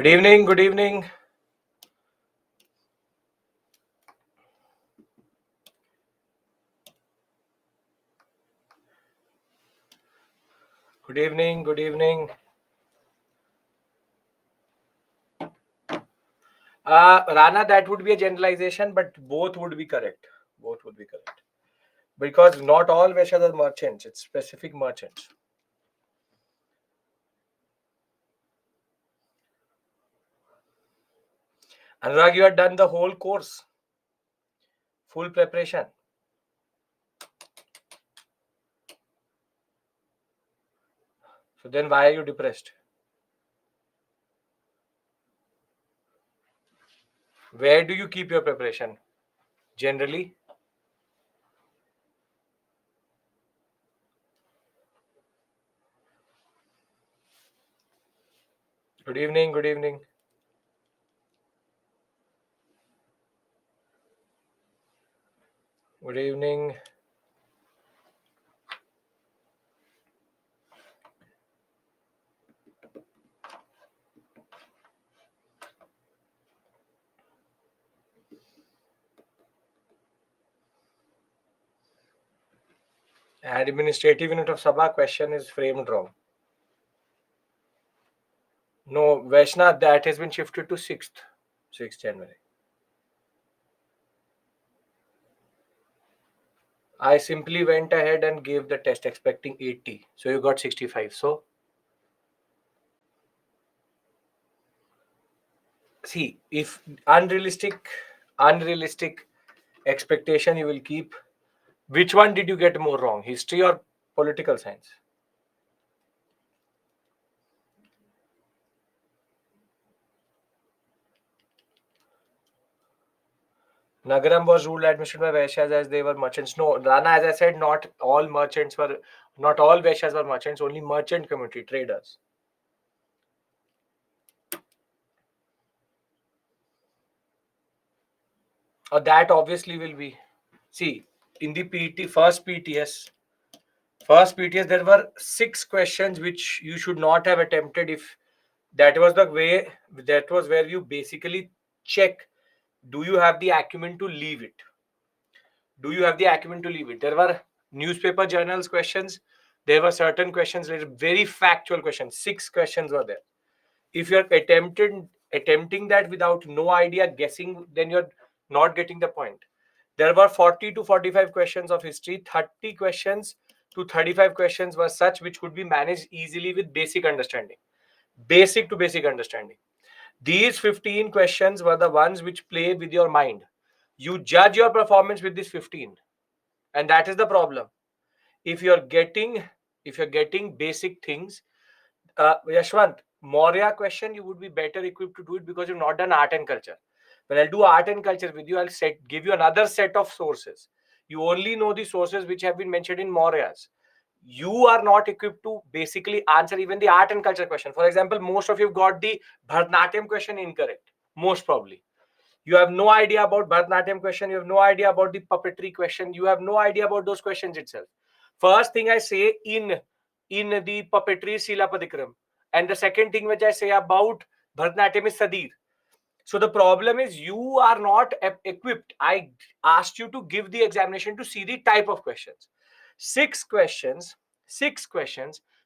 Good evening. Good evening. Good evening. Good evening. Rana, that would be a generalization, but both would be correct. Both would be correct. Because not all Vaishyas are merchants, it's specific merchants. Anurag, you had done the whole course, full preparation. So then why are you depressed? Where do you keep your preparation? Generally? Good evening. Good evening. Good evening. Administrative unit of Sabha question is framed wrong. No, Vaishnav, that has been shifted to 6th January. I simply went ahead and gave the test expecting 80. So you got 65. So see, if unrealistic expectation you will keep, which one did you get more wrong? History or political science? Nagaram was ruled administered by Vaishyas as they were merchants. No, Rana, as I said, not all Vaishyas were merchants, only merchant community, traders. That obviously will be. See, in the first PTS, there were 6 questions which you should not have attempted if that was where you basically check, do you have the acumen to leave it? There were newspaper journals questions. There were certain questions, very factual questions. 6 questions were there. If you're attempting that without no idea, guessing, then you're not getting the point. There were 40 to 45 questions of history. 30 questions to 35 questions were such which could be managed easily with basic understanding. Basic to basic understanding. These 15 questions were the ones which play with your mind. You judge your performance with these 15. And that is the problem. If you're getting basic things, Yashwant, Maurya question, you would be better equipped to do it because you've not done art and culture. When I'll do art and culture with you, I'll give you another set of sources. You only know the sources which have been mentioned in Mauryas. You are not equipped to basically answer even the art and culture question. For example, most of you got the Bharatanatyam question incorrect. Most probably. You have no idea about Bharatanatyam question. You have no idea about the puppetry question. You have no idea about those questions itself. First thing I say in the puppetry is Silapadikram. And the second thing which I say about Bharatanatyam is Sadir. So the problem is you are not equipped. I asked you to give the examination to see the type of questions. 6 questions.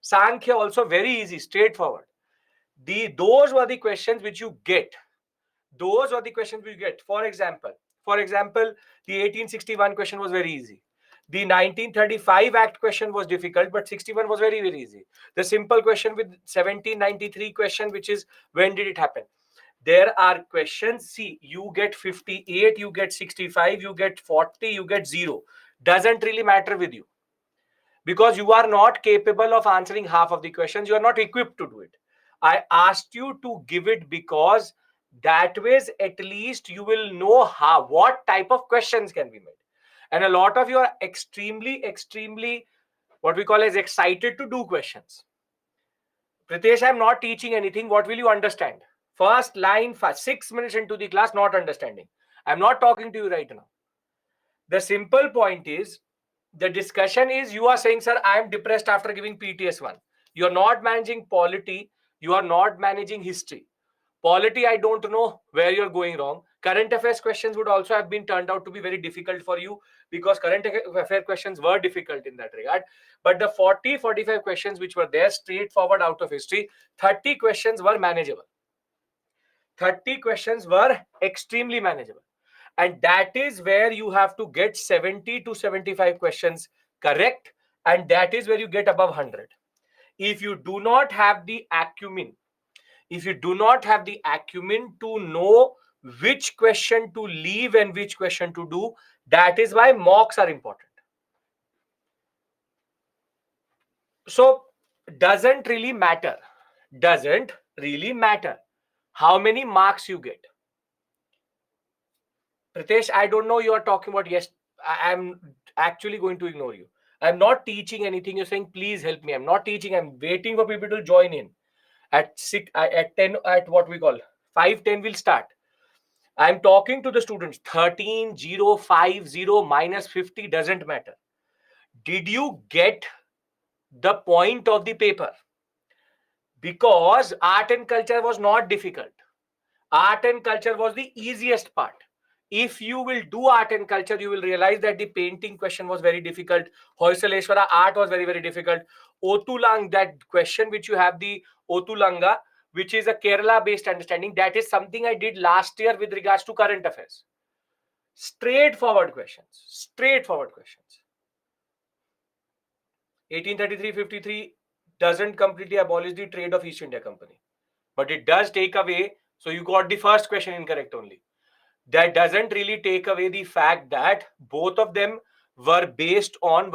Sankhya also very easy, straightforward. Those were the questions which you get. For example, the 1861 question was very easy. The 1935 Act question was difficult, but 61 was very, very easy. The simple question with 1793 question, which is when did it happen? There are questions. See, you get 58, you get 65, you get 40, you get 0. Doesn't really matter with you because you are not capable of answering half of the questions. You are not equipped to do it. I asked you to give it because that ways at least you will know what type of questions can be made. And a lot of you are extremely what we call as excited to do questions. Pritesh, I'm not teaching anything. What will you understand? First line, 6 minutes into the class, not understanding. I'm not talking to you right now. The simple point is, the discussion is, you are saying, sir, I am depressed after giving PTS 1. You are not managing polity. You are not managing history. Polity, I don't know where you're going wrong. Current affairs questions would also have been turned out to be very difficult for you, because current affair questions were difficult in that regard. But the 45 questions which were there straightforward out of history, 30 questions were manageable. 30 questions were extremely manageable. And that is where you have to get 70 to 75 questions correct. And that is where you get above 100. If you do not have the acumen, to know which question to leave and which question to do, that is why mocks are important. So doesn't really matter how many marks you get. Pritesh, I don't know you are talking about. Yes, I'm actually going to ignore you. I'm not teaching anything. You're saying, please help me. I'm not teaching. I'm waiting for people to join in. At 10, at what we call 5:10, we'll start. I'm talking to the students. 13, 0, 5, 0, minus 50 doesn't matter. Did you get the point of the paper? Because art and culture was not difficult. Art and culture was the easiest part. If you will do art and culture, you will realize that the painting question was very difficult. Hoysaleshwara art was very, very difficult. Otulang, that question which you have, the Otulanga, which is a Kerala-based understanding, that is something I did last year with regards to current affairs. Straightforward questions. 1833-53 doesn't completely abolish the trade of East India Company, but it does take away. So you got the first question incorrect only. That doesn't really take away the fact that both of them were based on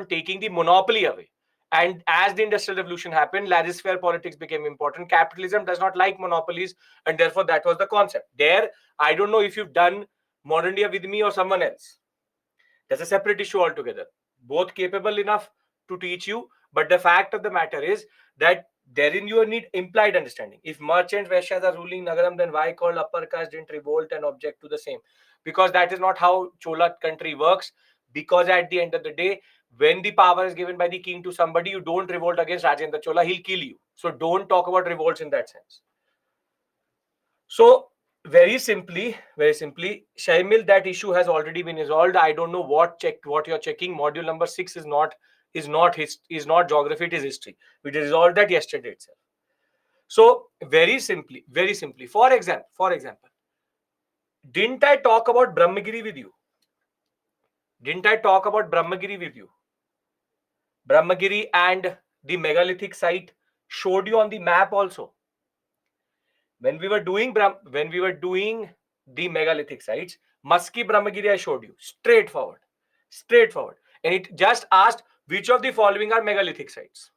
taking the monopoly away. And as the industrial revolution happened, laissez-faire politics became important. Capitalism does not like monopolies, and therefore that was the concept. There, I don't know if you've done Modern India with me or someone else. That's a separate issue altogether. Both capable enough to teach you, but the fact of the matter is that therein you need implied understanding. If merchant Vaishyas are ruling Nagaram, then why called upper caste didn't revolt and object to the same? Because that is not how Chola country works. Because at the end of the day, when the power is given by the king to somebody, you don't revolt against Rajendra Chola, he'll kill you. So don't talk about revolts in that sense. So very simply, Shaimil, that issue has already been resolved. I don't know what you're checking. Module number 6 is not geography, it is history. We resolved that yesterday itself. So very simply, For example, didn't I talk about Brahmagiri with you? Brahmagiri and the megalithic site showed you on the map also. When we were doing the megalithic sites, Maski Brahmagiri I showed you. Straightforward. And it just asked which of the following are megalithic sites.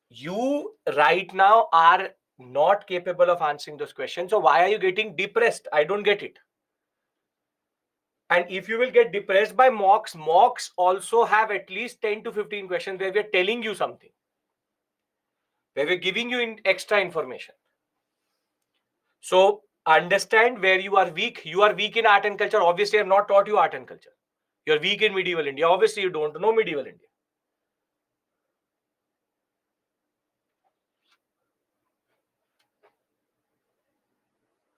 You right now are not capable of answering those questions. So why are you getting depressed? I don't get it. And if you will get depressed by mocks also have at least 10 to 15 questions where we're telling you something, where we're giving you extra information. So understand where you are weak. You are weak in art and culture. Obviously, I have not taught you art and culture. You're weak in medieval India. Obviously, you don't know medieval India.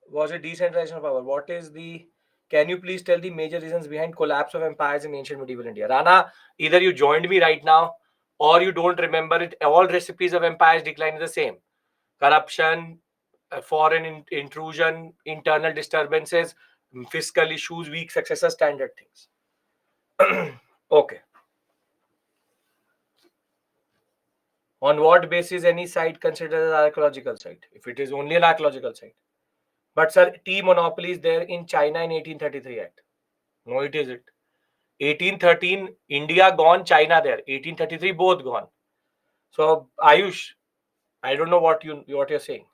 Was it decentralization of power? What is the... Can you please tell the major reasons behind collapse of empires in ancient medieval India? Rana, either you joined me right now or you don't remember it. All recipes of empires decline is the same. Corruption, foreign intrusion, internal disturbances, fiscal issues, weak successor, standard things. Okay. On what basis any site considered an archaeological site? If it is only an archaeological site. But sir, tea monopoly is there in China in 1833 Act. No, it isn't. 1813, India gone, China there. 1833, both gone. So, Ayush, I don't know what you're saying.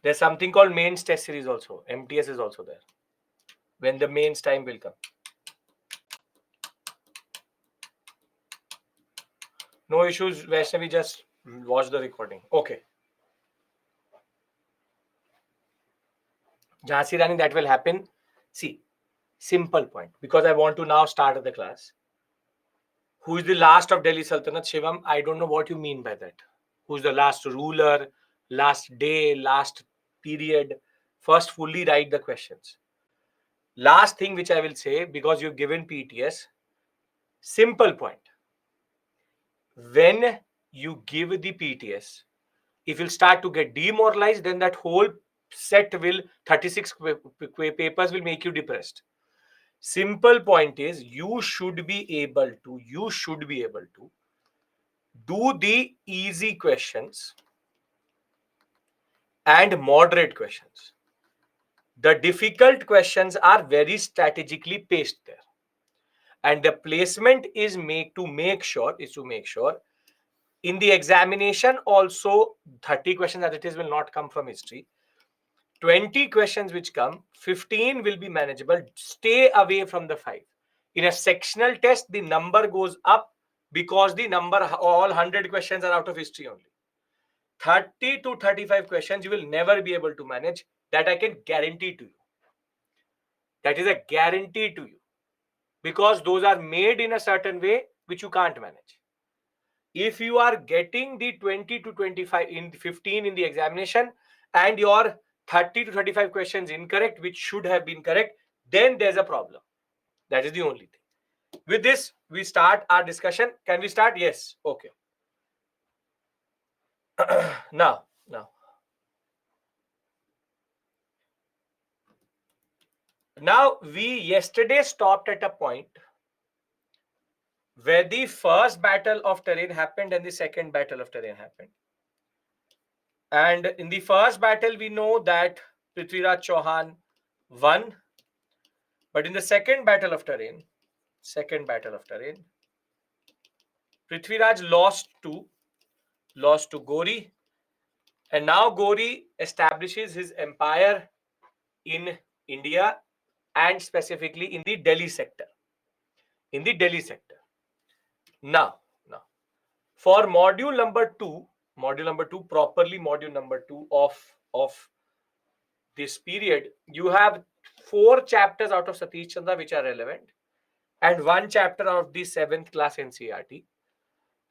There's something called mains test series also. MTS is also there. When the mains time will come. No issues, Vaishnavi, just watch the recording. Okay. Jhansi Rani, that will happen. See, simple point. Because I want to now start the class. Who is the last of Delhi Sultanate? Shivam, I don't know what you mean by that. Who's the last ruler, last day, last period? First, fully write the questions. Last thing which I will say, because you've given PTS, simple point. When you give the PTS, if you start to get demoralized, then that whole set will 36 papers will make you depressed. Simple point is you should be able to do the easy questions and moderate questions. The difficult questions are very strategically placed there, and the placement is to make sure in the examination also 30 questions as it is will not come from history. 20 questions which come, 15 will be manageable. Stay away from the 5. In a sectional test, the number goes up because the number, all 100 questions are out of history only. 30 to 35 questions you will never be able to manage. That I can guarantee to you. That is a guarantee to you. Because those are made in a certain way which you can't manage. If you are getting the 20 to 25 in 15 in the examination and your 30 to 35 questions incorrect, which should have been correct, then there's a problem. That is the only thing. With this, we start our discussion. Can we start? Yes. Okay. Now, we yesterday stopped at a point where the first battle of terrain happened and the second battle of terrain happened. And in the first battle, we know that Prithviraj Chauhan won. But in the second battle of terrain, Prithviraj lost to Gori. And now Gori establishes his empire in India and specifically in the Delhi sector. Now, for module number two, properly module number 2 of this period, you have 4 chapters out of Satish Chandra which are relevant and 1 chapter of the 7th class NCERT.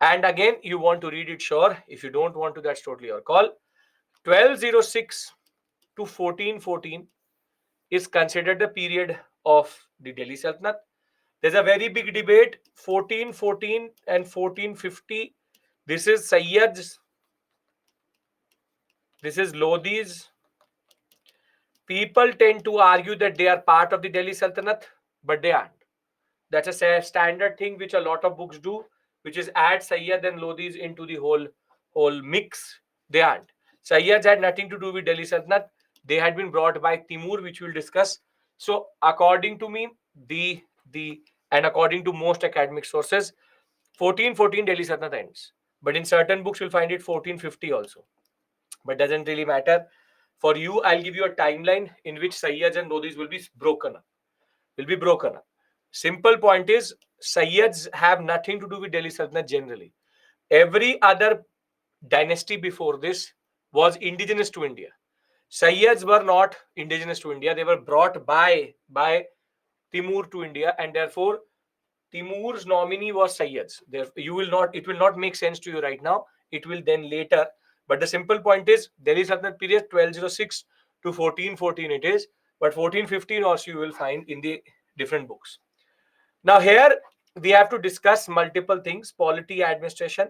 And again, you want to read it, sure. If you don't want to, that's totally your call. 1206 to 1414 is considered the period of the Delhi Sultanate. There's a very big debate, 1414 and 1450. This is Sayyads. This is Lodhis. People tend to argue that they are part of the Delhi Sultanate, but they aren't. That's a standard thing which a lot of books do, which is add Sayyad and Lodhis into the whole mix. They aren't. Sayyads had nothing to do with Delhi Sultanate. They had been brought by Timur, which we'll discuss. So, according to me, and according to most academic sources, 1414 Delhi Sultanate ends. But in certain books, you'll find it 1450 also. But doesn't really matter. For you, I'll give you a timeline in which Sayyads and Lodhis will be broken up. Simple point is, Sayyads have nothing to do with Delhi Sultanate generally. Every other dynasty before this was indigenous to India. Sayyads were not indigenous to India. They were brought by Timur to India, and therefore Timur's nominee was Sayyads. It will not make sense to you right now. It will then later. But the simple point is, Delhi Sultanate period 1206 to 1414 it is, but 1415 also you will find in the different books. Now here we have to discuss multiple things, polity, administration,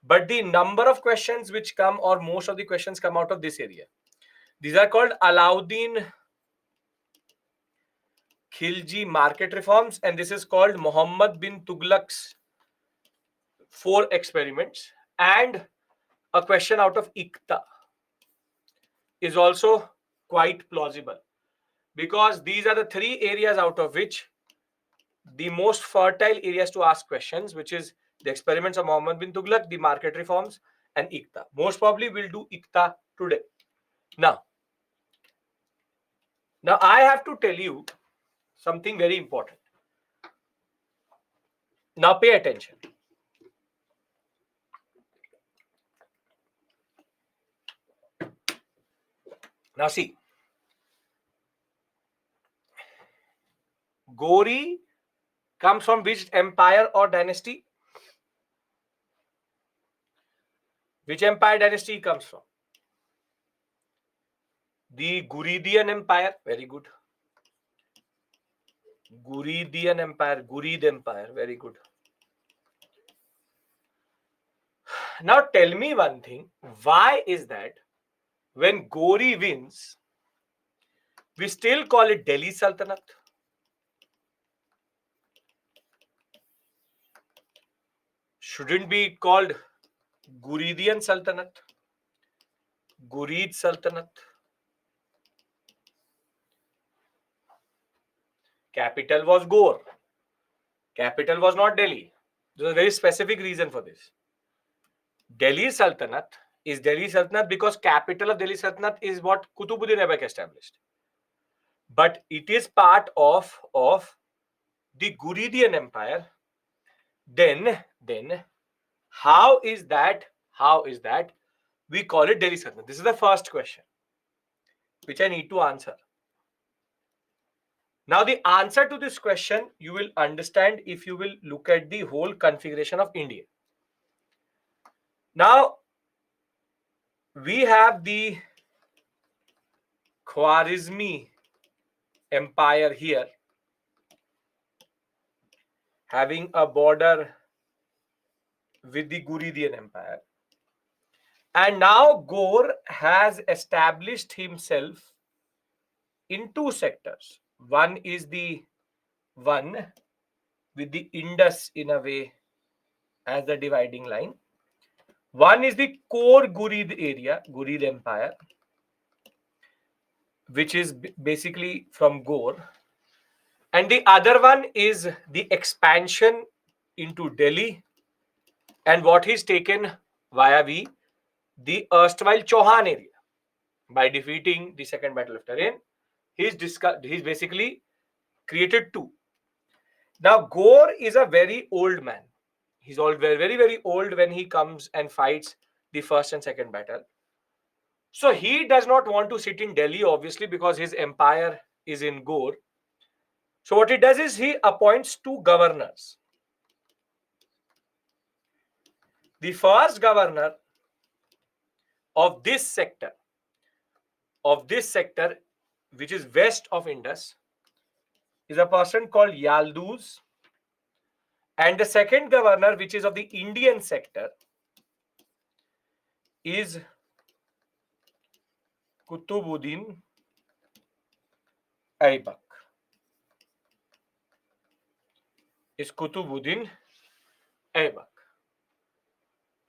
but the number of questions which come, or most of the questions come out of this area. These are called Alauddin Khilji market reforms, and this is called Muhammad bin Tughlaq's 4 experiments, and a question out of Iqta is also quite plausible, because these are the 3 areas out of which the most fertile areas to ask questions, which is the experiments of Muhammad bin Tughlaq, the market reforms, and Iqta. Most probably we'll do Iqta today. Now I have to tell you something very important. Now pay attention. Now see, Gori comes from which empire or dynasty? Which empire dynasty comes from? The Ghuridian Empire. Very good. Ghuridian Empire. Ghurid Empire. Very good. Now tell me one thing. Why is that when Gori wins, we still call it Delhi Sultanate? Shouldn't be called Ghuridian Sultanate? Ghurid Sultanate. Capital was Gor. Capital was not Delhi. There's a very specific reason for this. Delhi Sultanate is Delhi Sultanate because capital of Delhi Sultanate is what Kutubuddin Aibak established. But it is part of the Ghuridian Empire. Then how is that we call it Delhi Sultanate? This is the first question which I need to answer. Now, the answer to this question you will understand if you will look at the whole configuration of India. Now, we have the Khwarizmi Empire here, having a border with the Ghuridian Empire. And now Gor has established himself in two sectors. One is the one with the Indus in a way as the dividing line. One is the core Ghurid area, Ghurid Empire, which is basically from Gor. And the other one is the expansion into Delhi and what he's taken via the erstwhile Chauhan area. By defeating the Second Battle of Tarain, he's basically created two. Now, Gor is a very old man. He's all very, very, very old when he comes and fights the first and second battle. So he does not want to sit in Delhi, obviously, because his empire is in Gor. So what he does is he appoints two governors. The first governor of this sector, which is west of Indus, is a person called Yalduz. And the second governor, which is of the Indian sector, is Kutubuddin Aibak.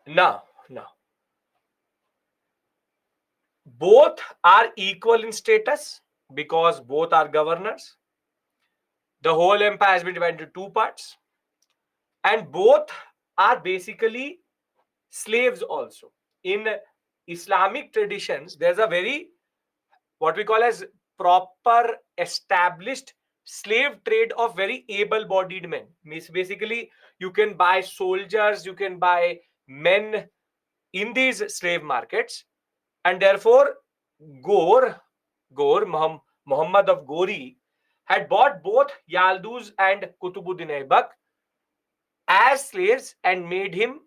Now, both are equal in status because both are governors. The whole empire has been divided into two parts. And both are basically slaves also. In Islamic traditions, there's a very, what we call as proper established slave trade of very able-bodied men. Means basically, you can buy soldiers, you can buy men in these slave markets. And therefore, Muhammad of Gori had bought both Yalduz and Kutubuddin Aibak as slaves and made them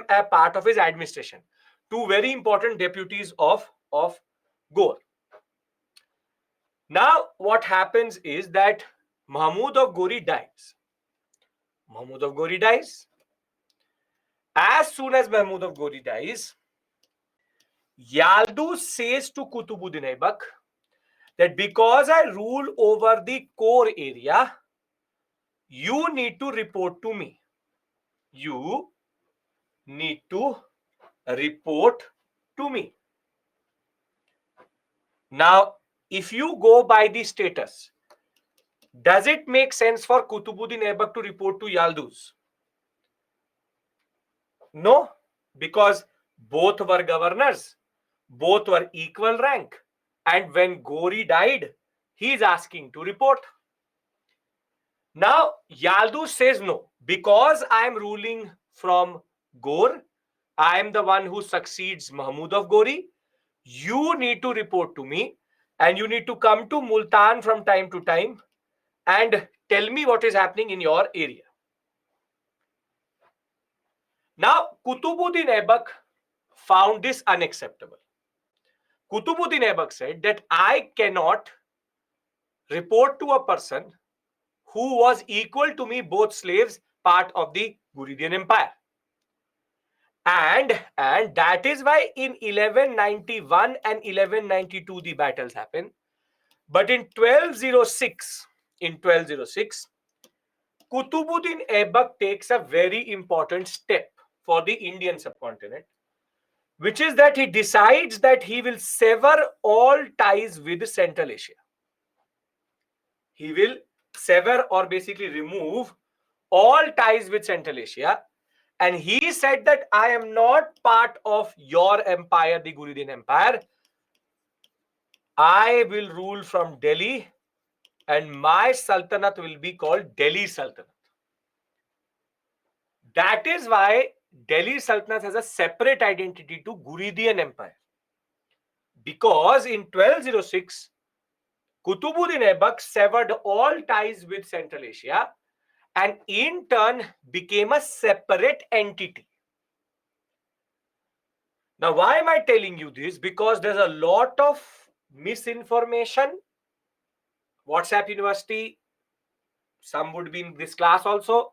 a part of his administration. Two very important deputies of Gor. Now, what happens is that Mahmud of Gori dies. As soon as Mahmud of Gori dies, Yalduz says to Kutubuddin Aibak that because I rule over the core area, you need to report to me. You need to report to me. Now, if you go by the status, does it make sense for Kutubuddin Aibak to report to Yalduz? No, because both were governors, both were equal rank. And when Gori died, he is asking to report. Now, Yalduz says no, because I am ruling from Gor, I am the one who succeeds Mahmud of Gori. You need to report to me and you need to come to Multan from time to time and tell me what is happening in your area. Now, Kutubuddin Aibak found this unacceptable. Kutubuddin Aibak said that I cannot report to a person who was equal to me, both slaves, part of the Ghuridian Empire. And that is why in 1191 and 1192 the battles happen. But in 1206, Kutubuddin Aibak takes a very important step for the Indian subcontinent, which is that he decides that he will sever all ties with Central Asia. He will sever or basically remove all ties with Central Asia. And he said that I am not part of your empire, the Ghuridian Empire. I will rule from Delhi and my Sultanate will be called Delhi Sultanate. That is why Delhi Sultanate has a separate identity to Ghuridian Empire. Because in 1206, Kutubuddin Aibak severed all ties with Central Asia and in turn became a separate entity. Now, why am I telling you this? Because there's a lot of misinformation. WhatsApp University, some would be in this class also,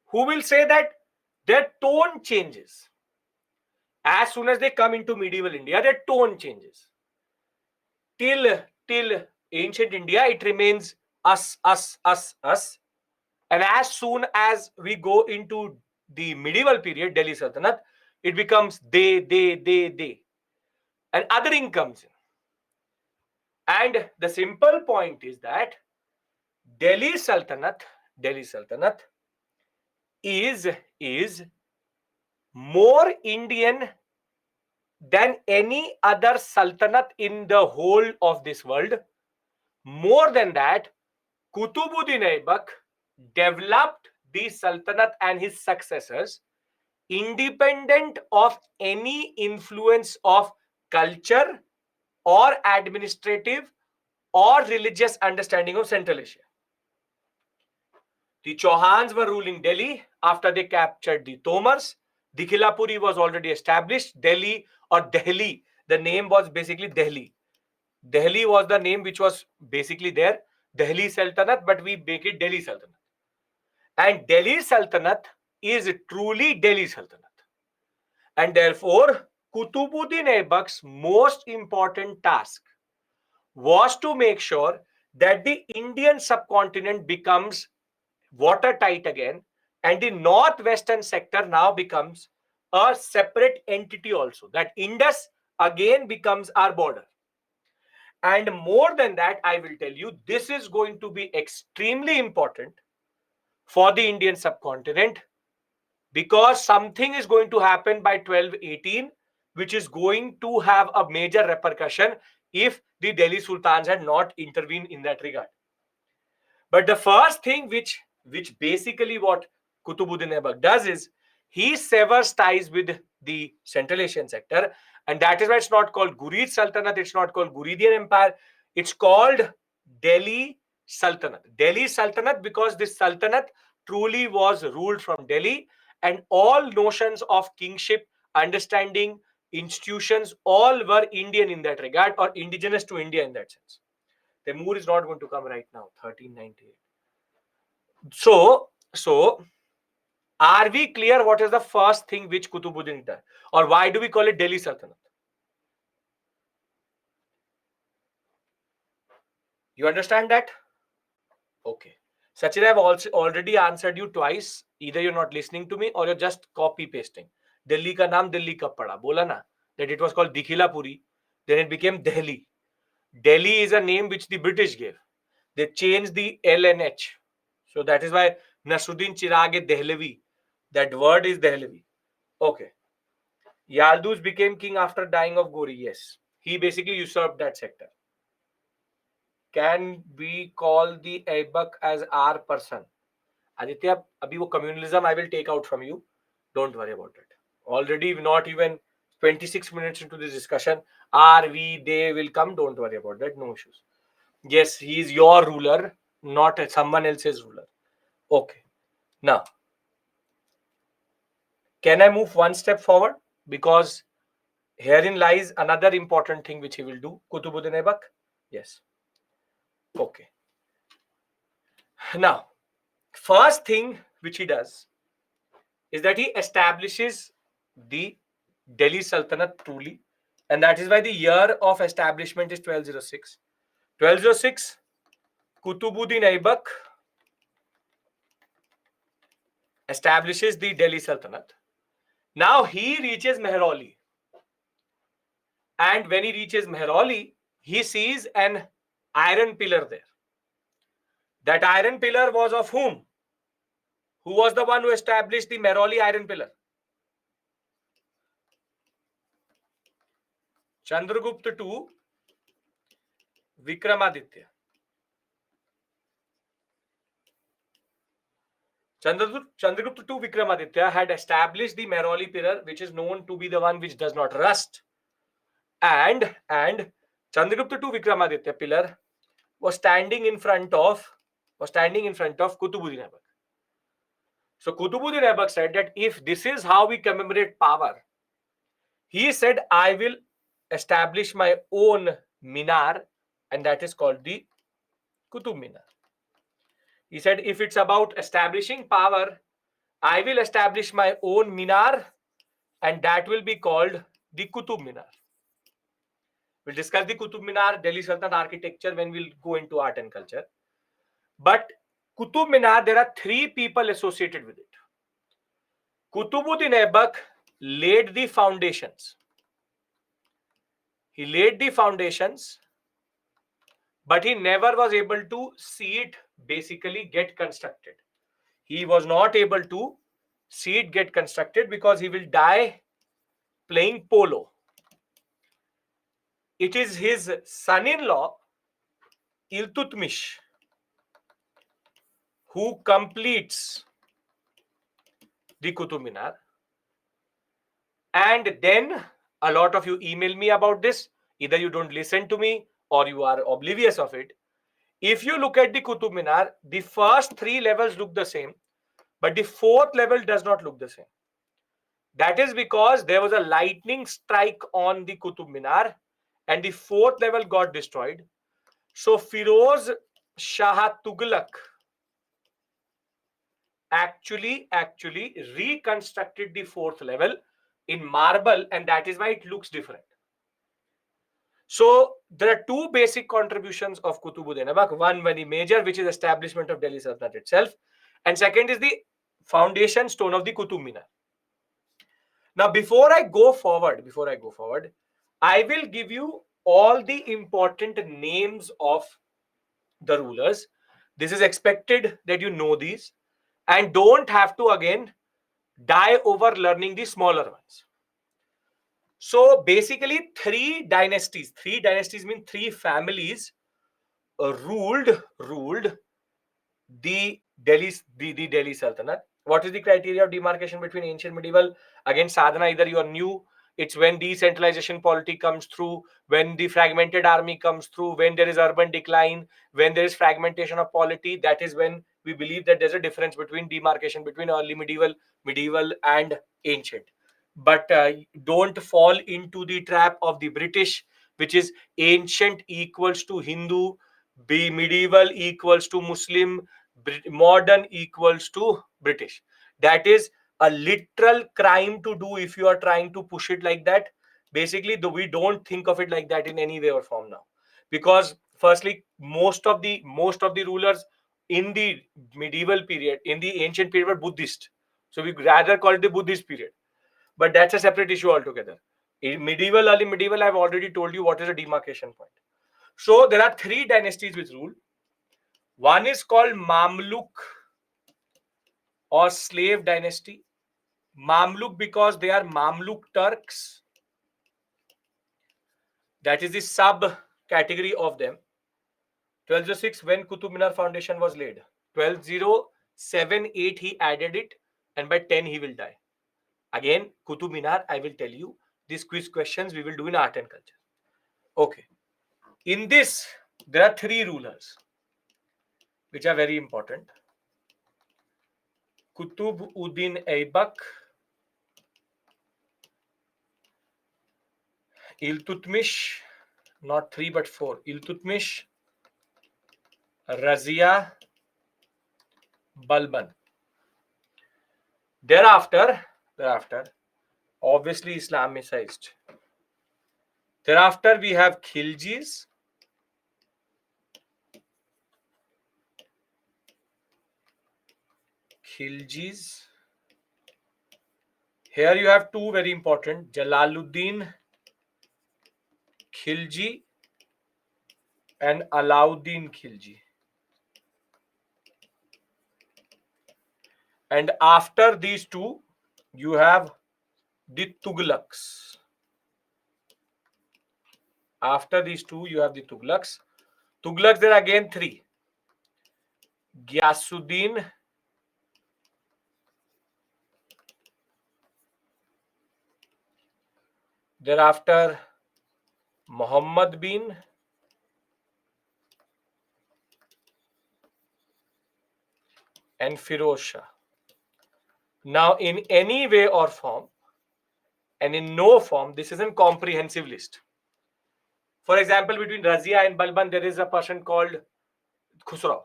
who will say that their tone changes. As soon as they come into medieval India, their tone changes. Till ancient India, it remains us, us, us, us. And as soon as we go into the medieval period, Delhi Sultanate, it becomes they. And othering comes in. And the simple point is that Delhi Sultanate is more Indian than any other sultanate in the whole of this world. More than that, Kutubuddin Aibak developed the sultanate and his successors independent of any influence of culture or administrative or religious understanding of Central Asia. The Chauhans were ruling Delhi after they captured the Tomars. Dikhilapuri was already established. Delhi or Delhi, the name was basically Delhi. Delhi was the name which was basically there. Delhi Sultanate, but we make it Delhi Sultanate. And Delhi Sultanate is truly Delhi Sultanate. And therefore, Kutubuddin Aibak's most important task was to make sure that the Indian subcontinent becomes watertight again, and the northwestern sector now becomes a separate entity also. That Indus again becomes our border. And more than that, I will tell you, this is going to be extremely important for the Indian subcontinent because something is going to happen by 1218, which is going to have a major repercussion if the Delhi Sultans had not intervened in that regard. But the first thing which basically what Kutubuddin Aibak does is he severs ties with the Central Asian sector, and that is why it's not called Ghurid Sultanate, it's not called Ghuridian Empire, it's called Delhi Sultanate. Delhi Sultanate because this Sultanate truly was ruled from Delhi, and all notions of kingship, understanding, institutions, all were Indian in that regard or indigenous to India in that sense. Temur is not going to come right now, 1398. So, are we clear what is the first thing which Kutubuddin did? Or why do we call it Delhi Sultanate? You understand that? Okay. Sachin, I've also already answered you twice. Either you're not listening to me or you're just copy pasting. Delhi ka naam Delhi kab pada? Bola na that it was called Dikhilapuri. Then it became Delhi. Delhi is a name which the British gave. They changed the L and H. So that is why Nasruddin Chirag Dehlavi. That word is Dehlavi. Okay. Yalduz became king after dying of Gori. Yes. He basically usurped that sector. Can we call the Aibak as our person? Aditya, abhi wo communalism I will take out from you. Don't worry about it. Already not even 26 minutes into this discussion. Are we, they will come. Don't worry about that. No issues. Yes, he is your ruler, not someone else's ruler. Okay. Now, Can I move one step forward? Because herein lies another important thing which he will do. Kutubuddin Aibak? Yes. Okay. Now, first thing which he does is that he establishes the Delhi Sultanate truly, and that is why the year of establishment is 1206. 1206, Kutubuddin Aibak establishes the Delhi Sultanate. Now he reaches Mehrauli, and when he reaches Mehrauli, he sees an iron pillar there. That iron pillar was of whom? Who was the one who established the Mehrauli iron pillar? Chandragupta II Vikramaditya. Chandragupta II Vikramaditya had established the Mehrauli pillar, which is known to be the one which does not rust. And Chandragupta II Vikramaditya pillar was standing in front of Kutubuddin Aibak. So Kutubuddin Aibak said that if this is how we commemorate power, he said, I will establish my own minar, and that is called the Kutub Minar. He said, if it's about establishing power, I will establish my own minar, and that will be called the Kutub Minar. We'll discuss the Kutub Minar, Delhi Sultanate architecture when we'll go into art and culture. But Kutub Minar, there are three people associated with it. Kutubuddin Aibak laid the foundations. He laid the foundations, but he never was able to see it basically get constructed. He was not able to see it get constructed because he will die playing polo. It is his son-in-law, Iltutmish, who completes the Qutub Minar. And then a lot of you email me about this. Either you don't listen to me or you are oblivious of it. If you look at the Qutub Minar, the first three levels look the same, but the fourth level does not look the same. That is because there was a lightning strike on the Qutub Minar and the fourth level got destroyed. So Firoz Shah Tughlaq actually reconstructed the fourth level in marble, and that is why it looks different. So there are two basic contributions of Kutubuddin Aibak. One very major, which is establishment of Delhi Sultanate itself, and second is the foundation stone of the Qutub Minar. Now, before I go forward, I will give you all the important names of the rulers. This is expected that you know these and don't have to again die over learning the smaller ones. So basically, three dynasties mean three families ruled the Delhi Sultanate. What is the criteria of demarcation between ancient and medieval? Again, sadhana, either you are new, it's when decentralization polity comes through, when the fragmented army comes through, when there is urban decline, when there is fragmentation of polity. That is when we believe that there's a difference between demarcation between early medieval and ancient. But don't fall into the trap of the British, which is ancient equals to Hindu, be medieval equals to Muslim, modern equals to British. That is a literal crime to do if you are trying to push it like that. Basically, we don't think of it like that in any way or form now, because firstly, most of the rulers in the medieval period, in the ancient period, were Buddhist. So we rather call it the Buddhist period, but that's a separate issue altogether. In medieval, early medieval, I've already told you what is a demarcation point. So there are three dynasties which rule. One is called Mamluk or slave dynasty. Mamluk because they are Mamluk Turks. That is the sub category of them. 1206 when Qutub Minar foundation was laid. 12078 he added it, and by 10 he will die. Again, Qutub Minar, I will tell you, these quiz questions we will do in art and culture. Okay. In this, there are three rulers which are very important. Kutubuddin Aibak, Iltutmish, not 3 but 4. Iltutmish, Razia, Balban. Thereafter, obviously Islamicized. Thereafter, we have Khiljis, Here you have two very important, Jalaluddin Khilji and Alauddin Khilji. And after these two, you have the Tughlaqs. After these two, you have the Tughlaqs. Tughlaqs, there are again three. Ghiyasuddin, thereafter Muhammad bin, and Firoz Shah. Now, in any way or form, and in no form, this is a comprehensive list. For example, between Razia and Balban, there is a person called Khusrau.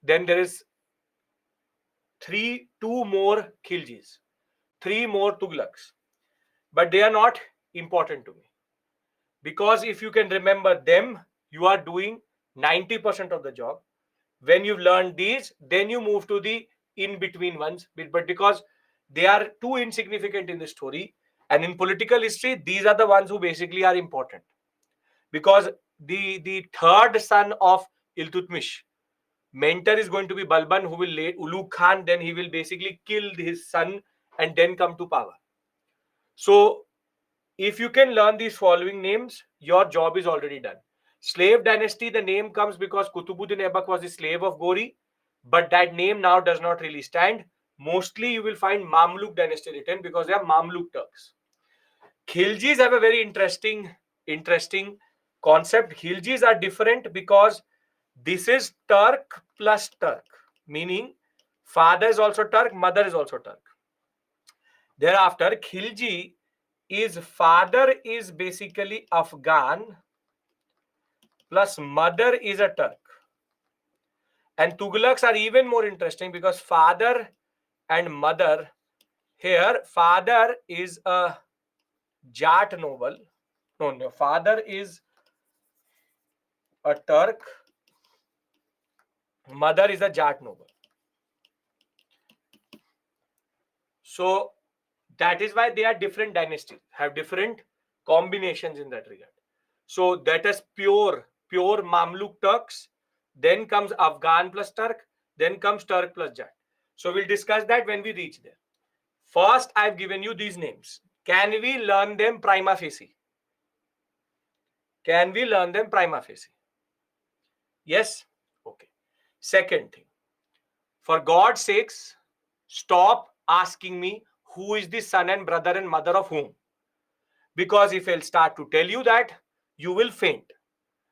Then there is two more Khiljis, 3 more Tughlaqs. But they are not important to me. Because if you can remember them, you are doing 90% of the job. When you've learned these, then you move to the in-between ones. But because they are too insignificant in the story, and in political history, these are the ones who basically are important. Because the third son of Iltutmish, mentor is going to be Balban, who will lay Ulugh Khan, then he will basically kill his son and then come to power. So, if you can learn these following names, your job is already done. Slave dynasty, the name comes because Kutubuddin Aibak was the slave of Gori, but that name now does not really stand. Mostly you will find Mamluk dynasty written because they are Mamluk Turks. Khiljis have a very interesting concept. Khiljis are different because this is Turk plus Turk, meaning father is also Turk, mother is also Turk. Thereafter, Khilji is father is basically Afghan plus mother is a Turk. And Tughlaqs are even more interesting because father and mother, here father is a Jat noble. No, father is a Turk, mother is a Jat noble. So that is why they are different dynasties, have different combinations in that regard. So that is pure Mamluk Turks. Then comes Afghan plus Turk. Then comes Turk plus Jat. So we'll discuss that when we reach there. First, I've given you these names. Can we learn them prima facie? Can we learn them prima facie? Yes? Okay. Second thing. For God's sakes, stop asking me who is the son and brother and mother of whom. Because if I'll start to tell you that, you will faint.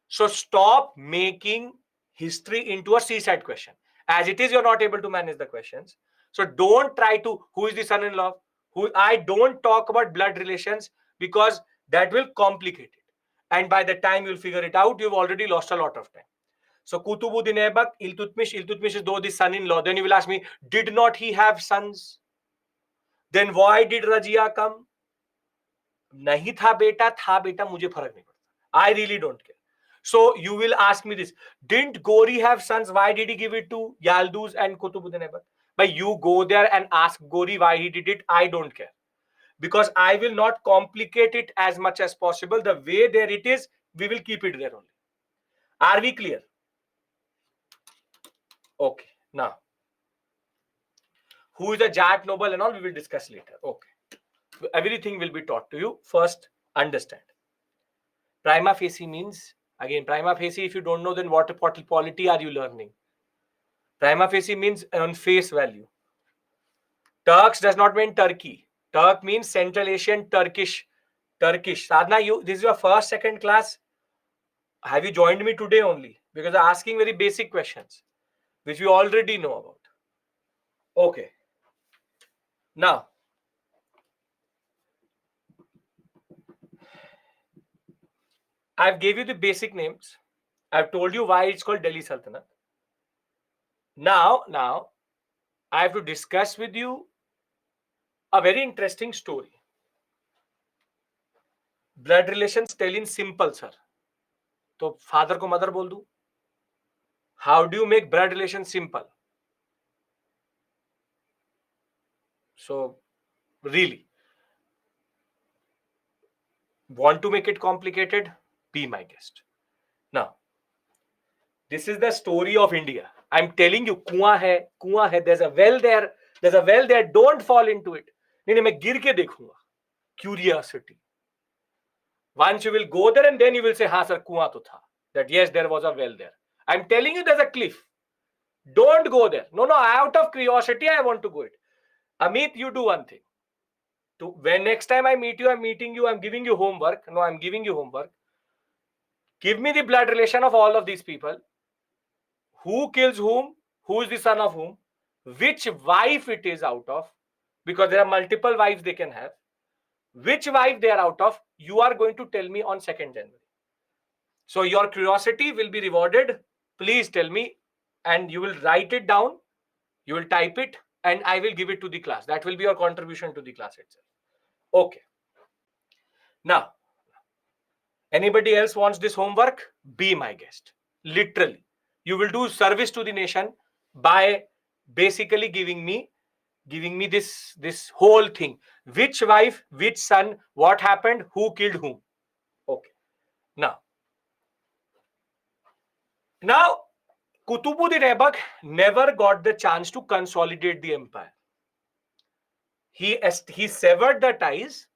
So stop making history into a seaside question. As it is, you're not able to manage the questions. So don't try to, who is the son-in-law? I don't talk about blood relations because that will complicate it. And by the time you'll figure it out, you've already lost a lot of time. So Kutubuddin Aibak, Iltutmish is though the son-in-law. Then you will ask me, did not he have sons? Then why did Rajia come? नहीं था बेटा मुझे फर्क नहीं पड़ता. I really don't care. So you will ask me this: didn't Gori have sons? Why did he give it to Yalduz and Kutubuddin Aibak? But you go there and ask Gori why he did it. I don't care, because I will not complicate it as much as possible. The way there it is, we will keep it there only. Are we clear? Okay. Now, who is the Jat noble and all we will discuss later. Okay. Everything will be taught to you. First, understand. Prima facie means, again, prima facie, if you don't know, then what polity are you learning? Prima facie means on face value. Turks does not mean Turkey. Turk means Central Asian Turkish. Sadhna, this is your first, second class. Have you joined me today only? Because I'm asking very basic questions, which we already know about. Okay. Now, I've gave you the basic names. I've told you why it's called Delhi Sultanate. Now, I have to discuss with you a very interesting story. Blood relations tell in simple, sir. तो father को mother बोल दूं? How do you make blood relations simple? So, really, want to make it complicated? Be my guest. Now, this is the story of India. I'm telling you, कुआं है. There's a well there. There's a well there. Don't fall into it. नहीं, मैं गिर के देखूंगा. Curiosity. Once you will go there and then you will say, हाँ sir, कुआं तो था. That yes, there was a well there. I'm telling you, there's a cliff. Don't go there. No, out of curiosity, I want to go it. Amit, you do one thing. When next time I meet you, I'm meeting you, I'm giving you homework. No, I'm giving you homework. Give me the blood relation of all of these people. Who kills whom? Who is the son of whom? Which wife it is out of? Because there are multiple wives they can have. Which wife they are out of? You are going to tell me on 2nd January. So your curiosity will be rewarded. Please tell me, and you will write it down. You will type it, and I will give it to the class. That will be your contribution to the class itself. Okay. Now, anybody else wants this homework? Be my guest. Literally, you will do service to the nation by basically giving me this whole thing. Which wife, which son, what happened, who killed whom. Okay. Now, Kutubuddin Aibak never got the chance to consolidate the empire. He severed the ties,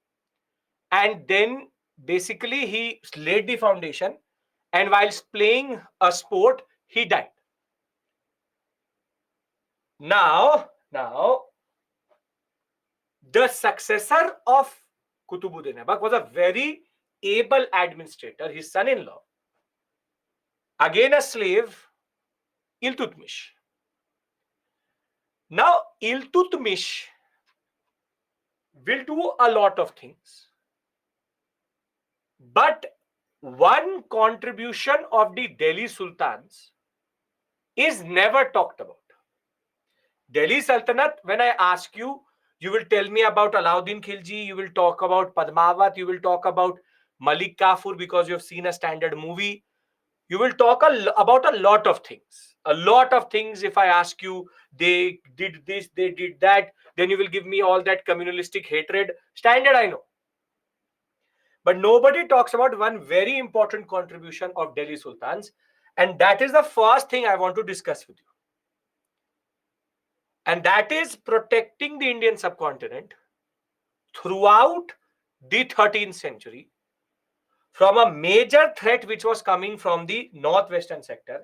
and then basically he laid the foundation, and whilst playing a sport, he died. Now, the successor of Kutubuddin Aibak was a very able administrator, his son-in-law, again a slave, Iltutmish. Now, Iltutmish will do a lot of things, but one contribution of the Delhi Sultans is never talked about. Delhi Sultanate, when I ask you, you will tell me about Alauddin Khilji, you will talk about Padmavat, you will talk about Malik Kafur because you have seen a standard movie. You will talk about a lot of things. A lot of things. If I ask you, they did this, they did that, then you will give me all that communalistic hatred. Standard, I know. But nobody talks about one very important contribution of Delhi Sultans. And that is the first thing I want to discuss with you. And that is protecting the Indian subcontinent throughout the 13th century from a major threat which was coming from the northwestern sector.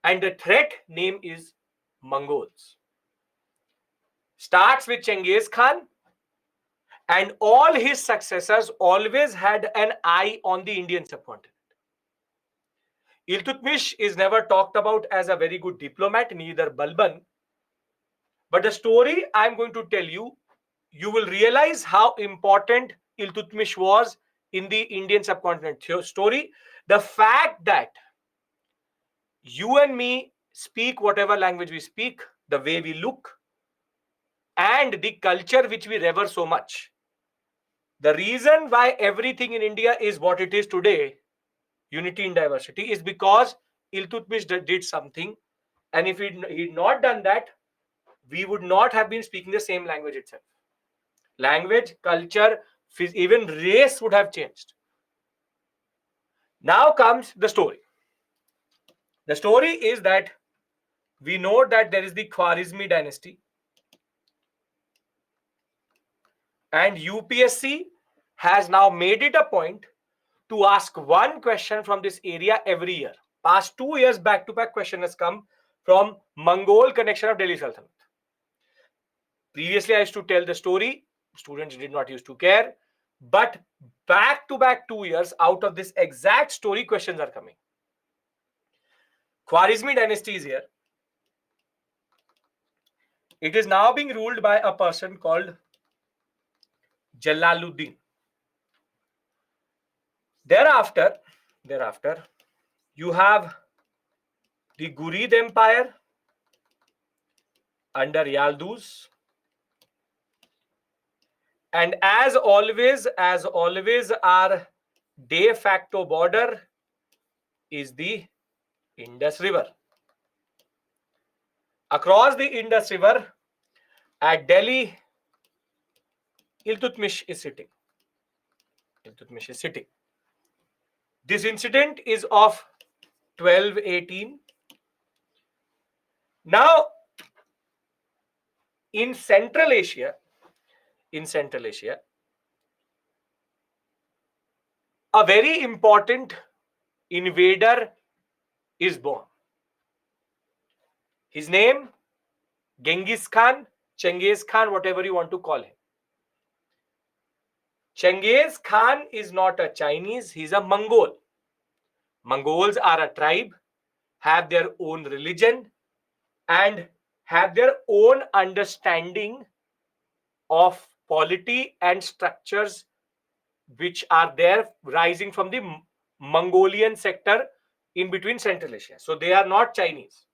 And the threat name is Mongols. Starts with Genghis Khan, and all his successors always had an eye on the Indian subcontinent. Iltutmish is never talked about as a very good diplomat, neither Balban. But the story I'm going to tell you, you will realize how important Iltutmish was in the Indian subcontinent story. The fact that you and me speak whatever language we speak, the way we look, and the culture which we revere so much. The reason why everything in India is what it is today, unity in diversity, is because Iltutmish did something. And if he'd not done that, we would not have been speaking the same language itself. Language, culture, even race would have changed. Now comes the story. The story is that we know that there is the Khwarizmi dynasty, and UPSC has now made it a point to ask one question from this area every year. Past 2 years, back-to-back question has come from Mongol connection of Delhi Sultanate. Previously, I used to tell the story. Students did not used to care. But back-to-back 2 years, out of this exact story, questions are coming. Khwarizmi dynasty is here. It is now being ruled by a person called Jalaluddin. Thereafter, you have the Gurid Empire under Yalduz. And as always, our de facto border is the Indus River. Across the Indus River, at Delhi, Iltutmish is sitting. This incident is of 1218. Now, in Central Asia, a very important invader is born. His name, Genghis Khan, Chengiz Khan, whatever you want to call him. Chengiz Khan is not a Chinese, he's a Mongol. Mongols are a tribe, have their own religion, and have their own understanding of polity and structures which are there rising from the Mongolian sector in between Central Asia. So they are not Chinese.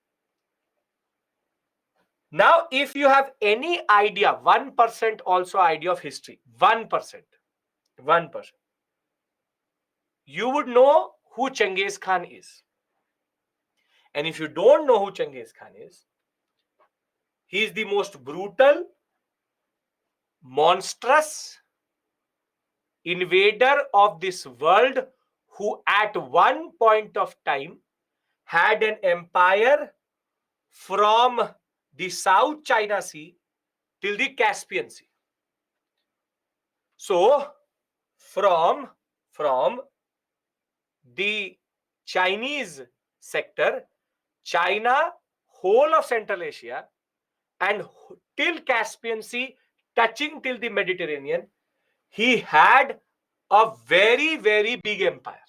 Now, if you have any idea, 1% also idea of history, 1%, you would know who Chengiz Khan is. And if you don't know who Chengiz Khan is, he is the most brutal, monstrous invader of this world who at one point of time had an empire from the South China Sea till the Caspian Sea. So, from the Chinese sector, China, whole of Central Asia, and till Caspian Sea, touching till the Mediterranean, he had a very, very big empire.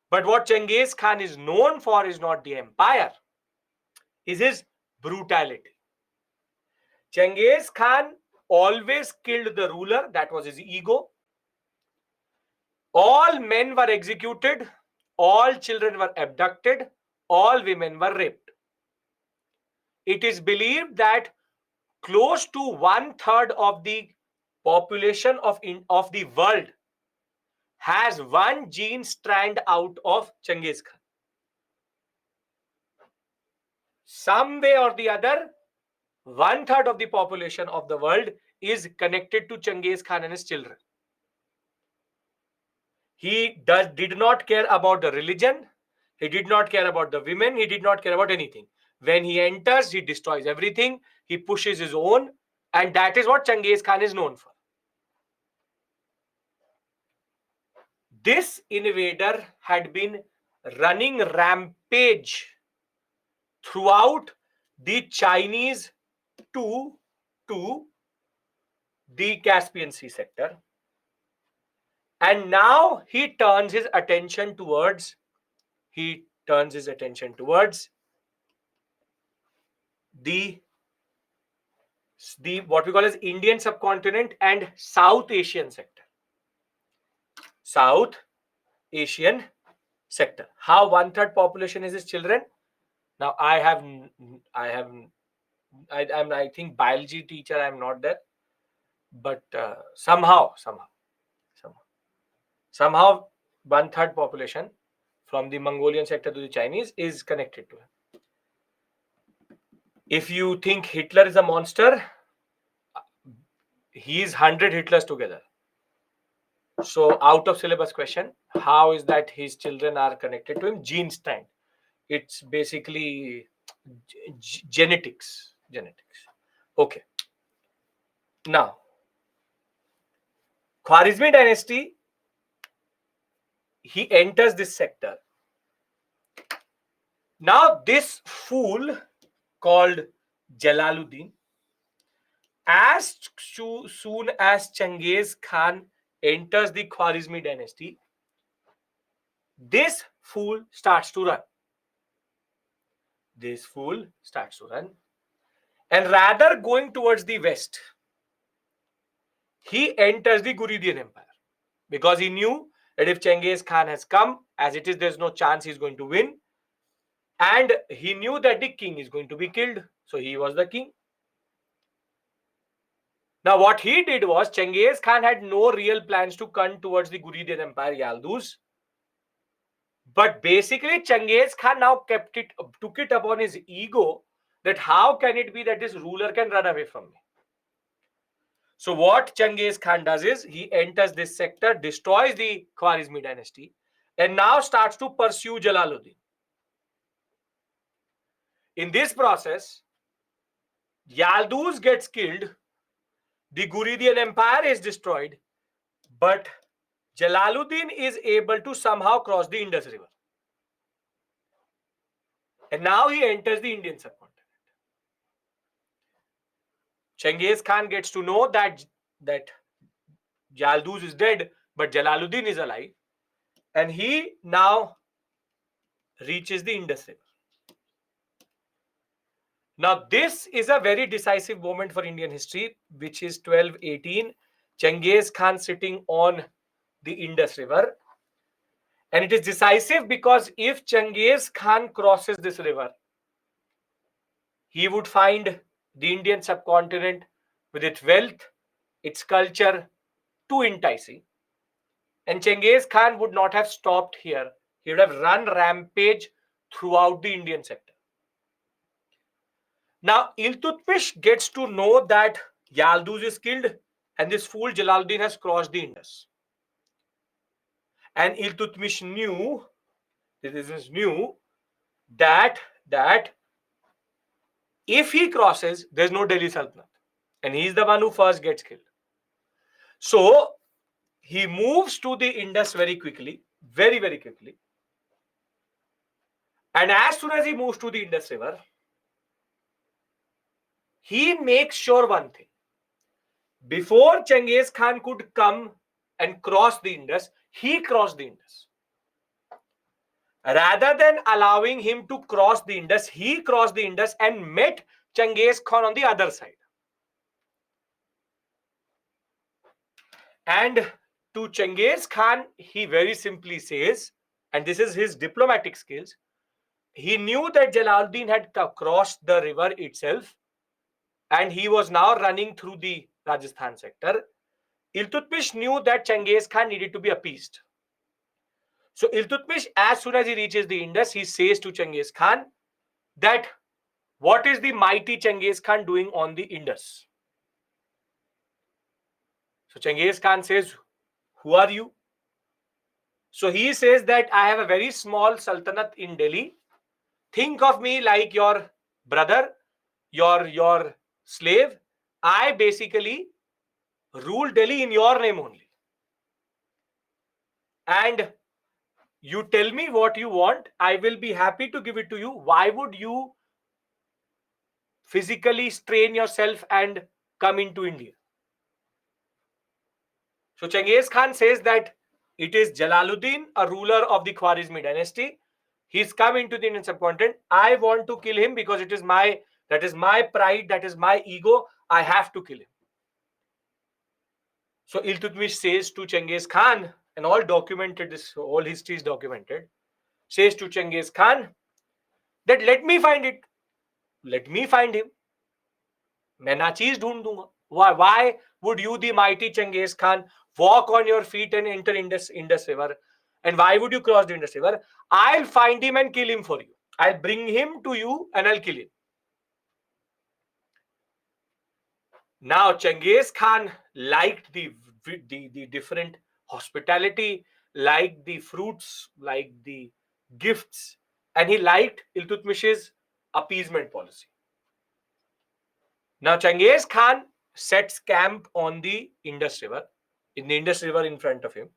But what Chengiz Khan is known for is not the empire, is his brutality. Chengiz Khan always killed the ruler, that was his ego. All men were executed, all children were abducted, all women were raped. It is believed that close to 1/3 of the population of the world has one gene strand out of Chengiz Khan. Some way or the other, 1/3 of the population of the world is connected to Chengiz Khan and his children. He did not care about the religion. He did not care about the women. He did not care about anything. When he enters, he destroys everything. He pushes his own. And that is what Chengiz Khan is known for. This invader had been running rampage throughout the Chinese to the Caspian Sea sector. And now he turns his attention towards the what we call as Indian subcontinent and South Asian sector. South Asian sector. How 1/3 population is his children? Now I think biology teacher, I'm not there, but somehow 1/3 population from the Mongolian sector to the Chinese is connected to him. If you think Hitler is a monster, he is 100 Hitlers together. So out of syllabus question, how is that his children are connected to him? Gene strand. It's basically genetics. Okay. Now, Khwarizmi dynasty, he enters this sector. Now, this fool called Jalaluddin, as soon as Chengiz Khan enters the Khwarizmi dynasty, this fool starts to run. And rather going towards the west, he enters the Ghuridian Empire. because he knew that if Genghis Khan has come, as it is, there's no chance he's going to win. And he knew that the king is going to be killed. So he was the king. Now, what he did was, Genghis Khan had no real plans to come towards the Ghuridian Empire, Yalduz. But basically, Genghis Khan now took it upon his ego that how can it be that this ruler can run away from me? So what Genghis Khan does is, he enters this sector, destroys the Khwarizmi dynasty, and now starts to pursue Jalaluddin. In this process, Yalduz gets killed, the Ghuridian Empire is destroyed, but Jalaluddin is able to somehow cross the Indus River. And now he enters the Indian subcontinent. Genghis Khan gets to know that Yalduz is dead, but Jalaluddin is alive. And he now reaches the Indus River. Now, this is a very decisive moment for Indian history, which is 1218. Genghis Khan sitting on the Indus River. And it is decisive because if Genghis Khan crosses this river, he would find the Indian subcontinent with its wealth, its culture, too enticing. And Genghis Khan would not have stopped here. He would have run rampage throughout the Indian sector. Now, Iltutmish gets to know that Yalduz is killed and this fool Jalaluddin has crossed the Indus. And Iltutmish knew that if he crosses, there's no Delhi Sultanate. And he's the one who first gets killed. So he moves to the Indus very quickly, very, very quickly. And as soon as he moves to the Indus River, he makes sure one thing. Before Genghis Khan could come and cross the Indus, he crossed the Indus. Rather than allowing him to cross the Indus, he crossed the Indus and met Genghis Khan on the other side. And to Genghis Khan, he very simply says, and this is his diplomatic skills, he knew that Jalaluddin had crossed the river itself and he was now running through the Rajasthan sector. Iltutmish knew that Genghis Khan needed to be appeased. So Iltutmish, as soon as he reaches the Indus, he says to Genghis Khan that what is the mighty Genghis Khan doing on the Indus? So Genghis Khan says, who are you? So he says that I have a very small sultanate in Delhi. Think of me like your brother, your slave. I basically rule Delhi in your name only. And you tell me what you want, I will be happy to give it to you. Why would you physically strain yourself and come into India? So Genghis Khan says that it is Jalaluddin, a ruler of the Khwarizmi dynasty. He's come into the Indian subcontinent. I want to kill him because that is my pride, that is my ego. I have to kill him. So Iltutmish says to Genghis Khan, and all documented, this whole history is documented, says to Genghis Khan that let me find it. Let me find him. मैं नाचीज ढूंढ दूंगा. Why would you, the mighty Genghis Khan, walk on your feet and enter Indus River? And why would you cross the Indus River? I'll find him and kill him for you. I'll bring him to you and I'll kill him. Now, Genghis Khan liked the different hospitality, liked the fruits, liked the gifts, and he liked Iltutmish's appeasement policy. Now, Genghis Khan sets camp on the Indus River, in the Indus River in front of him.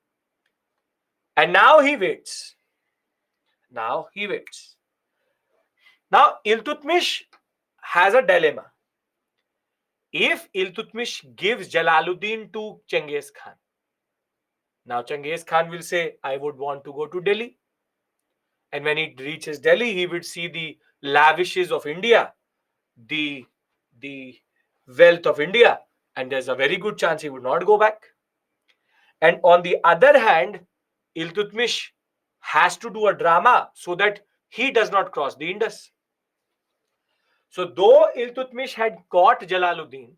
And now he waits. Now Iltutmish has a dilemma. If Iltutmish gives Jalaluddin to Genghis Khan, now Genghis Khan will say, I would want to go to Delhi. And when he reaches Delhi, he would see the lavishes of India, the wealth of India, and there's a very good chance he would not go back. And on the other hand, Iltutmish has to do a drama so that he does not cross the Indus. So though Iltutmish had caught Jalaluddin,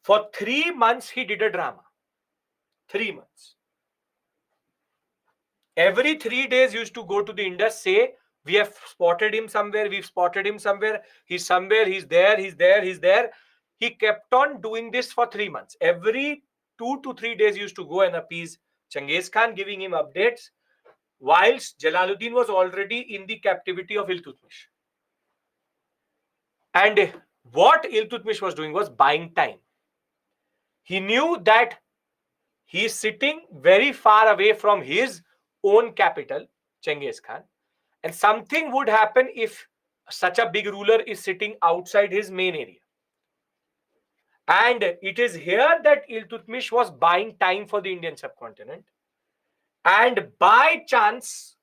for 3 months he did a drama. 3 months. Every 3 days used to go to the Indus, say, we have spotted him somewhere, we've spotted him somewhere, he's somewhere, he's there, he's there, he's there. He kept on doing this for 3 months. Every 2 to 3 days used to go and appease Genghis Khan, giving him updates, whilst Jalaluddin was already in the captivity of Iltutmish. And what Iltutmish was doing was buying time. He knew that he is sitting very far away from his own capital, Genghis Khan, and something would happen if such a big ruler is sitting outside his main area. And it is here that Iltutmish was buying time for the Indian subcontinent. And by chance,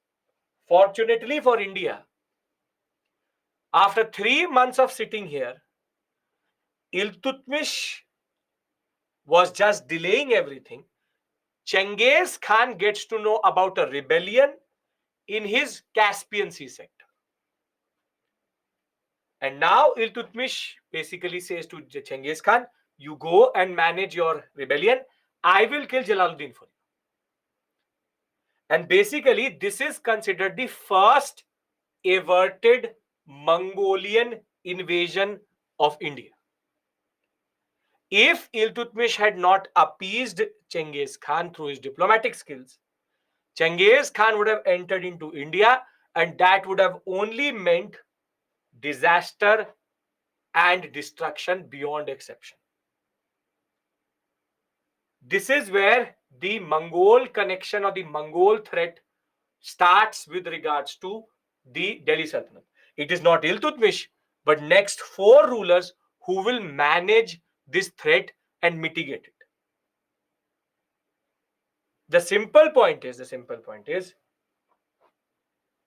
fortunately for India, after 3 months of sitting here, Iltutmish was just delaying everything. Genghis Khan gets to know about a rebellion in his Caspian Sea sector. And now Iltutmish basically says to Genghis Khan, you go and manage your rebellion. I will kill Jalaluddin for you. And basically, this is considered the first averted Mongolian invasion of India. If Iltutmish had not appeased Genghis Khan through his diplomatic skills, Genghis Khan would have entered into India, and that would have only meant disaster and destruction beyond exception. This is where the Mongol connection or the Mongol threat starts with regards to the Delhi Sultanate. It is not Iltutmish, but next 4 rulers who will manage this threat and mitigate it. The simple point is,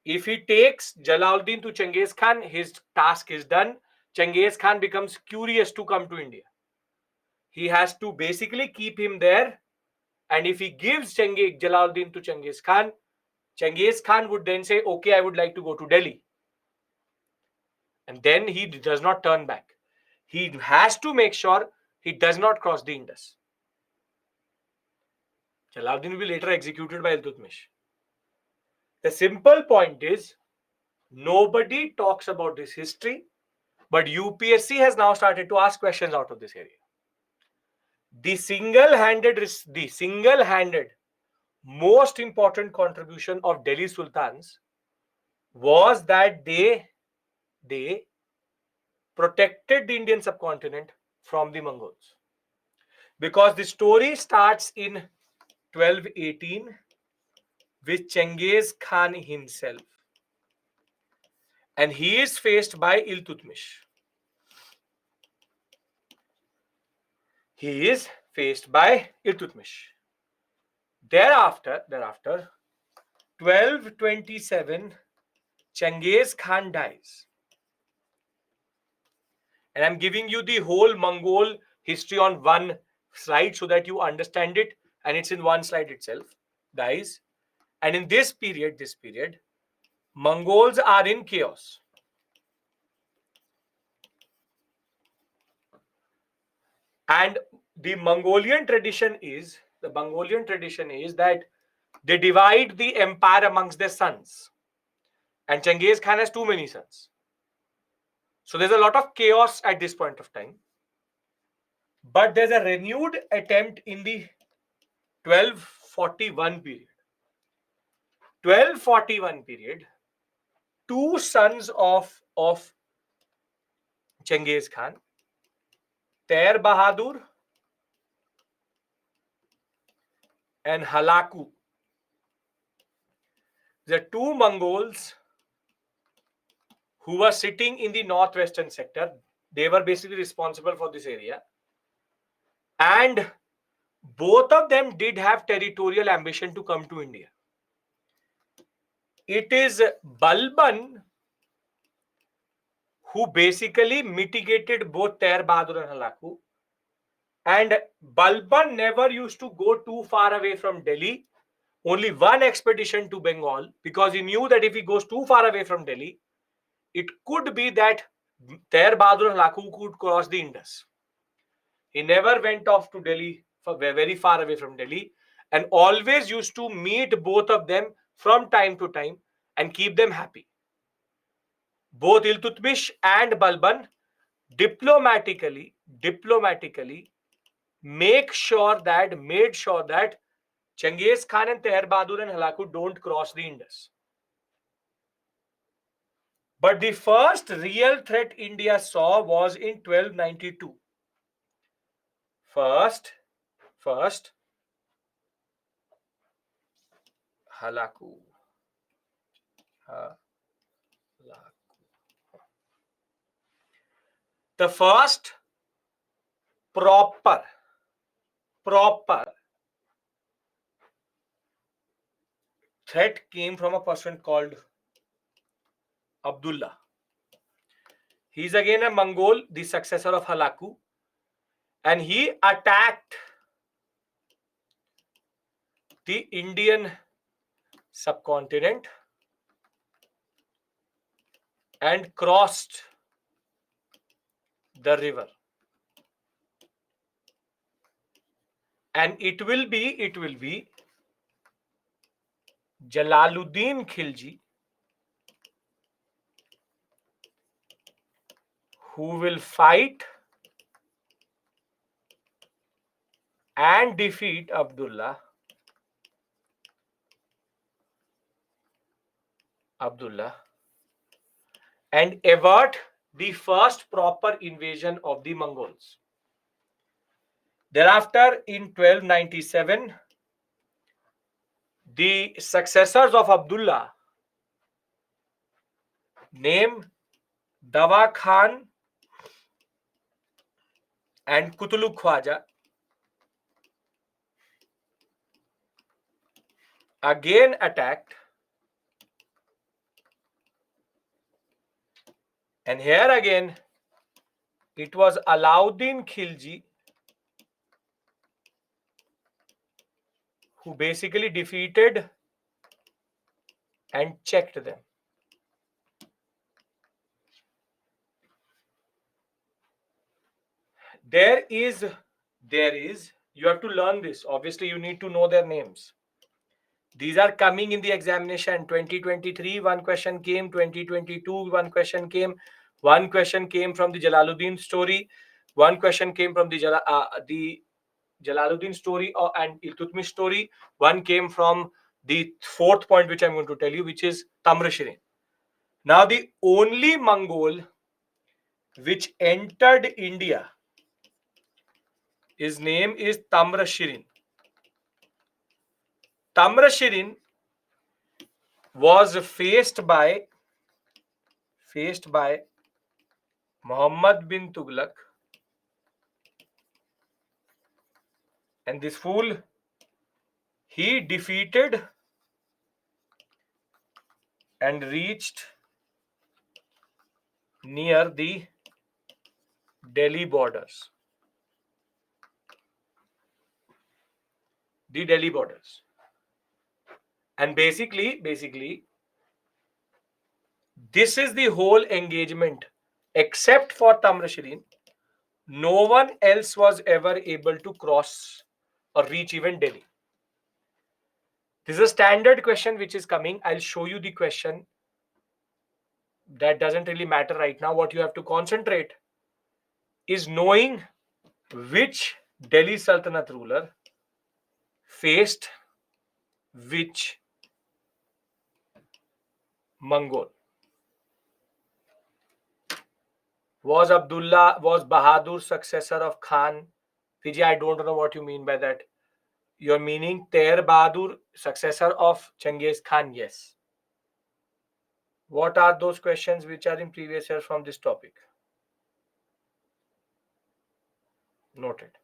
if he takes Jalaluddin to Genghis Khan, his task is done. Genghis Khan becomes curious to come to India. He has to basically keep him there. And if he gives Jalaluddin to Genghis Khan would then say, okay, I would like to go to Delhi. And then he does not turn back. He has to make sure he does not cross the Indus. Jalaluddin will be later executed by Iltutmish. The simple point is, nobody talks about this history, but UPSC has now started to ask questions out of this area. The single-handed most important contribution of Delhi Sultans was that they protected the Indian subcontinent from the Mongols. Because the story starts in 1218 with Genghis Khan himself. And he is faced by Iltutmish. Thereafter, 1227, Genghis Khan dies. And I'm giving you the whole Mongol history on one slide so that you understand it, and it's in one slide itself. Dies. And in this period, Mongols are in chaos. And the Mongolian tradition is that they divide the empire amongst their sons. And Genghis Khan has too many sons. So there's a lot of chaos at this point of time. But there's a renewed attempt in the 1241 period. 1241 period, 2 sons of Genghis Khan, Ter Bahadur and Halaku. The 2 Mongols who were sitting in the northwestern sector. They were basically responsible for this area. And both of them did have territorial ambition to come to India. It is Balban who basically mitigated both Ter Bahadur and Halaku. And Balban never used to go too far away from Delhi. Only one expedition to Bengal, because he knew that if he goes too far away from Delhi, it could be that Ter Bahadur and Laku could cross the Indus. He never went off to Delhi, very far away from Delhi, and always used to meet both of them from time to time and keep them happy. Both Iltutmish and Balban diplomatically made sure that Genghis Khan and Teher Bahadur and Halaku don't cross the Indus. But the first real threat India saw was in 1292. First, Halaku. The first proper threat came from a person called Abdullah. He's again a Mongol, the successor of Halaku, and he attacked the Indian subcontinent and crossed the river. And it will be Jalaluddin Khilji who will fight and defeat Abdullah and avert the first proper invasion of the Mongols. Thereafter, in 1297, the successors of Abdullah, named Dawa Khan and Kutulu Khwaja, again attacked, and here again it was Alauddin Khilji who basically defeated and checked them. There is, you have to learn this. Obviously, you need to know their names. These are coming in the examination. 2023, one question came. 2022, one question came. One question came from the Jalaluddin story. One question came from the Jalaluddin story and Iltutmish story. One came from the fourth point, which I'm going to tell you, which is Tamr Shirin. Now, the only Mongol which entered India, his name is Tamr Shirin. Tamr Shirin was faced by Muhammad bin Tughlaq, and this fool, he defeated and reached near the Delhi borders. And basically, this is the whole engagement. Except for Tamr Shirin, no one else was ever able to cross or reach even Delhi. This is a standard question which is coming. I'll show you the question. That doesn't really matter right now. What you have to concentrate is knowing which Delhi Sultanate ruler faced which Mongol. Was Bahadur successor of Khan? Vijay, I don't know what you mean by that. You're meaning Ter Bahadur, successor of Genghis Khan? Yes. What are those questions which are in previous years from this topic? Noted.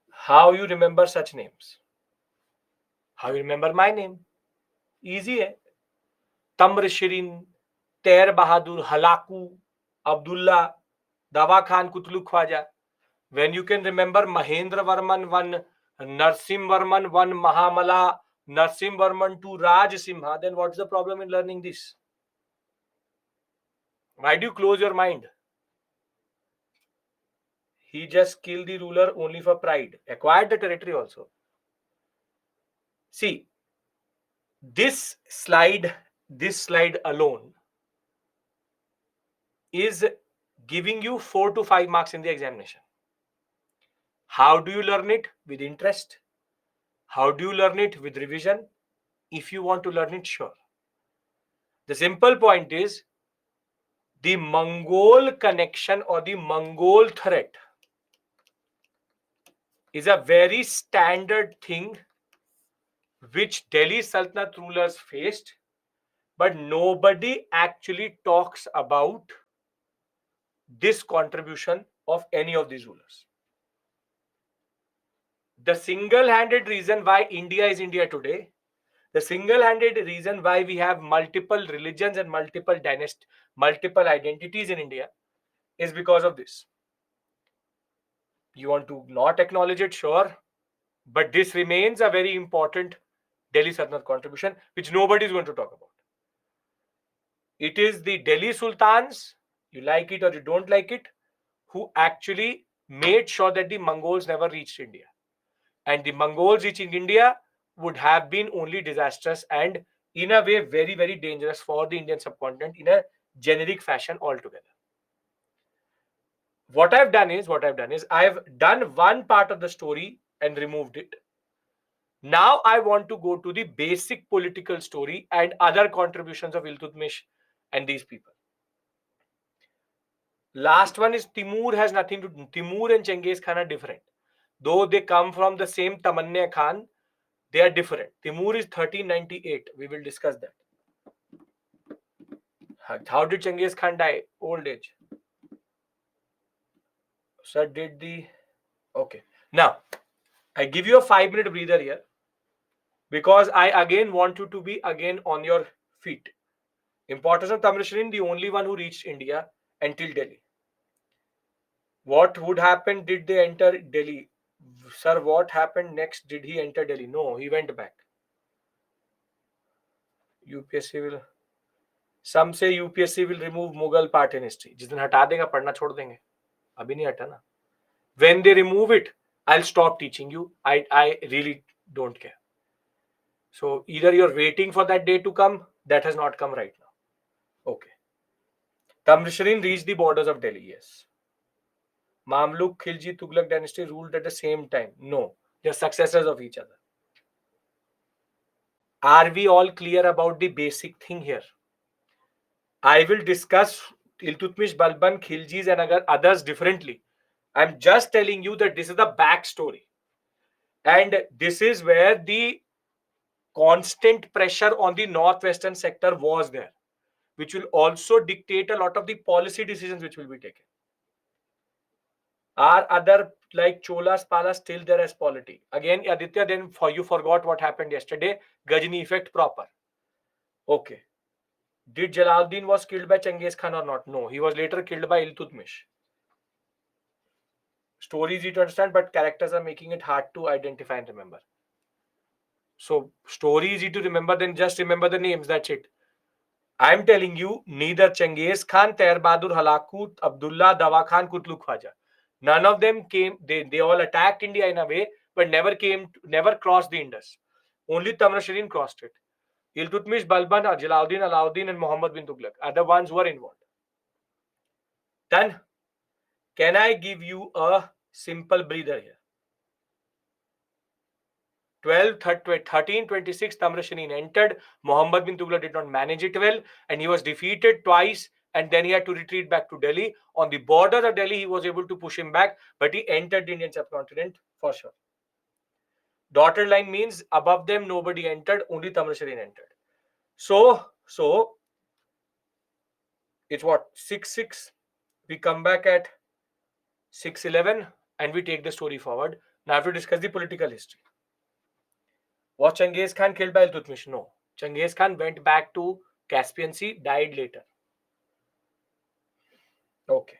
How you remember such names? How you remember my name? Easy hai. Tamr Shirin, Ter Bahadur, Halaku, Abdullah, Dawa Khan, Kutlu Khwaja. When you can remember Mahendra Varman 1, Narsim Varman 1, Mahamala, Narsim Varman 2, Raj Simha, then what's the problem in learning this? Why do you close your mind? He just killed the ruler only for pride, acquired the territory also. See, this slide alone is giving you 4 to 5 marks in the examination. How do you learn it? With interest. How do you learn it? With revision. If you want to learn it, sure. The simple point is the Mongol connection or the Mongol threat is a very standard thing which Delhi Sultanate rulers faced, but nobody actually talks about this contribution of any of these rulers. The single-handed reason why India is India today, the single-handed reason why we have multiple religions and multiple dynasties, multiple identities in India is because of this. You want to not acknowledge it, sure, but this remains a very important Delhi Sultanate contribution, which nobody is going to talk about. It is the Delhi Sultans, you like it or you don't like it, who actually made sure that the Mongols never reached India. And the Mongols reaching India would have been only disastrous and, in a way, very, very dangerous for the Indian subcontinent in a generic fashion altogether. What I've done is I've done one part of the story and removed it. Now I want to go to the basic political story and other contributions of Iltutmish and these people. Last one is Timur has nothing to do. Timur and Genghis Khan are different. Though they come from the same Tamanna Khan, they are different. Timur is 1398. We will discuss that. How did Genghis Khan die? Old age. Sir, did the... Okay. Now, I give you a 5-minute breather here because I again want you to be again on your feet. Importance of Tamrashrin, the only one who reached India until Delhi. What would happen? Did they enter Delhi? Sir, what happened next? Did he enter Delhi? No, he went back. UPSC will... Some say UPSC will remove Mughal part in history. जिस दिन हटा देगा पढ़ना छोड़ देंगे. अभी नहीं हटा ना. When they remove it, I'll stop teaching you. I really don't care. So either you're waiting for that day to come, that has not come right now. Okay. Tamrashrin reached the borders of Delhi, yes. Mamluk, Khilji, Tughlaq dynasty ruled at the same time. No, they're successors of each other. Are we all clear about the basic thing here? I will discuss Iltutmish, Balban, Khiljis and others differently. I'm just telling you that this is the backstory. And this is where the constant pressure on the northwestern sector was there, which will also dictate a lot of the policy decisions which will be taken. Are other like Cholas, Palas still there as polity? Again, Aditya, then you forgot what happened yesterday. Ghazni effect proper. Okay. Did Jalaluddin was killed by Genghis Khan or not? No, he was later killed by Iltutmish. Story easy to understand, but characters are making it hard to identify and remember. So story easy to remember, then just remember the names. That's it. I'm telling you, neither Genghis Khan, Tair Bahadur Halakut, Abdullah, Dawa Khan, Kutlu Khwaja. None of them came. They all attacked India in a way, but never crossed the Indus. Only Tamrashrin crossed it. Iltutmish, Balban, Jalaluddin, Alauddin, and Muhammad bin Tughlaq are the ones who are involved. Done. Can I give you a simple breather here? 1326 Tamrashrin entered. Muhammad bin Tughlaq did not manage it well and he was defeated twice and then he had to retreat back to Delhi. On the border of Delhi, he was able to push him back, but he entered the Indian subcontinent for sure. Dotted line means above them nobody entered, only Tamrashrin entered. So it's what? 6-6. We come back at 6-11 and we take the story forward. Now I have to discuss the political history. Was Genghis Khan killed by Iltutmish? No. Genghis Khan went back to Caspian Sea, died later. Okay.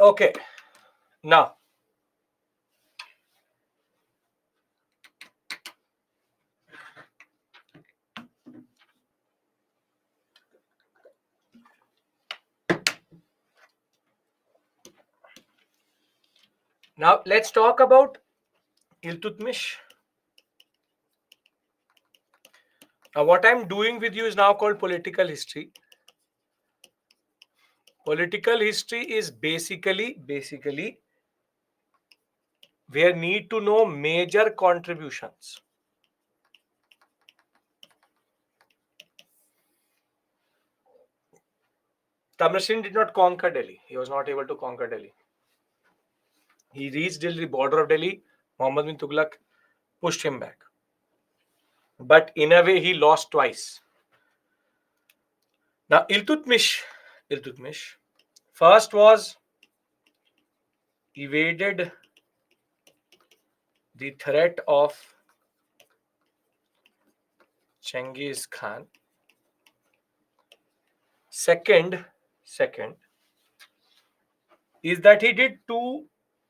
Okay, now let's talk about Iltutmish. Now what I'm doing with you is now called political history. Political history is basically where need to know major contributions. Tamar did not conquer Delhi. He was not able to conquer Delhi. He reached the border of Delhi. Muhammad bin Tughlaq pushed him back. But in a way, he lost twice. Now, Iltutmish first was evaded the threat of Genghis Khan. Second is that he did two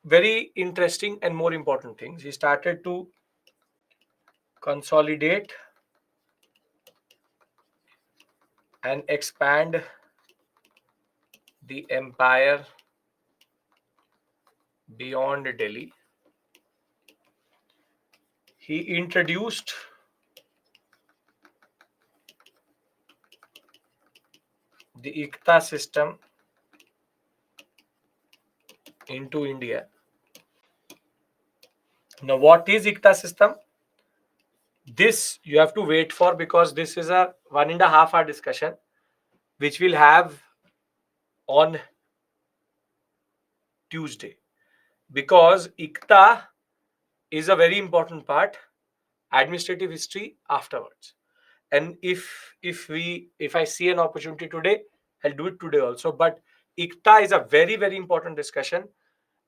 very interesting and more important things. He started to consolidate and expand the empire beyond Delhi. He introduced the Ikta system into India. Now, what is Ikta system? This you have to wait for, because this is a 1.5 hour discussion which we'll have on Tuesday, because Ikta is a very important part, administrative history afterwards. And if I see an opportunity today, I'll do it today also. But Ikta is a very important discussion,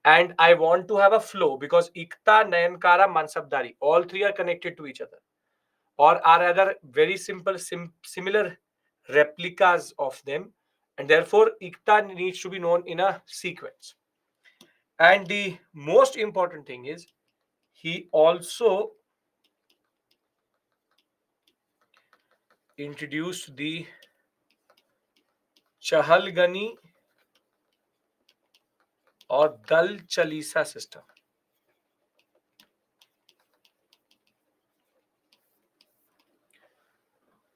and I want to have a flow, because Ikta, Nayankara, Mansabdari, all three are connected to each other, or are rather very simple similar replicas of them, and therefore Ikta needs to be known in a sequence. And the most important thing is, he also introduced the Chahalgani or Dal Chalisa system.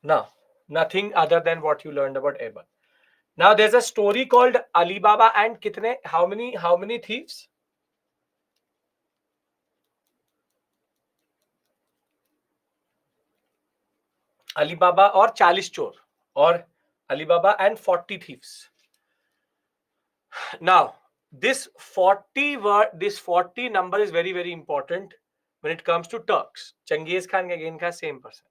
Now, nothing other than what you learned about Ebal. Now, there's a story called Alibaba and Kitne. How many thieves? Alibaba or Chalis Chor, or Alibaba and 40 thieves. Now, this 40 number is very important when it comes to Turks. Genghis Khan again ka same person.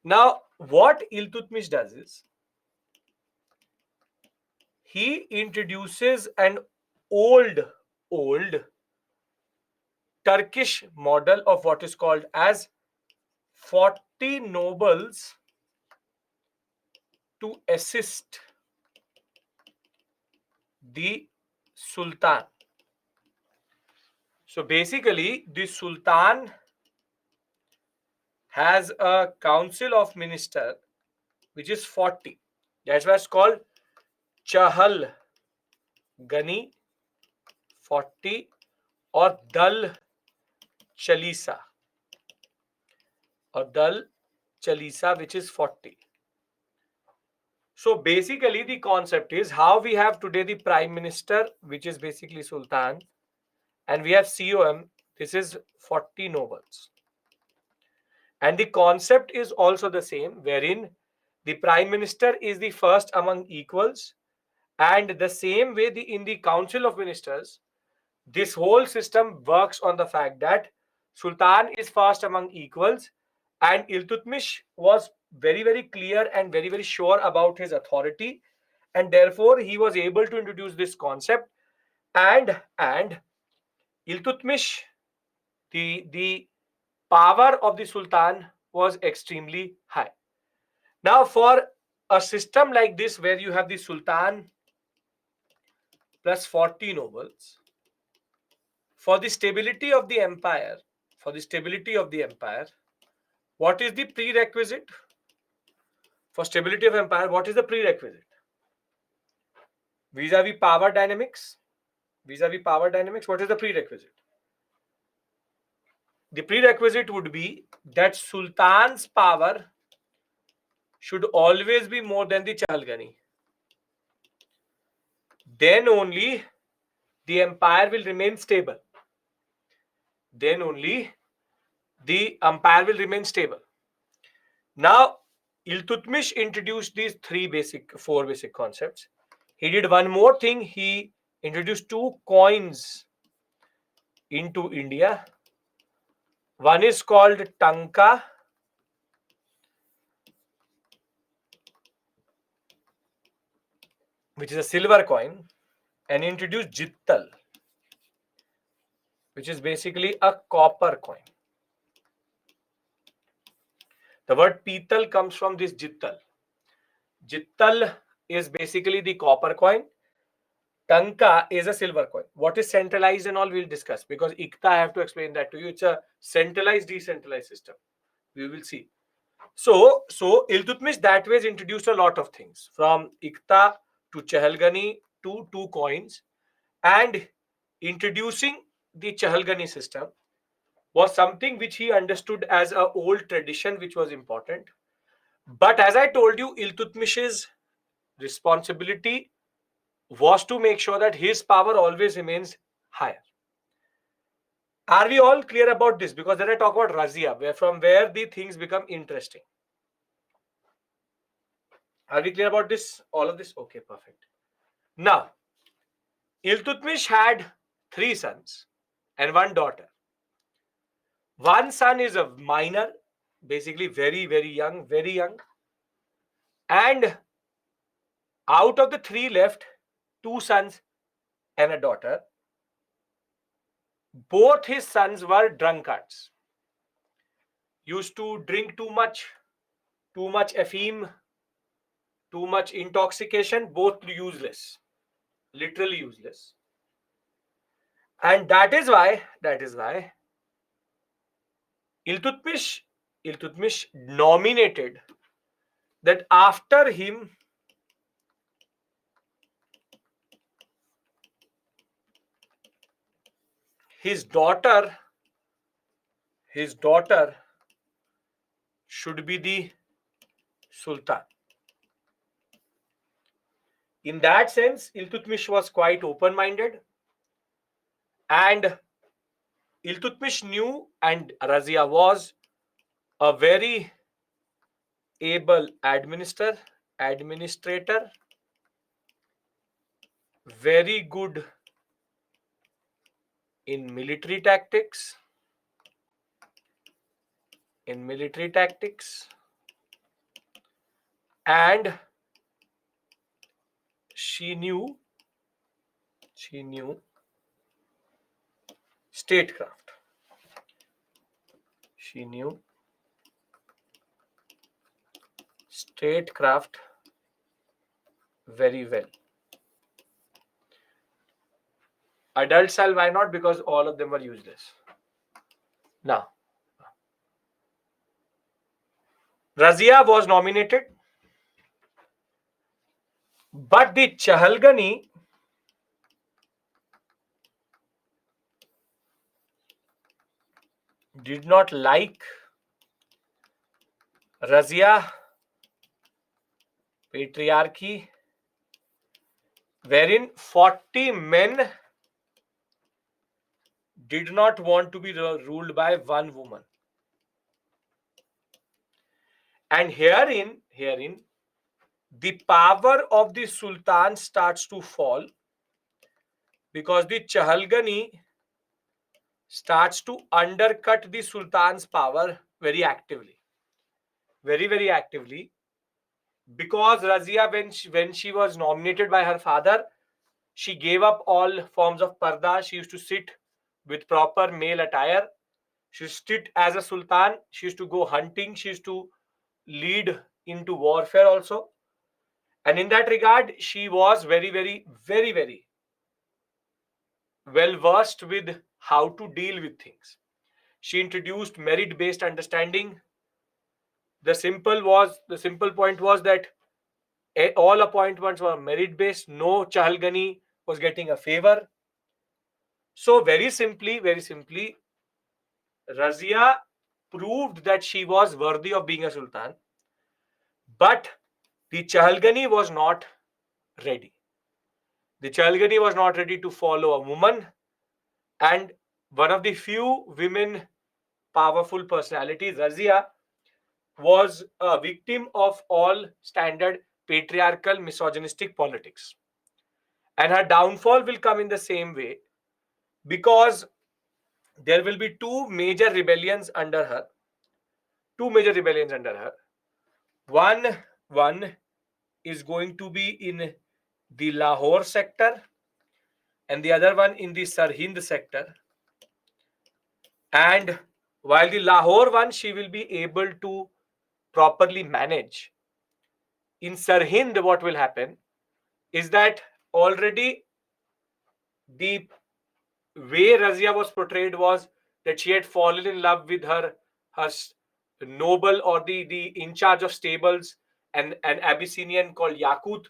Now, what Iltutmish does is, he introduces an old Turkish model of what is called as 40 nobles to assist the Sultan. So basically, the Sultan has a council of minister which is 40. That's why it's called Chahal Gani 40 or Dal Chalisa which is 40. So basically the concept is how we have today the prime minister, which is basically Sultan, and we have COM, this is 40 nobles. And the concept is also the same, wherein the prime minister is the first among equals, and the same way in the council of ministers, this whole system works on the fact that Sultan is first among equals, and Iltutmish was very clear and very sure about his authority, and therefore he was able to introduce this concept. And Iltutmish, the power of the Sultan was extremely high. Now, for a system like this, where you have the Sultan plus 40 nobles. For the stability of the empire, what is the prerequisite? For stability of empire, what is the prerequisite? Vis-a-vis power dynamics, what is the prerequisite? The prerequisite would be that Sultan's power should always be more than the Chahalgani. Then only the empire will remain stable. Now, Iltutmish introduced these four basic concepts. He did one more thing. He introduced two coins into India. One is called Tanka, which is a silver coin, and introduced Jittal, which is basically a copper coin. The word Pital comes from this Jittal. Jittal is basically the copper coin. Tanka is a silver coin. What is centralized and all we'll discuss, because Ikta, I have to explain that to you. It's a centralized, decentralized system. We will see. So Iltutmish that way introduced a lot of things, from Ikta to Chahalgani to two coins, and introducing the Chahalgani system was something which he understood as an old tradition, which was important. But as I told you, Iltutmish's responsibility was to make sure that his power always remains higher. Are we all clear about this? Because then I talk about Razia, from where the things become interesting. Are we clear about this? All of this? Okay, perfect. Now, Iltutmish had 3 sons and 1 daughter. One son is a minor, basically very, very young. And out of the 3 left, 2 sons and a daughter. Both his sons were drunkards. Used to drink too much effeme, too much intoxication, both useless, literally useless. And that is why Iltutmish nominated that after him his daughter should be the Sultan. In that sense, Iltutmish was quite open-minded, and Iltutmish knew, and Razia was a very able administrator, very good in military tactics, and she knew statecraft. She knew statecraft very well. Adult style, why not? Because all of them were useless. Now, Razia was nominated, but the Chahalgani did not like Razia patriarchy, wherein 40 men did not want to be ruled by one woman. And herein the power of the Sultan starts to fall, because the Chahalgani starts to undercut the Sultan's power very actively. Very, very actively. Because Razia, when she was nominated by her father, she gave up all forms of parda. She used to sit with proper male attire. She used to sit as a sultan. She used to go hunting. She used to lead into warfare also. And in that regard, she was very, very, very, very well versed with how to deal with things. She introduced merit based understanding. The simple point was that all appointments were merit based. No Chahalgani was getting a favor. So very simply, Razia proved that she was worthy of being a sultan, but the Chahalgani was not ready. The Chahalgani was not ready to follow a woman, and one of the few women powerful personalities, Razia, was a victim of all standard patriarchal misogynistic politics. And her downfall will come in the same way, because there will be two major rebellions under her. Two major rebellions under her. One is going to be in the Lahore sector, and the other one in the Sarhind sector. And while the Lahore one she will be able to properly manage, in Sarhind what will happen is that already the way Razia was portrayed was that she had fallen in love with her noble, or the in charge of stables, and an Abyssinian called Yakut,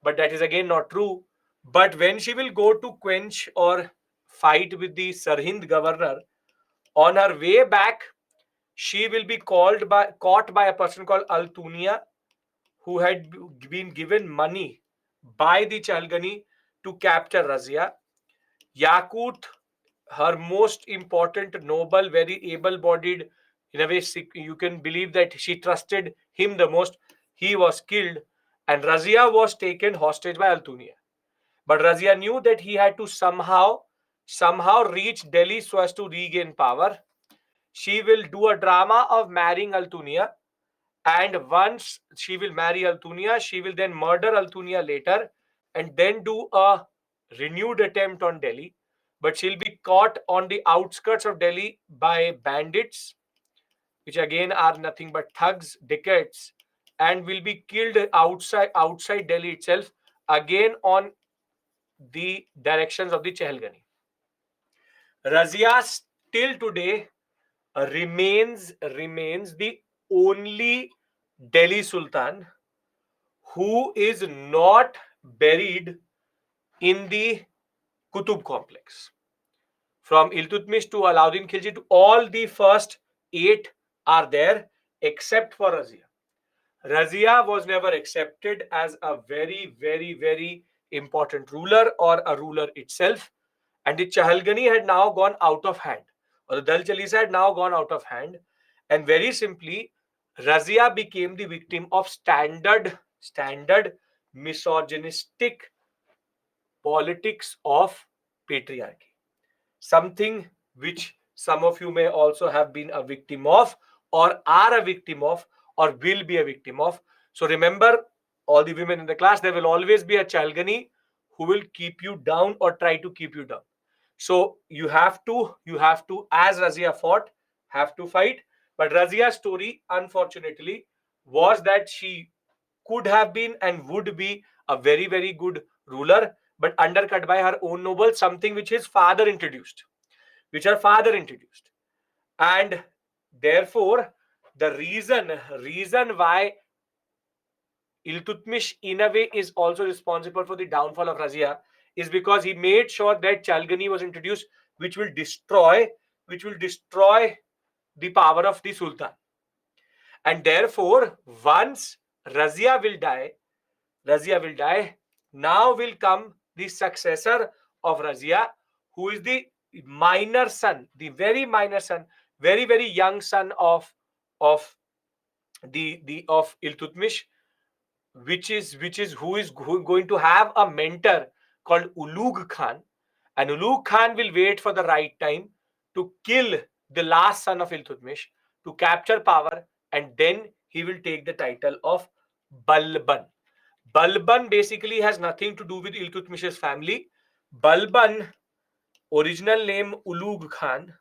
but that is again not true. But when she will go to quench or fight with the Sarhind governor, on her way back, she will be caught by a person called Altunia, who had been given money by the Chalgani to capture Razia. Yakut, her most important noble, very able-bodied, in a way you can believe that she trusted him the most. He was killed, and Razia was taken hostage by Altunia. But Razia knew that he had to somehow reach Delhi so as to regain power. She will do a drama of marrying Altunia, and once she will marry Altunia, she will then murder Altunia later, and then do a renewed attempt on Delhi. But she'll be caught on the outskirts of Delhi by bandits, which again are nothing but thugs, dacoits, and will be killed outside Delhi itself, again on the directions of the Chehalgani. Razia still today remains the only Delhi Sultan who is not buried in the Qutub complex. From Iltutmish to Alauddin Khilji to all the first 8 are there except for Razia. Razia was never accepted as a very important ruler or a ruler itself, and the Chahalgani had now gone out of hand, or the Dal Chalisa had now gone out of hand, and very simply, Razia became the victim of standard misogynistic politics of patriarchy, something which some of you may also have been a victim of, or are a victim of, or will be a victim of. So remember, all the women in the class, there will always be a Chalgani who will keep you down or try to keep you down. So you have to, as Razia fought, have to fight. But Razia's story, unfortunately, was that she could have been and would be a very good ruler, but undercut by her own nobles, something which his father introduced, which her father introduced. And therefore, the reason why Iltutmish in a way is also responsible for the downfall of Razia is because he made sure that Chalgani was introduced, which will destroy the power of the Sultan. And therefore, once Razia will die, now will come the successor of Razia, who is the minor son, the very minor son, very young son of the of Iltutmish, which is who going to have a mentor called Ulugh Khan, and Ulugh Khan will wait for the right time to kill the last son of Iltutmish, to capture power, and then he will take the title of Balban. Balban basically has nothing to do with Iltutmish's family. Balban, original name Ulugh Khan,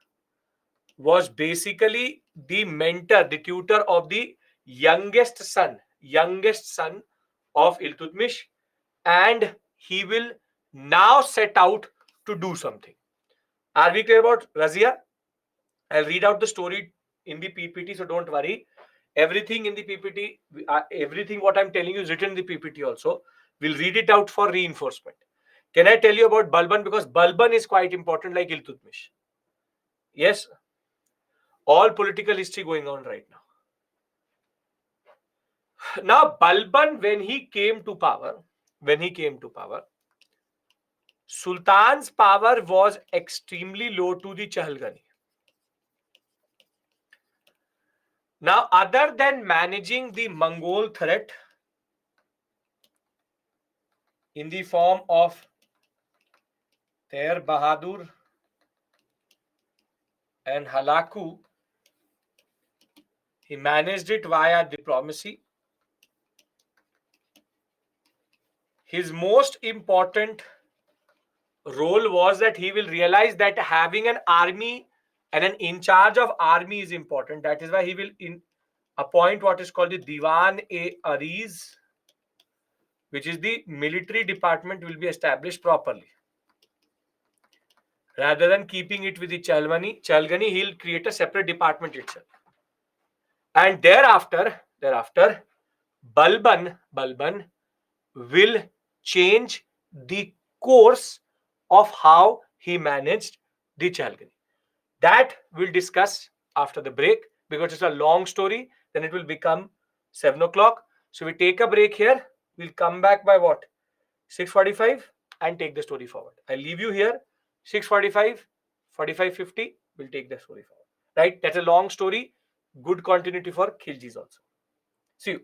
was basically the mentor, the tutor of the youngest son of Iltutmish, and he will now set out to do something. Are we clear about Razia? I'll read out the story in the PPT, so don't worry. Everything in the PPT, everything what I'm telling you is written in the PPT also. We'll read it out for reinforcement. Can I tell you about Balban? Because Balban is quite important, like Iltutmish. Yes, all political history going on right now. Now, Balban, when he came to power, Sultan's power was extremely low to the Chahalgani. Now, other than managing the Mongol threat in the form of Ter Bahadur and Halaku, he managed it via diplomacy. His most important role was that he will realize that having an army and an in charge of army is important. That is why he will appoint what is called the Diwan-e-Ariz, which is the military department will be established properly. Rather than keeping it with the Chalgani, he'll create a separate department itself. And thereafter, Balban will change the course of how he managed the Chalgani. That we'll discuss after the break because it's a long story. Then it will become 7 o'clock. So we take a break here. We'll come back by what? 6:45 and take the story forward. I'll leave you here. 6:45, 45:50. We'll take the story forward. Right? That's a long story. Good continuity for Khiljis also. See you.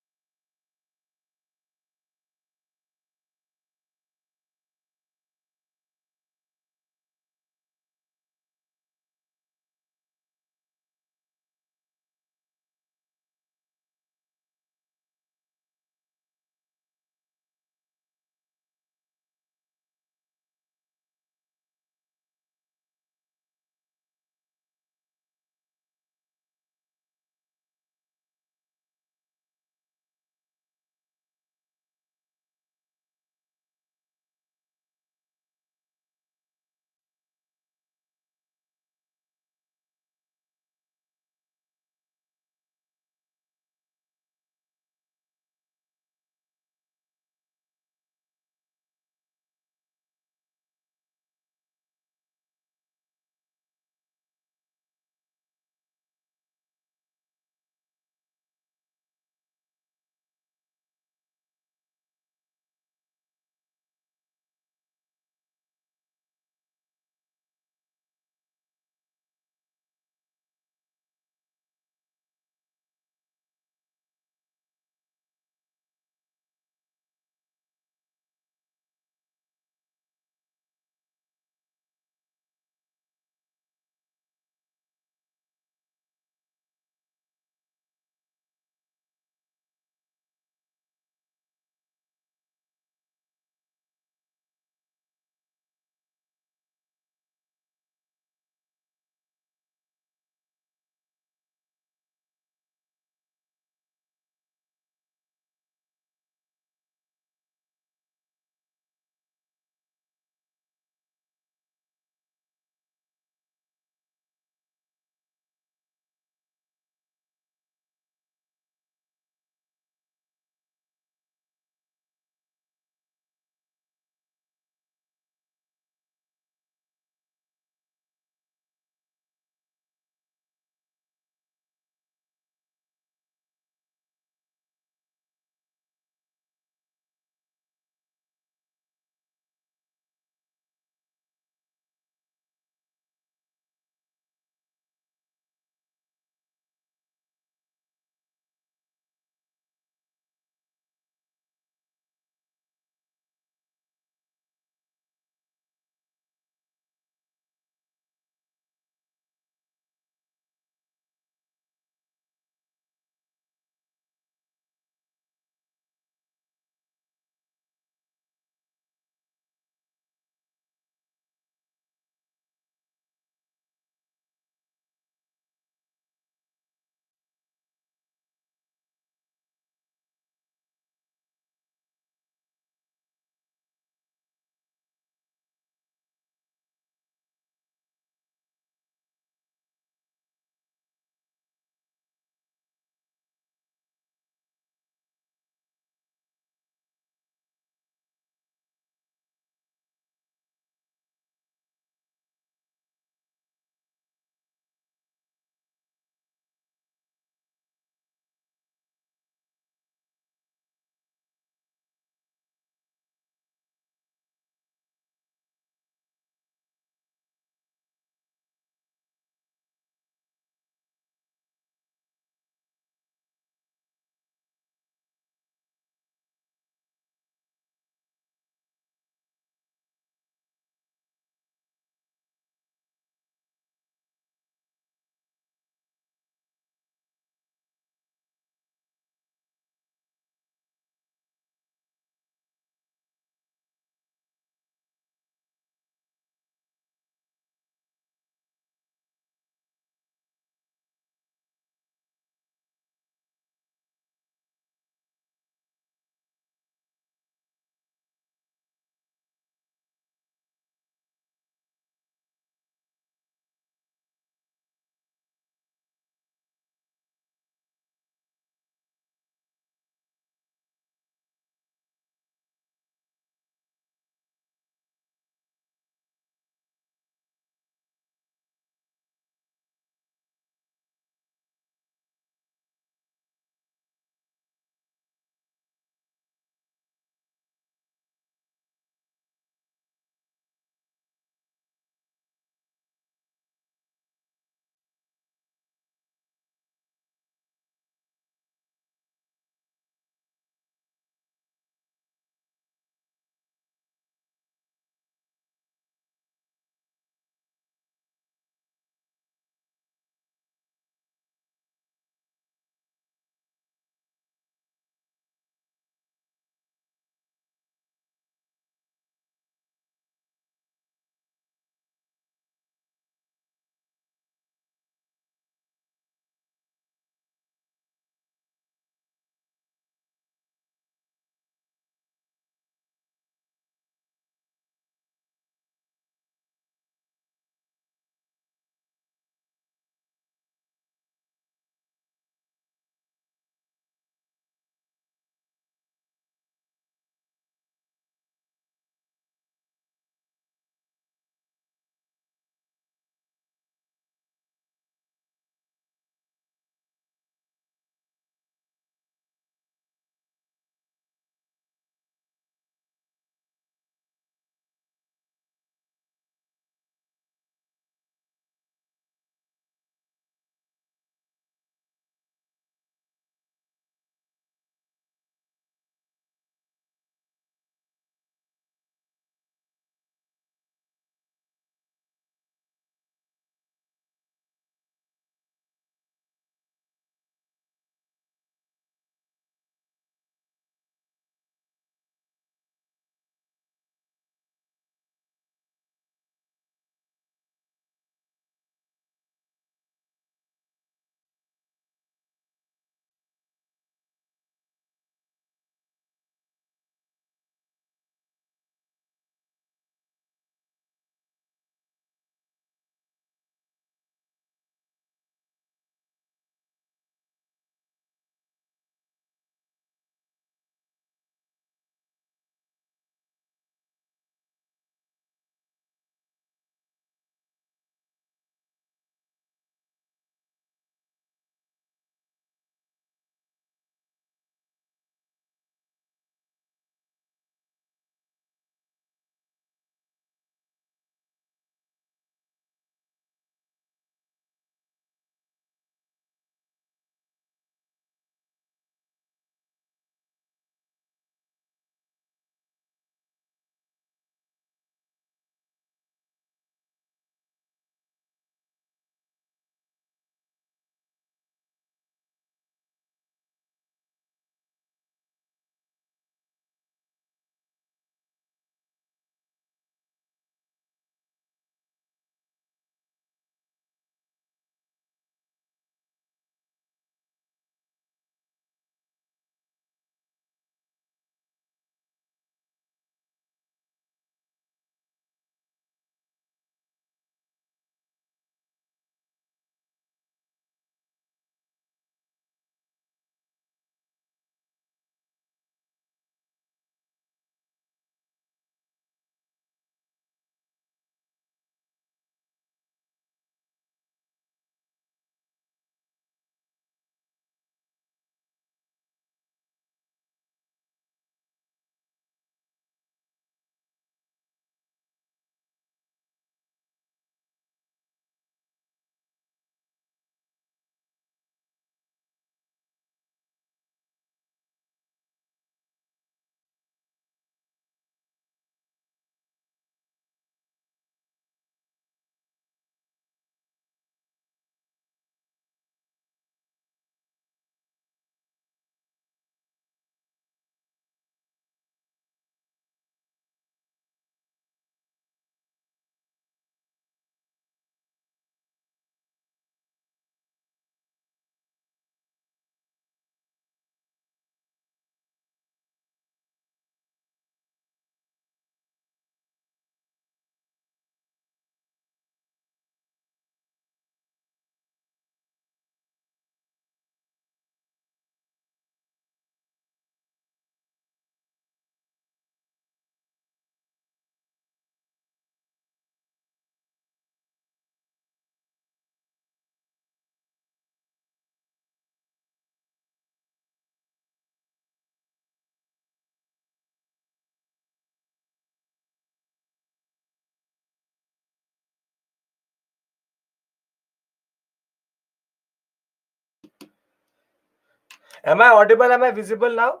Am I audible? Am I visible now?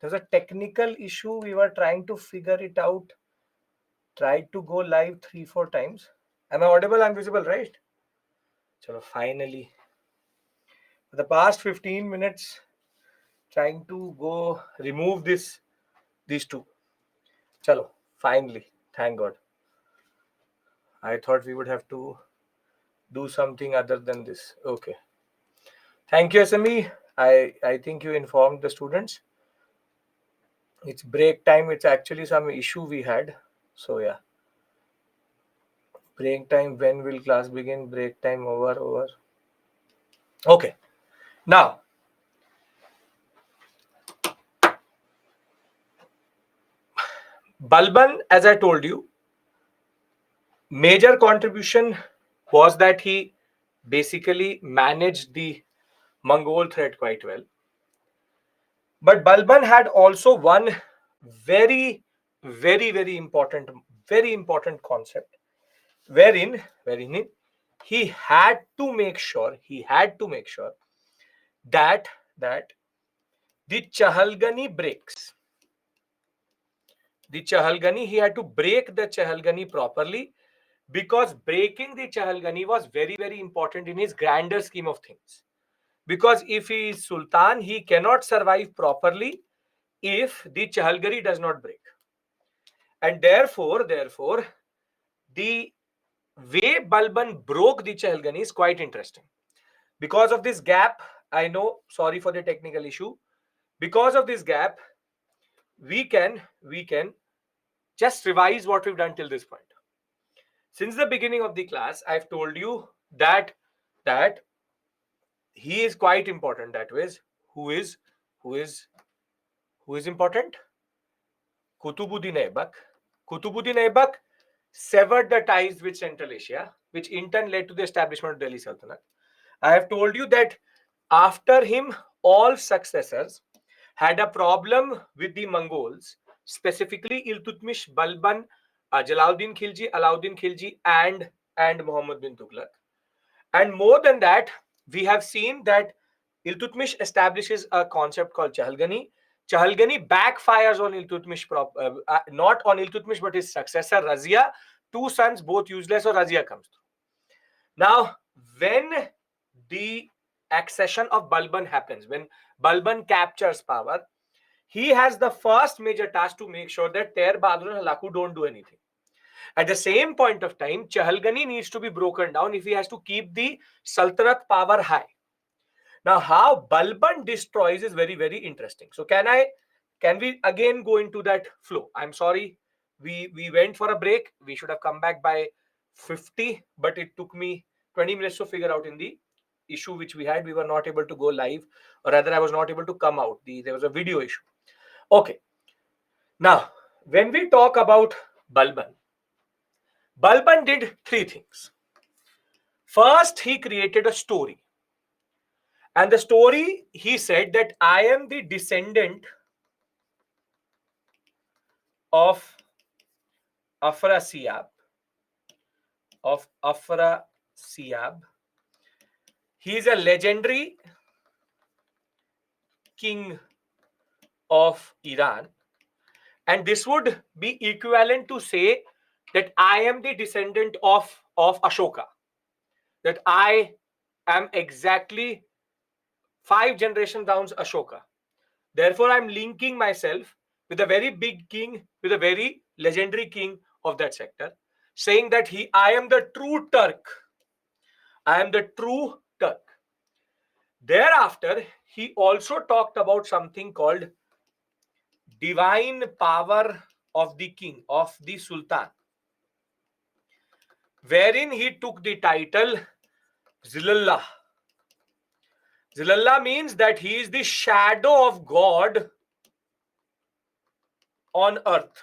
There's a technical issue. We were trying to figure it out. Tried to go live 3-4 times. Am I audible? I'm visible, right? Chalo, finally. For the past 15 minutes, trying to go remove these two. Chalo, finally. Thank God. I thought we would have to do something other than this. Okay. Thank you, SME. I think you informed the students. It's break time. It's actually some issue we had. So yeah. Break time. When will class begin? Break time over. Okay. Now, Balban, as I told you, major contribution was that he basically managed the Mongol threat quite well. But Balban had also one very important concept, wherein he had to make sure that the Chahalgani breaks. The Chahalgani, he had to break the Chahalgani properly, because breaking the Chahalgani was very important in his grander scheme of things. Because if he is Sultan, he cannot survive properly if the Chahalgani does not break. And therefore, the way Balban broke the Chahalgani is quite interesting. Because of this gap, I know, sorry for the technical issue. Because of this gap, we can just revise what we've done till this point. Since the beginning of the class, I've told you that he is quite important. That is, who is important? Kutubuddin Aibak. Kutubuddin Aibak severed the ties with Central Asia, which in turn led to the establishment of Delhi Sultanate. I have told you that after him, all successors had a problem with the Mongols, specifically Iltutmish, Balban, Jalauddin Khilji, Alauddin Khilji, and Muhammad bin Tughlaq. And more than that, we have seen that Iltutmish establishes a concept called Chahalgani. Chahalgani backfires on Iltutmish, not on Iltutmish, but his successor Razia. Two sons, both useless, or Razia comes through. Now, when the accession of Balban happens, when Balban captures power, he has the first major task to make sure that Ter Bahadur and Halaku don't do anything. At the same point of time, Chahalgani needs to be broken down if he has to keep the Sultanate power high. Now, how Balban destroys is very interesting. So, can we again go into that flow? I'm sorry, we went for a break. We should have come back by 50, but it took me 20 minutes to figure out in the issue which we had. We were not able to go live, or rather, I was not able to come out. There was a video issue. Okay. Now, when we talk about Balban did three things. First, he created a story. And the story, he said that I am the descendant of Afrasiab. He is a legendary king of Iran. And this would be equivalent to say that I am the descendant of Ashoka. That I am exactly 5 generations down Ashoka. Therefore, I'm linking myself with a very big king, with a very legendary king of that sector, saying that I am the true Turk. I am the true Turk. Thereafter, he also talked about something called divine power of the king, of the Sultan, wherein he took the title Zilallah. Zilallah means that he is the shadow of God on earth.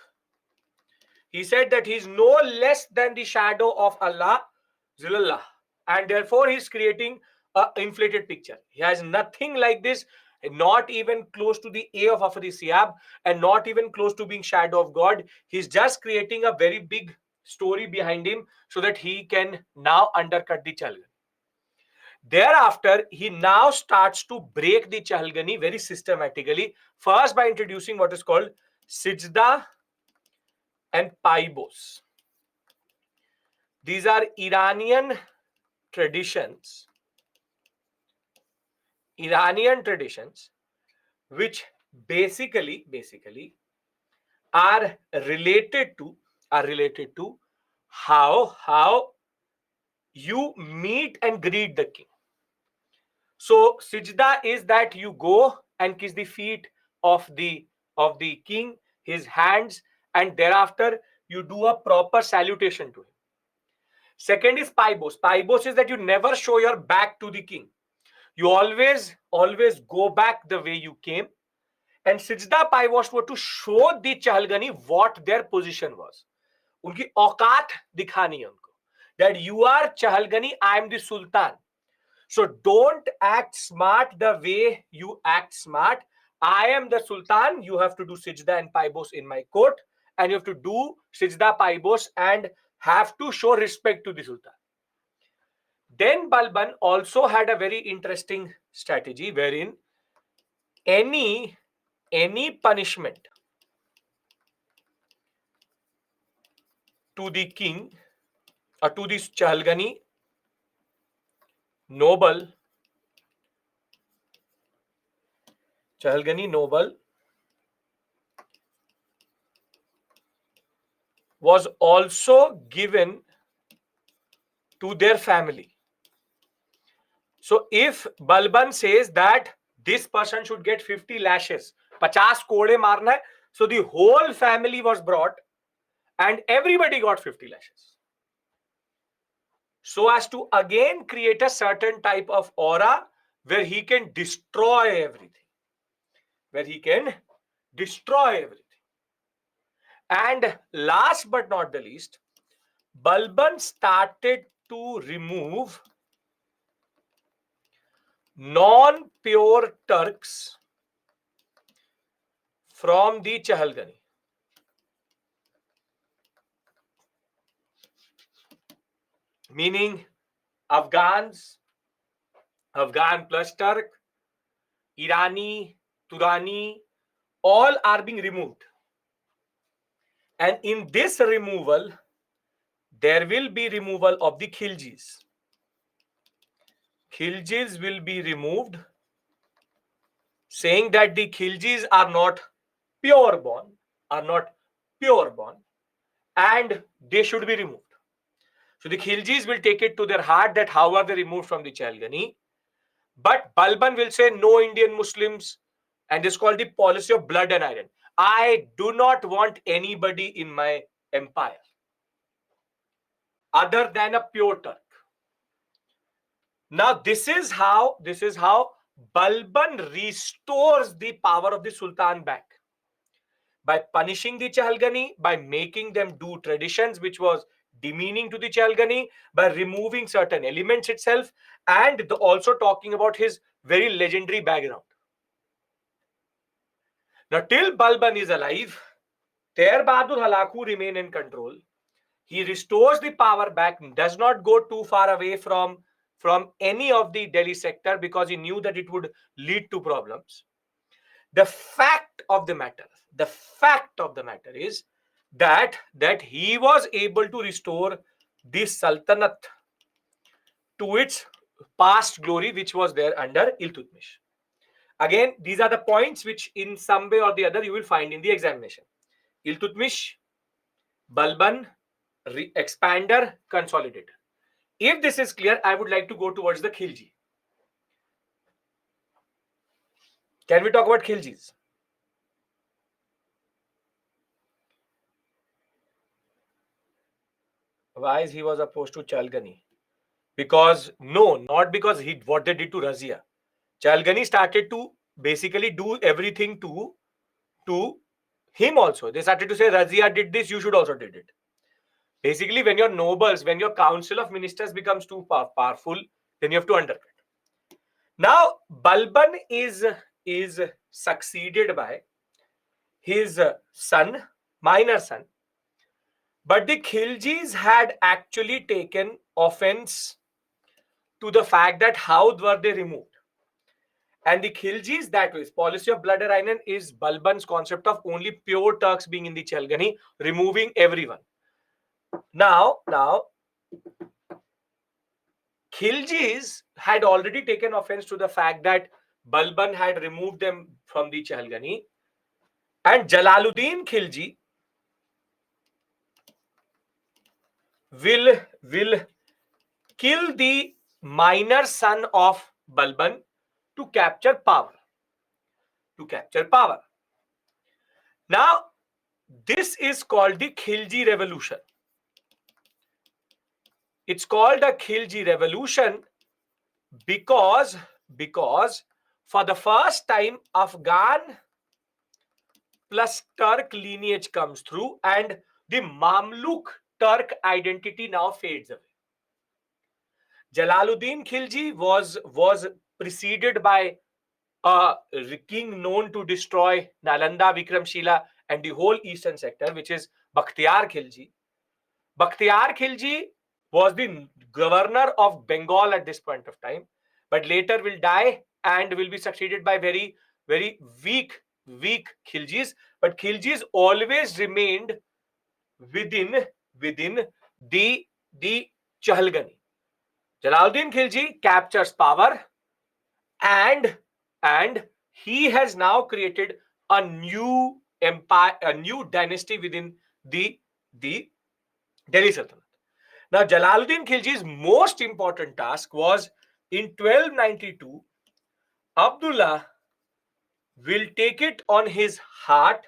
He said that he is no less than the shadow of Allah, Zilallah. And therefore, he is creating an inflated picture. He has nothing like this, not even close to the A of Afrasiab, and not even close to being shadow of God. He's just creating a very big story behind him so that he can now undercut the challenge. Thereafter, he now starts to break the Chahalgani very systematically, first by introducing what is called Sijda and Paibos. These are Iranian traditions, which basically are related to how you meet and greet the king. So sijda is that you go and kiss the feet of the king, his hands, and thereafter you do a proper salutation to him. Second is paibos. Paibos is that you never show your back to the king. You always go back the way you came. And Sijda Paibos were to show the Chahalgani what their position was. उनकी औकात दिखानी है उनको, that you are Chahalgani, I am the Sultan. So don't act smart the way you act smart. I am the Sultan. You have to do Sijda and Paibos in my court, and you have to do Sijda Paibos and have to show respect to the Sultan. Then Balban also had a very interesting strategy wherein any punishment to the king or to this Chahalgani noble was also given to their family. So if Balban says that this person should get 50 lashes, 50 kode marna hai, so the whole family was brought and everybody got 50 lashes. So as to again create a certain type of aura where he can destroy everything. And last but not the least, Balban started to remove non-pure Turks from the Chahalgani. Meaning Afghans, Afghan plus Turk, Irani, Turani, all are being removed. And in this removal, there will be removal of the Khiljis. Khiljis will be removed, saying that the Khiljis are not pure born, and they should be removed. So the Khiljis will take it to their heart that how are they removed from the Chahalgani. But Balban will say no Indian Muslims, and this is called the policy of blood and iron. I do not want anybody in my empire other than a pure Turk. Now this is how Balban restores the power of the Sultan back. By punishing the Chahalgani, by making them do traditions which was demeaning to the Chahalgani, by removing certain elements itself, and also talking about his very legendary background. Now, till Balban is alive, Ter Bahadur Halaku remain in control. He restores the power back, does not go too far away from any of the Delhi sector because he knew that it would lead to problems. The fact of the matter is that he was able to restore the Sultanate to its past glory, which was there under Iltutmish. Again, these are the points which in some way or the other you will find in the examination. Iltutmish, Balban, expander, consolidator. If this is clear, I would like to go towards the Khilji. Can we talk about Khiljis? Why is he was opposed to Chalgani? Because not because what they did to Razia. Chalgani started to basically do everything to him also. They started to say Razia did this, you should also did it. Basically, when your nobles, when your council of ministers becomes too powerful, then you have to undercut. Now, Balban is succeeded by his son, minor son. But the Khiljis had actually taken offense to the fact that how were they removed. And the Khiljis, that was policy of blood Iranian, is Balban's concept of only pure Turks being in the Chelgani, removing everyone. Now, Khiljis had already taken offense to the fact that Balban had removed them from the Chelgani, and Jalaluddin Khilji will kill the minor son of Balban to capture power. Now, this is called the Khilji Revolution. It's called a Khilji Revolution because for the first time Afghan plus Turk lineage comes through, and the Mamluk Turk identity now fades away. Jalaluddin Khilji was preceded by a king known to destroy Nalanda, Vikramshila, and the whole eastern sector, which is Bakhtiyar Khilji. Bakhtiyar Khilji was the governor of Bengal at this point of time, but later will die and will be succeeded by very, very weak Khiljis. But Khiljis always remained within the Chahalgani. Jalaluddin Khilji captures power, and he has now created a new empire, a new dynasty within the Delhi Sultanate. Now, Jalaluddin Khilji's most important task was in 1292, Abdullah will take it on his heart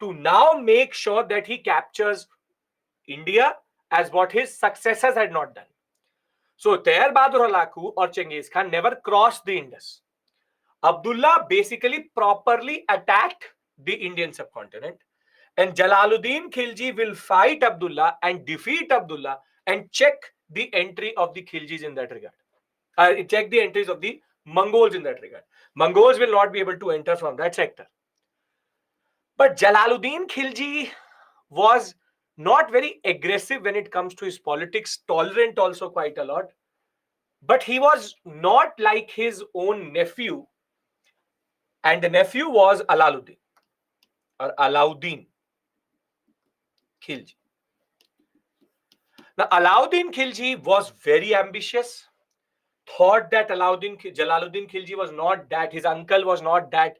to now make sure that he captures India as what his successors had not done. So, Tayyar Bahadur Halaku or Chengiz Khan never crossed the Indus. Abdullah basically properly attacked the Indian subcontinent, and Jalaluddin Khilji will fight Abdullah and defeat Abdullah and check the entry of the Khiljis in that regard. Check the entries of the Mongols in that regard. Mongols will not be able to enter from that sector. But Jalaluddin Khilji was not very aggressive when it comes to his politics, tolerant also quite a lot. But he was not like his own nephew, and the nephew was Alaluddin or Alauddin Khilji. Now, Alauddin Khilji was very ambitious, thought that Jalaluddin Khilji was not that, his uncle was not that,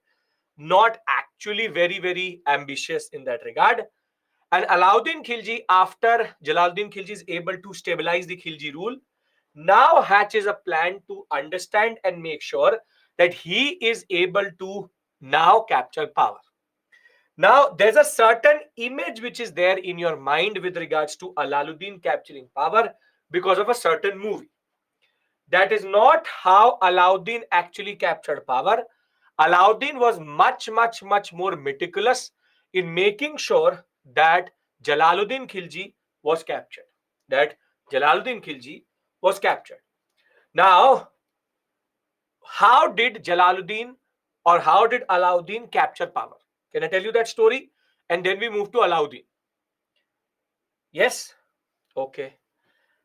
not actually very, very ambitious in that regard. And Alauddin Khilji, after Jalaluddin Khilji is able to stabilize the Khilji rule, now hatches a plan to understand and make sure that he is able to now capture power. Now, there's a certain image which is there in your mind with regards to Alaluddin capturing power because of a certain movie. That is not how Alauddin actually captured power. Alauddin was much more meticulous in making sure that Jalaluddin Khilji was captured. Now, how did Jalaluddin or how did Alauddin capture power? Can I tell you that story? And then we move to Alauddin. Yes? Okay.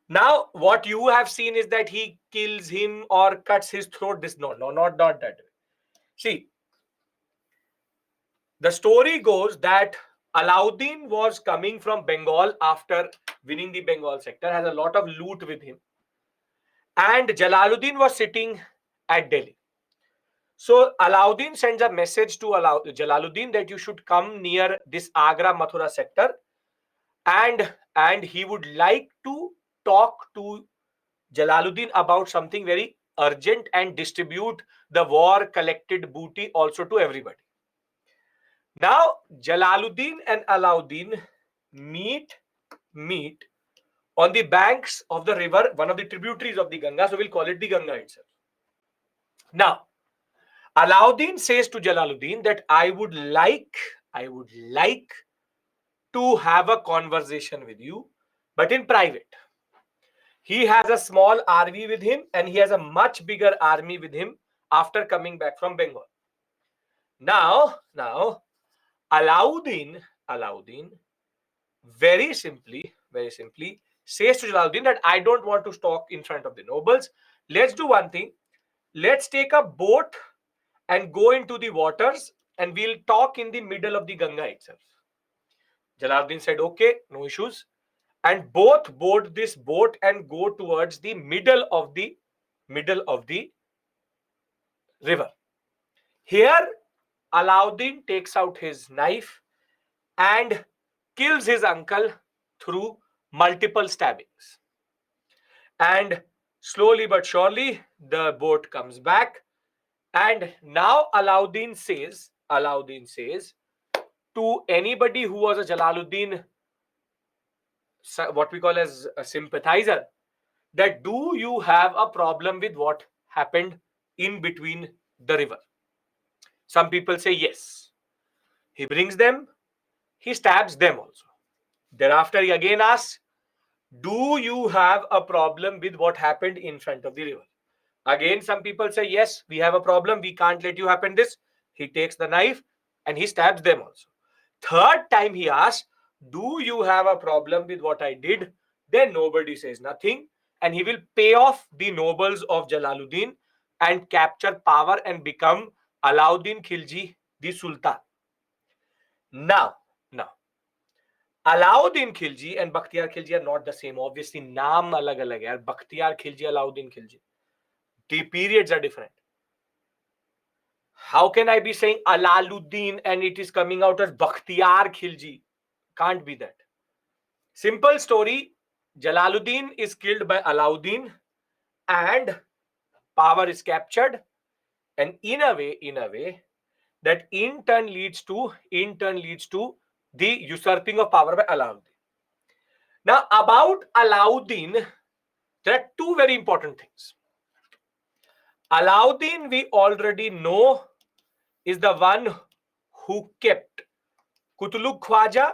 Now, what you have seen is that he kills him or cuts his throat. Not that way. See, the story goes that Alauddin was coming from Bengal after winning the Bengal sector, has a lot of loot with him. And Jalaluddin was sitting at Delhi. So Alauddin sends a message to Jalaluddin that you should come near this Agra Mathura sector, and he would like to talk to Jalaluddin about something very urgent and distribute the war collected booty also to everybody. Now Jalaluddin and Alauddin meet on the banks of the river, one of the tributaries of the Ganga, so we'll call it the Ganga itself. Now Alauddin says to Jalaluddin that I would like to have a conversation with you, but in private. He has a small army with him, and he has a much bigger army with him after coming back from Bengal. Now, Alauddin, very simply says to Jalaluddin that I don't want to talk in front of the nobles. Let's do one thing. Let's take a boat and go into the waters and we'll talk in the middle of the Ganga itself. Jalaluddin said, okay, no issues. And both board this boat and go towards the middle of the river. Here, Alauddin takes out his knife and kills his uncle through multiple stabbings. And slowly but surely, the boat comes back. And now Alauddin says to anybody who was a Jalaluddin, what we call as a sympathizer, that do you have a problem with what happened in between the river? Some people say yes. He brings them, he stabs them also. Thereafter, he again asks, do you have a problem with what happened in front of the river? Again, some people say, yes, we have a problem. We can't let you happen this. He takes the knife and he stabs them also. Third time he asks, do you have a problem with what I did? Then nobody says nothing. And he will pay off the nobles of Jalaluddin and capture power and become Alauddin Khilji, the Sultan. Now, Alauddin Khilji and Bakhtiyar Khilji are not the same. Obviously, naam alag alag hai. Bakhtiyar Khilji, Alauddin Khilji. The periods are different. How can I be saying Alaluddin and it is coming out as Bakhtiyar Khilji? Can't be that. Simple story. Jalaluddin is killed by Alauddin and power is captured. And in a way, that in turn leads to the usurping of power by Alauddin. Now, about Alauddin, there are two very important things. Alauddin, we already know, is the one who kept Kutluk Khwaja,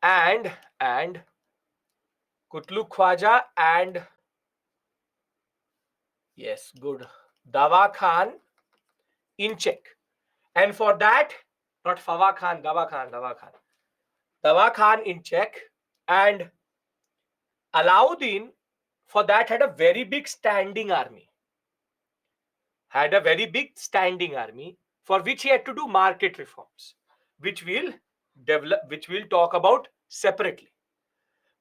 and Kutluk Khwaja and yes, good, Dawa Khan in check. And for that, not Fawa Khan, Dawa Khan in check. And Alauddin, for that, had a very big standing army. For which he had to do market reforms, which we'll talk about separately.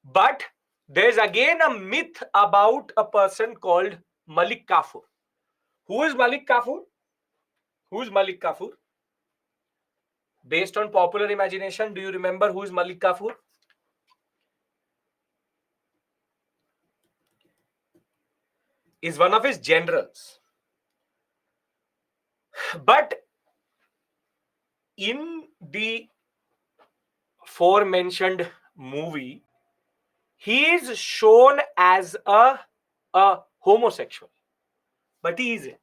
But there's again a myth about a person called Malik Kafur. Who is Malik Kafur? Based on popular imagination, do you remember who is Malik Kafur? Is one of his generals. But in the aforementioned movie, he is shown as a homosexual, but he isn't.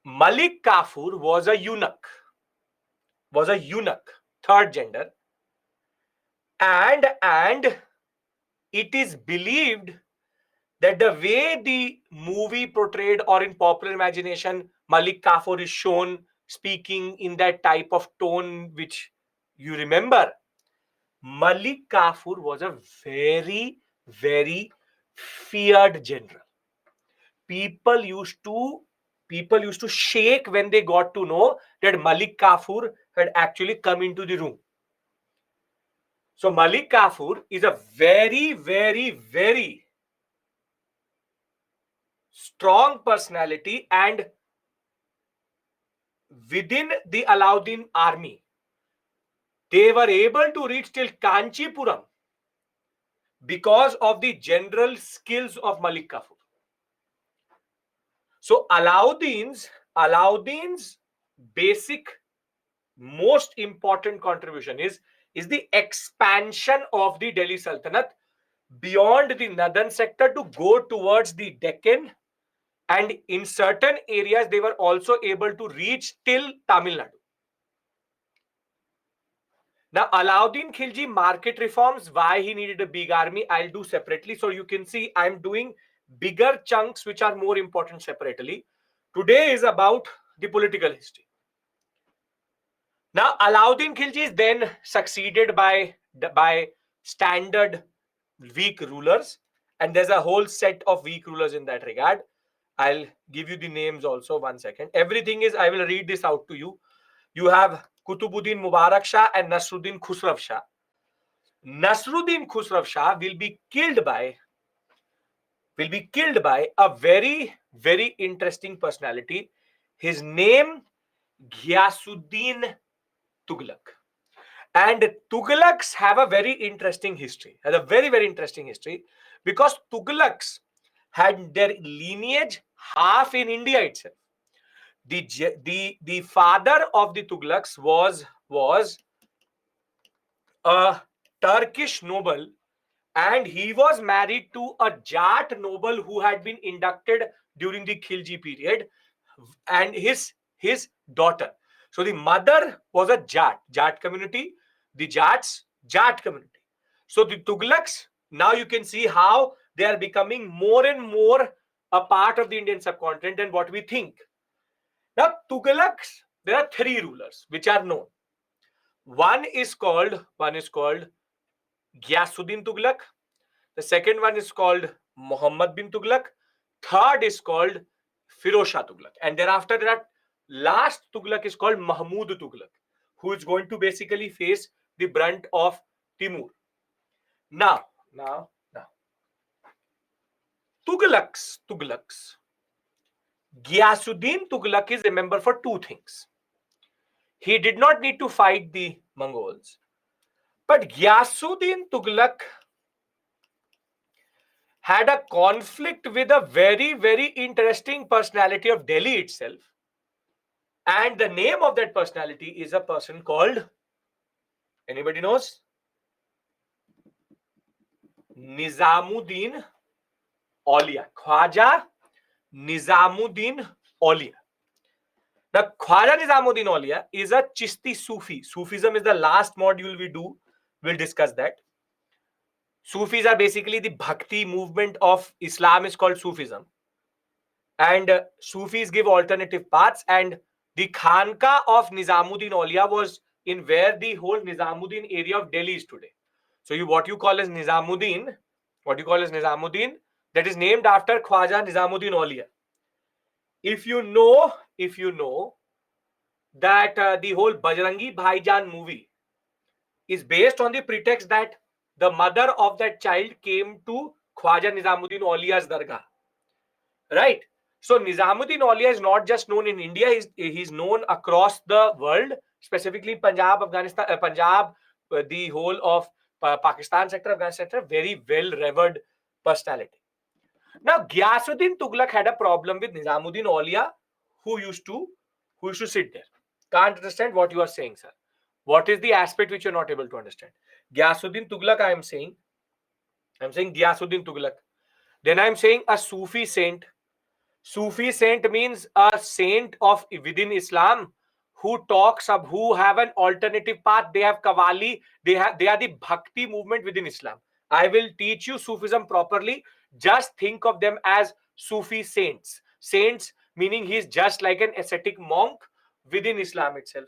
Malik Kafur was a eunuch, third gender, and it is believed that the way the movie portrayed, or in popular imagination, Malik Kafur is shown speaking in that type of tone which you remember. Malik Kafur was a very, very feared general. People used to shake when they got to know that Malik Kafur had actually come into the room. So Malik Kafur is a very, very, very strong personality, and within the Alauddin army, they were able to reach till Kanchipuram because of the general skills of Malik Kafur. So Alauddin's basic most important contribution is the expansion of the Delhi Sultanate beyond the northern sector to go towards the Deccan, and in certain areas they were also able to reach till Tamil Nadu. Now, Alauddin Khilji market reforms, why he needed a big army, I'll do separately. So you can see I'm doing bigger chunks which are more important separately. Today is about the political history. Now, Alauddin Khilji is then succeeded by standard weak rulers, and there's a whole set of weak rulers in that regard. I'll give you the names also. 1 second. Everything is, I will read this out to you. You have Kutubuddin Mubarak Shah and Nasruddin Khusrav Shah. Nasruddin Khusrav Shah will be killed by a very, very interesting personality. His name, Ghyasuddin Tughlaq. And Tughlaqs have a very interesting history. Has a very, very interesting history, because Tughlaqs had their lineage half in India itself. The father of the Tughlaqs was a Turkish noble, and he was married to a Jat noble who had been inducted during the Khilji period, and his daughter. So the mother was a Jat community, the Jat community. So the Tughlaqs, now you can see how they are becoming more and more a part of the Indian subcontinent than what we think. Now, Tughlaqs, there are three rulers which are known. One is called Ghyasuddin Tughlaq. The second one is called Muhammad bin Tughlaq. Third is called Firoz Shah Tughlaq. And thereafter, there are last Tughlaq is called Mahmud Tughlaq, who is going to basically face the brunt of Timur. Now, Tughlaqs. Ghyasuddin Tughlaq is remembered for two things. He did not need to fight the Mongols, but Ghyasuddin Tughlaq had a conflict with a very, very interesting personality of Delhi itself. And the name of that personality is a person called, anybody knows? Nizamuddin Aulia. Khwaja Nizamuddin Aulia. Now, Khwaja Nizamuddin Aulia is a Chishti Sufi. Sufism is the last module we do. We'll discuss that. Sufis are basically the Bhakti movement of Islam is called Sufism. And Sufis give alternative paths. And the Khanka of Nizamuddin Aulia was in where the whole Nizamuddin area of Delhi is today. So what you call as Nizamuddin, that is named after Khwaja Nizamuddin Aulia. If you know that the whole Bajrangi Bhaijaan movie is based on the pretext that the mother of that child came to Khwaja Nizamuddin Aulia's dargah, right? So Nizamuddin Aulia is not just known in India; he's known across the world, specifically Punjab, Afghanistan, the whole of Pakistan sector, Afghanistan sector. Very well revered personality. Now, Ghyasuddin Tughlaq had a problem with Nizamuddin Aulia, who used to sit there. Can't understand what you are saying, sir. What is the aspect which you're not able to understand? Ghyasuddin Tughlaq, I am saying Ghyasuddin Tughlaq. Then I am saying a Sufi saint. Sufi saint means a saint of within Islam who have an alternative path. They have Qawwali. They are the Bhakti movement within Islam. I will teach you Sufism properly. Just think of them as Sufi saints. Saints meaning he is just like an ascetic monk within Islam itself.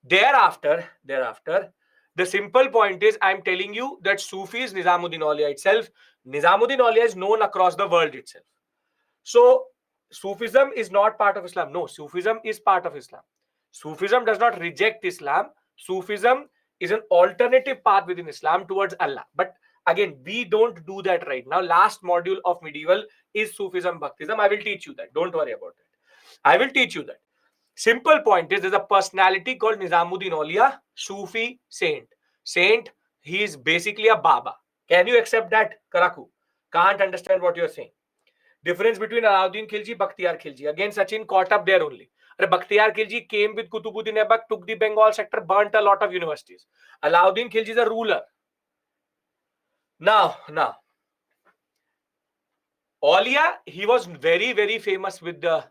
Thereafter, the simple point is, I'm telling you that Sufi is Nizamuddin Aulia itself. Nizamuddin Aulia is known across the world itself. So, Sufism is not part of Islam. No, Sufism is part of Islam. Sufism does not reject Islam. Sufism is an alternative path within Islam towards Allah. But again, we don't do that right now. Last module of medieval is Sufism, Bhaktism. I will teach you that. Don't worry about that. I will teach you that. Simple point is, there's a personality called Nizamuddin Aulia, Sufi saint. He is basically a Baba. Can you accept that, Karaku? Can't understand what you're saying. Difference between Alauddin Khilji, Bakhtiyar Khilji. Again, Sachin caught up there only. Bakhtiyar Khilji came with Kutubuddin Aibak, took the Bengal sector, burnt a lot of universities. Alauddin Khilji is a ruler. Now, Aulia, he was very, very famous with the,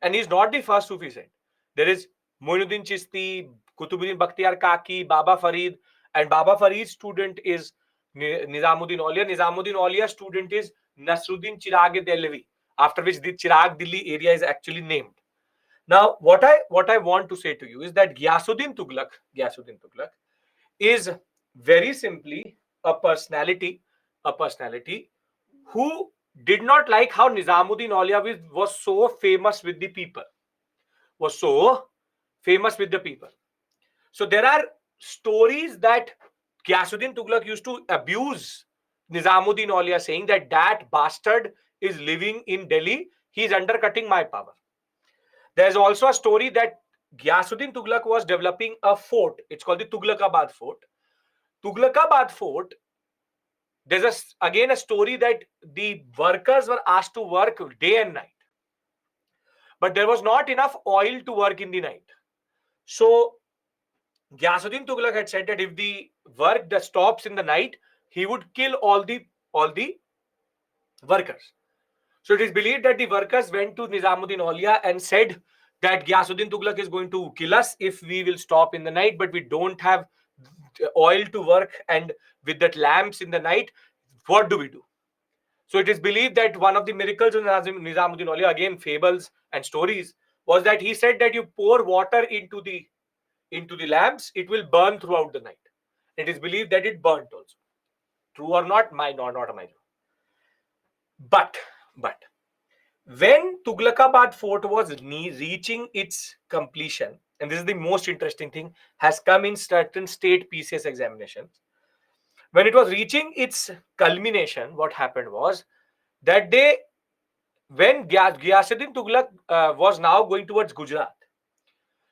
and he's not the first Sufi saint. There is Moinuddin Chishti, Kutubuddin Bakhtiyar Kaki, Baba Farid, and Baba Farid's student is Nizamuddin Aulia. Nizamuddin Aulia's student is Nasruddin Chirag Dehlavi, after which the Chirag Delhi area is actually named. Now, what I want to say to you is that Ghiyasuddin Tughlaq is very simply a personality who did not like how Nizamuddin Aulia was so famous with the people. So there are stories that Ghiyasuddin Tughlaq used to abuse Nizamuddin Aulia, saying that that bastard is living in Delhi, he is undercutting my power. There's also a story that Ghiyasuddin Tughlaq was developing a fort. It's called the Tughlaqabad Fort. Tughlaqabad Fort, there's again a story that the workers were asked to work day and night, but there was not enough oil to work in the night. So Ghiyasuddin Tughlaq had said that if the work that stops in the night, he would kill all the workers. So it is believed that the workers went to Nizamuddin Aulia and said that Ghiyasuddin Tughlaq is going to kill us if we will stop in the night, but we don't have oil to work, and with that lamps in the night, what do we do? So it is believed that one of the miracles of Nizamuddin Aulia, again fables and stories, was that he said that you pour water into the lamps, it will burn throughout the night. It is believed that it burnt also. True or not? Not a minor. But when Tughlaqabad Fort was reaching its completion, and this is the most interesting thing, has come in certain state PCS examinations. When it was reaching its culmination, what happened was that when Ghiyasuddin Tughlaq was now going towards Gujarat.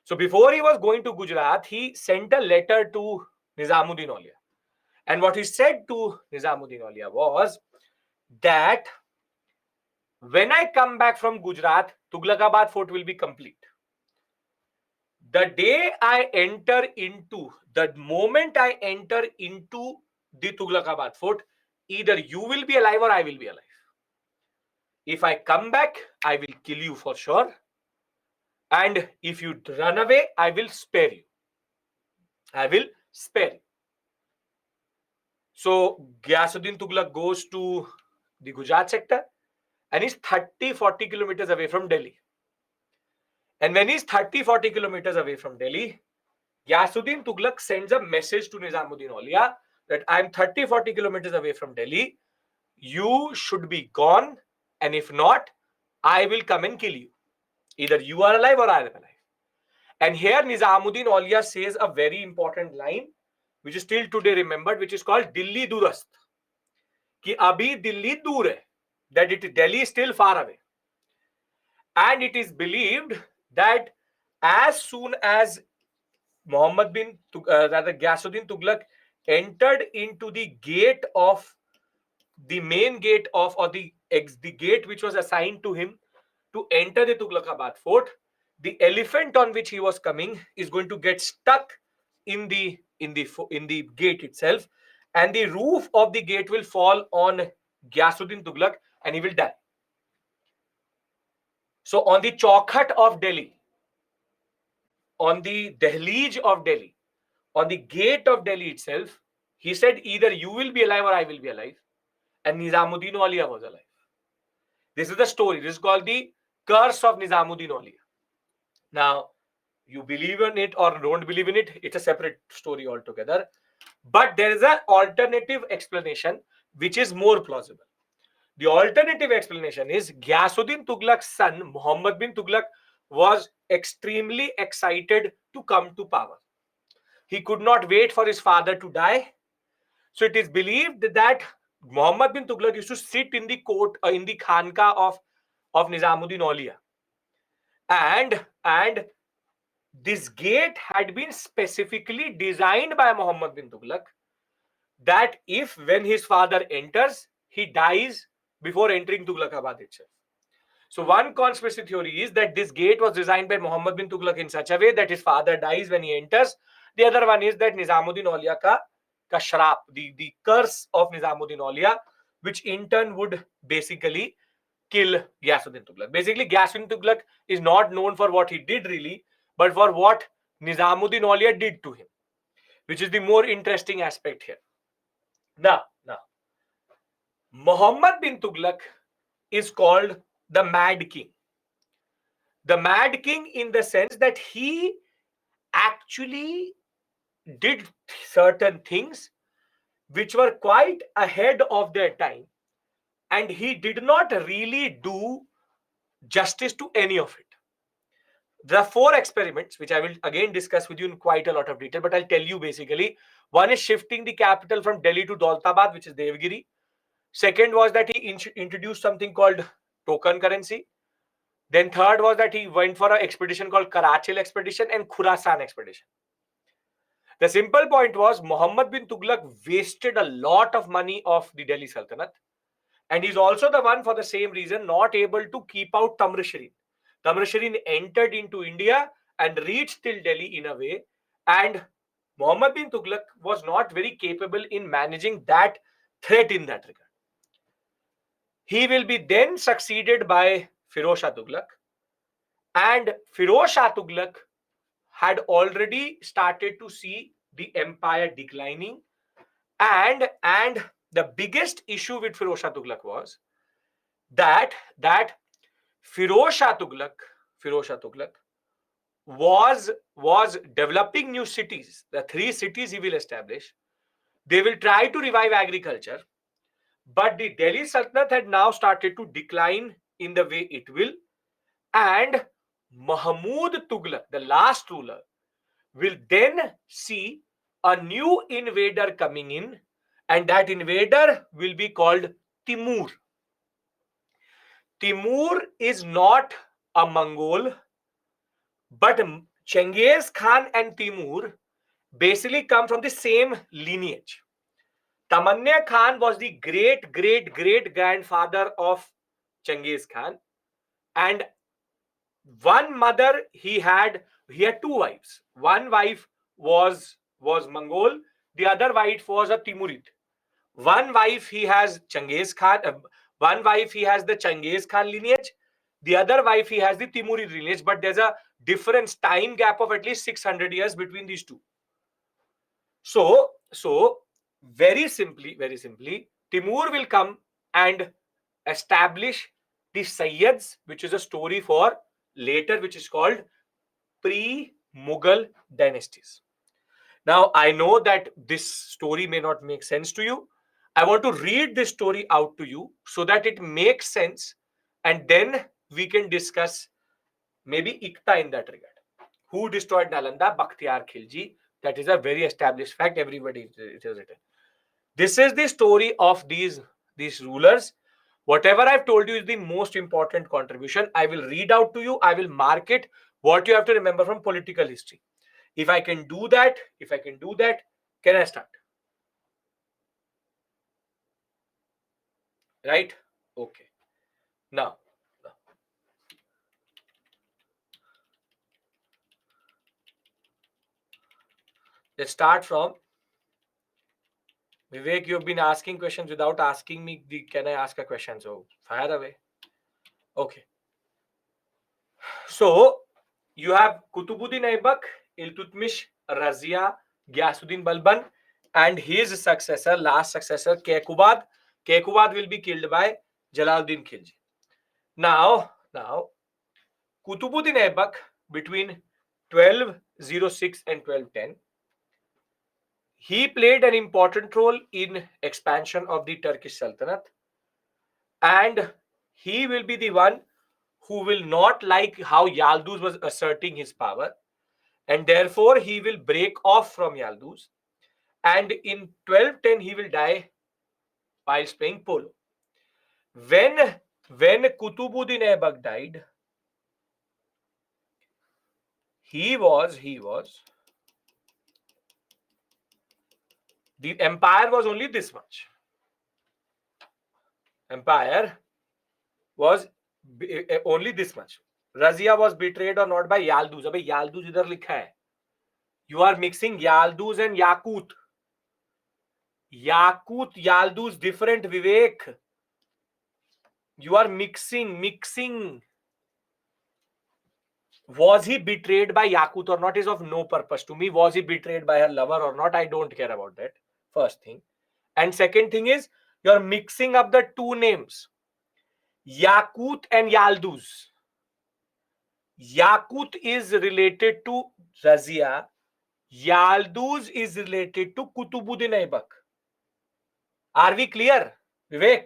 So before he was going to Gujarat, he sent a letter to Nizamuddin Aulia. And what he said to Nizamuddin Aulia was that when I come back from Gujarat, Tughlaqabad Fort will be complete. The moment I enter into the Tughlaqabad Fort, either you will be alive or I will be alive. If I come back, I will kill you for sure. And if you run away, I will spare you. So Ghiyasuddin Tughlaq goes to the Gujarat sector and is 30-40 kilometers away from Delhi. And when he's 30-40 kilometers away from Delhi, Ghiyasuddin Tughlaq sends a message to Nizamuddin Aulia that I'm 30-40 kilometers away from Delhi. You should be gone, and if not, I will come and kill you. Either you are alive or I am alive. And here Nizamuddin Aulia says a very important line, which is still today remembered, which is called Dilli Durast. Ki abhi Dilli dur hai, that Delhi is still far away. And it is believed that as soon as Ghiyasuddin Tughlaq entered into the gate of the main gate of, or the gate which was assigned to him to enter the Tughlaqabad Fort, the elephant on which he was coming is going to get stuck in the gate itself, and the roof of the gate will fall on Ghiyasuddin Tughlaq and he will die. So on the Chowkhat of Delhi, on the Dehleej of Delhi, on the gate of Delhi itself, he said either you will be alive or I will be alive. And Nizamuddin Aulia was alive. This is the story. This is called the curse of Nizamuddin Aulia. Now, you believe in it or don't believe in it, it's a separate story altogether. But there is an alternative explanation which is more plausible. The alternative explanation is Ghiyasuddin Tughlaq's son, Muhammad bin Tughlaq, was extremely excited to come to power. He could not wait for his father to die. So it is believed that Muhammad bin Tughlaq used to sit in the court, in the Khanka of Nizamuddin Aulia. And this gate had been specifically designed by Muhammad bin Tughlaq that if when his father enters, he dies before entering Tughlaqabad itself. So one conspiracy theory is that this gate was designed by Muhammad bin Tughlaq in such a way that his father dies when he enters. The other one is that Nizamuddin Aulia ka shrap, the curse of Nizamuddin Aulia, which in turn would basically kill Ghiyasuddin Tughlaq. Basically, Ghiyasuddin Tughlaq is not known for what he did really, but for what Nizamuddin Aulia did to him, which is the more interesting aspect here. Now, Muhammad bin Tughlaq is called the Mad King. The Mad King in the sense that he actually did certain things which were quite ahead of their time, and he did not really do justice to any of it. There are four experiments which I will again discuss with you in quite a lot of detail, but I'll tell you basically. One is shifting the capital from Delhi to Daulatabad, which is Devgiri. Second was that he introduced something called token currency. Then third was that he went for an expedition called Karachil expedition and Khurasan expedition. The simple point was Muhammad bin Tughlaq wasted a lot of money of the Delhi Sultanate, and he's also the one, for the same reason, not able to keep out Tamr Shireen. Tamr Shireen entered into India and reached till Delhi in a way, and Muhammad bin Tughlaq was not very capable in managing that threat in that regard. He will be then succeeded by Firoz Shah Tughlaq, and Firoz Shah Tughlaq had already started to see the empire declining, and the biggest issue with Firoz Shah Tughlaq was that Firoz Shah Tughlaq was developing new cities. The three cities he will establish. They will try to revive agriculture, but the Delhi Sultanate had now started to decline in the way it will, and Mahmud Tughlaq, the last ruler, will then see a new invader coming in, and that invader will be called Timur. Timur is not a Mongol, but Chengiz Khan and Timur basically come from the same lineage. Tamannya Khan was the great great great grandfather of Chengiz Khan, and one mother he had two wives. One wife was Mongol, the other wife was a Timurid. One wife he has Chengiz Khan, one wife he has the Chengiz Khan lineage, the other wife he has the Timurid lineage, but there's a difference time gap of at least 600 years between these two. So very simply, Timur will come and establish the Sayyids, which is a story for later, which is called pre-Mughal dynasties. Now, I know that this story may not make sense to you. I want to read this story out to you so that it makes sense, and then we can discuss maybe Ikta in that regard. Who destroyed Nalanda? Bakhtiyar Khilji. That is a very established fact. Everybody, it is written. This is the story of these rulers. Whatever I've told you is the most important contribution. I will read out to you. I will mark it. What you have to remember from political history. If I can do that, can I start? Right? Okay. Now, let's start from Vivek. You've been asking questions without asking me. Can I ask a question? So fire away. Okay. So you have Kutubuddin Aibak, Iltutmish, Razia, Gyasuddin Balban, and his successor, last successor, Kekubad. Kekubad will be killed by Jalaluddin Khilji. Now, Kutubuddin Aibak between 1206 and 1210, he played an important role in expansion of the Turkish Sultanate, and he will be the one who will not like how Yalduz was asserting his power, and therefore he will break off from Yalduz, and in 1210 he will die whilst playing polo. When Kutubuddin Aibak died, he was the empire was only this much. Empire was only this much. Razia was betrayed or not by Yalduz. अबे Yalduz इधर लिखा है. You are mixing Yalduz and Yakut. Yakut, Yalduz different, Vivek. You are mixing. Was he betrayed by Yakut or not is of no purpose to me. Was he betrayed by her lover or not? I don't care about that. First thing. And second thing is, You're mixing up the two names, Yakut and Yalduz. Yakut is related to Razia. Yalduz is related to Kutubuddin Aybak. Are we clear, Vivek?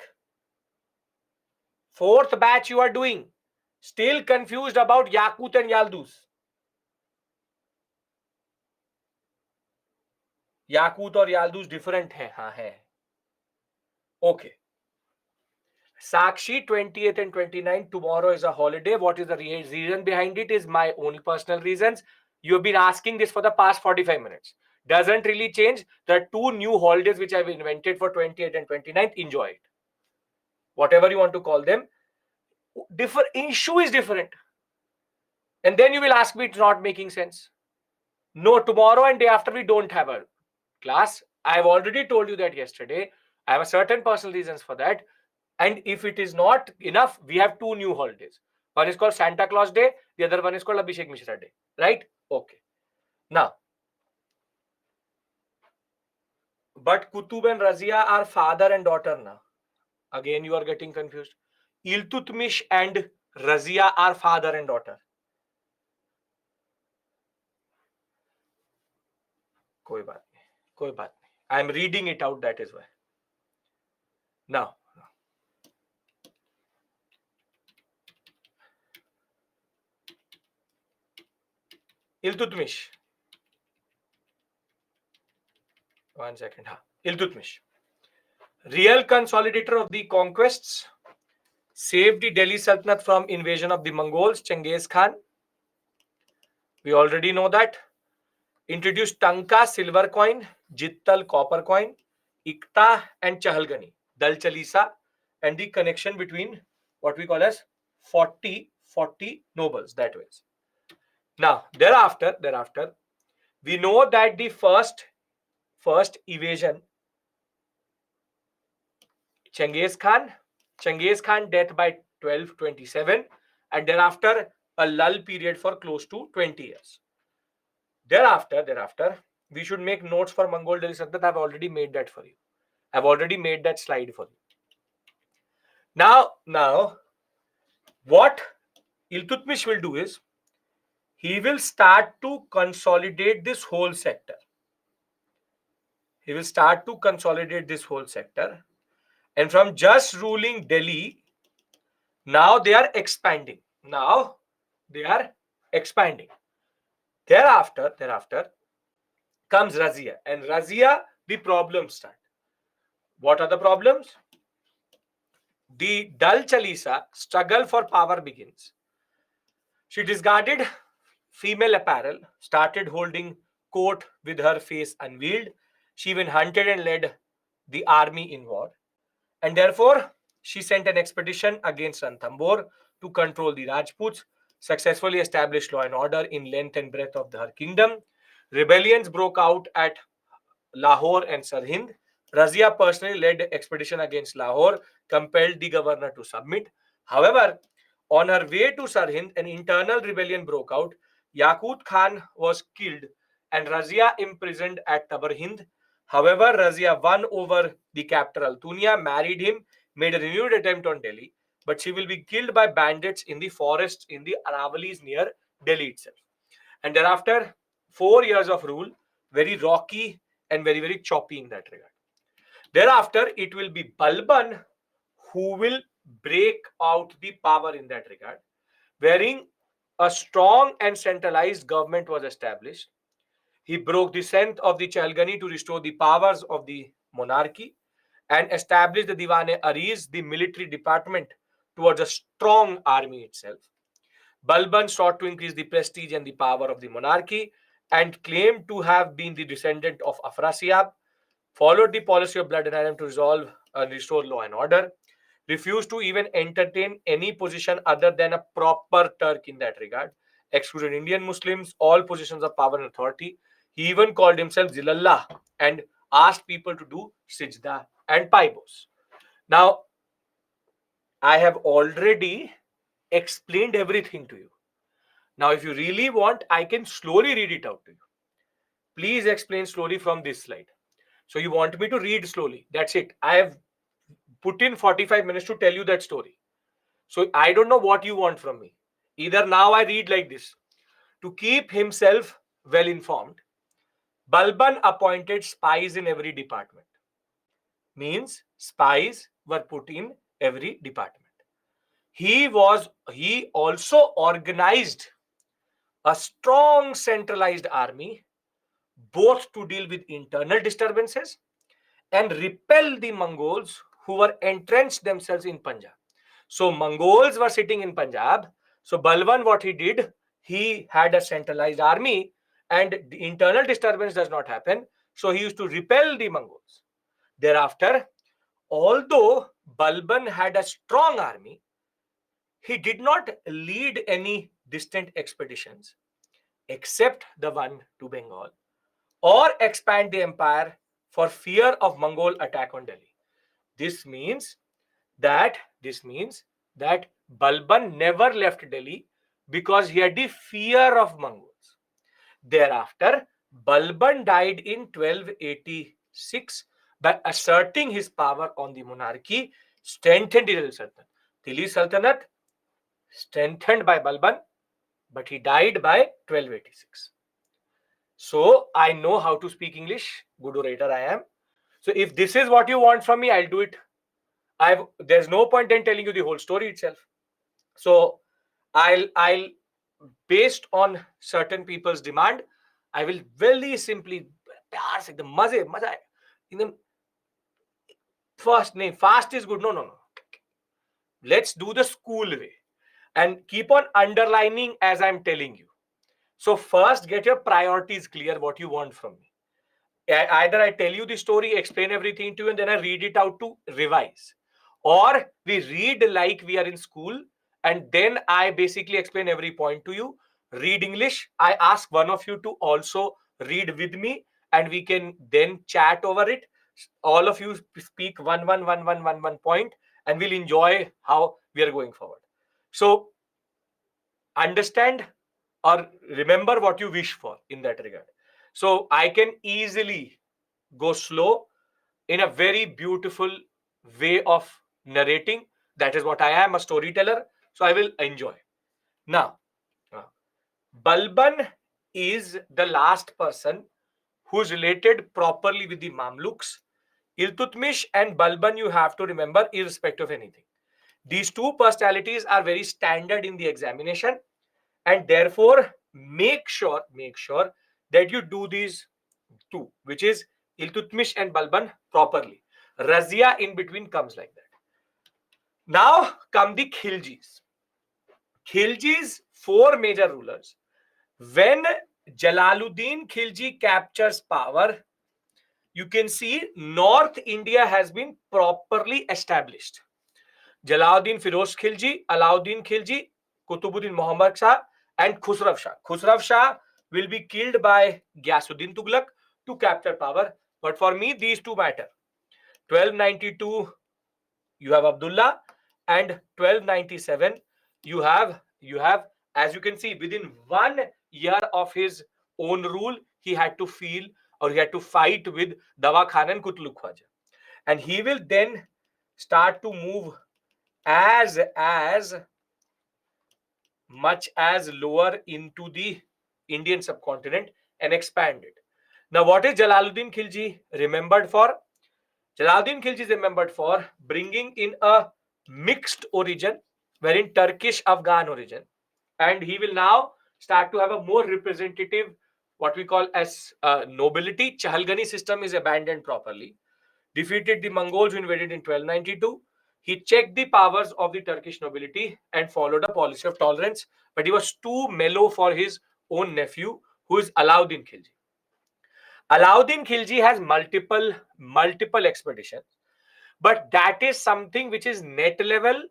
Fourth batch you are doing. Still confused about Yakut and Yalduz. याकूत और यालदूस different है, हाँ है. Okay. Sakshi, 28th and 29th, tomorrow is a holiday. What is the reason behind it is my own personal reasons. You've been asking this for the past 45 minutes. Doesn't really change. There are two new holidays which I've invented for 28th and 29th. Enjoy it. Whatever you want to call them. Issue is different. And then you will ask me it's not making sense. No, tomorrow and day after we don't have a class. I've already told you that yesterday. I have a certain personal reasons for that. And if it is not enough, we have two new holidays. One is called Santa Claus Day. The other one is called Abhishek Mishra Day. Right? Okay. Now, but Kutub and Razia are father and daughter now. Again, you are getting confused. Iltutmish and Razia are father and daughter. कोई बात नहीं, कोई बात नहीं. I am reading it out, that is why. Now, Iltutmish. One second. Iltutmish. Real consolidator of the conquests, saved the Delhi Sultanate from invasion of the Mongols, Genghis Khan. We already know that. Introduced Tanka silver coin, Jittal copper coin, Ikta and Chahalgani, Dal Chalisa, and the connection between what we call as 40 nobles, that way. Now, thereafter, we know that the first evasion, Genghis Khan death by 1227, and thereafter a lull period for close to 20 years. Thereafter, we should make notes for Mongol Delhi Sultanate. I've already made that for you. I've already made that slide for you. Now, what Iltutmish will do is, he will start to consolidate this whole sector. And from just ruling Delhi, now they are expanding. Thereafter comes Razia. And Razia, the problems start. What are the problems? The Dal Chalisa struggle for power begins. She discarded female apparel, started holding court with her face unveiled. She even hunted and led the army in war. And therefore, she sent an expedition against Ranthambore to control the Rajputs, successfully established law and order in length and breadth of her kingdom. Rebellions broke out at Lahore and Sirhind. Razia personally led expedition against Lahore, compelled the governor to submit. However, on her way to Sirhind, an internal rebellion broke out. Yaqut Khan was killed and Razia imprisoned at Tabarhind. However, Razia won over the captor Altunia, married him, made a renewed attempt on Delhi, but she will be killed by bandits in the forests in the Aravalis near Delhi itself. And thereafter, 4 years of rule, very rocky and very, very choppy in that regard. Thereafter, it will be Balban who will break out the power in that regard, wherein a strong and centralized government was established. He broke the strength of the Chalgani to restore the powers of the monarchy and established the Diwan-e-Ariz, the military department, towards a strong army itself. Balban sought to increase the prestige and the power of the monarchy and claimed to have been the descendant of Afrasiab, followed the policy of blood and iron to resolve and restore law and order, refused to even entertain any position other than a proper Turk in that regard, excluded Indian Muslims, all positions of power and authority. He even called himself Zilallah and asked people to do Sijda and Paibos. Now, I have already explained everything to you. Now, if you really want, I can slowly read it out to you. Please explain slowly from this slide. So you want me to read slowly. That's it. I have put in 45 minutes to tell you that story. So I don't know what you want from me. Either now I read like this. To keep himself well informed, Balban appointed spies in every department. Means spies were put in every department. He also organized a strong centralized army, both to deal with internal disturbances and repel the Mongols who were entrenched themselves in Punjab. So Mongols were sitting in Punjab. So Balban, what he did, he had a centralized army, and the internal disturbance does not happen. So he used to repel the Mongols. Thereafter, although Balban had a strong army, he did not lead any distant expeditions except the one to Bengal, or expand the empire for fear of Mongol attack on Delhi. This means that Balban never left Delhi because he had the fear of Mongols. Thereafter, Balban died in 1286 by asserting his power on the monarchy, strengthened Delhi Sultanate. Delhi Sultanate strengthened by Balban, but he died by 1286. So I know how to speak English. Good orator I am. So if this is what you want from me, I'll do it. There's no point in telling you the whole story itself. So I'll based on certain people's demand, I will very simply प्यार से एकदम मजे मजा है एकदम fast नहीं fast is good no let's do the school way and keep on underlining as I'm telling you. So first get your priorities clear, what you want from me. Either I tell you the story, explain everything to you, and then I read it out to revise, or we read like we are in school, and then I basically explain every point to you. Read English. I ask one of you to also read with me, and we can then chat over it. All of you speak one point, and we'll enjoy how we are going forward. So understand or remember what you wish for in that regard. So I can easily go slow in a very beautiful way of narrating. That is what I am, a storyteller. So I will enjoy. Now, Balban is the last person who's related properly with the Mamluks. Iltutmish and Balban, you have to remember, irrespective of anything. These two personalities are very standard in the examination, and therefore make sure that you do these two, which is Iltutmish and Balban properly. Razia in between comes like that. Now come the Khiljis. Khiljis, four major rulers. When Jalaluddin Khilji captures power, you can see North India has been properly established. Jalaluddin Firoz Khilji, Alauddin Khilji, Kutubuddin Muhammad Shah, and Khusrav Shah. Khusrav Shah will be killed by Ghiyasuddin Tughlaq to capture power. But for me, these two matter. 1292, you have Abdullah, and 1297, you have, as you can see, within 1 year of his own rule, he had to feel or he had to fight with Dawa Khan and Kutluk Khwaja. And he will then start to move as much as lower into the Indian subcontinent and expand it. Now, what is Jalaluddin Khilji remembered for? Jalaluddin Khilji is remembered for bringing in a mixed origin, wherein Turkish Afghan origin, and he will now start to have a more representative, what we call as nobility. Chahalgani system is abandoned properly. Defeated the Mongols who invaded in 1292. He checked the powers of the Turkish nobility and followed a policy of tolerance, but he was too mellow for his own nephew, who is Alauddin Khilji. Alauddin Khilji has multiple expeditions, but that is something which is net level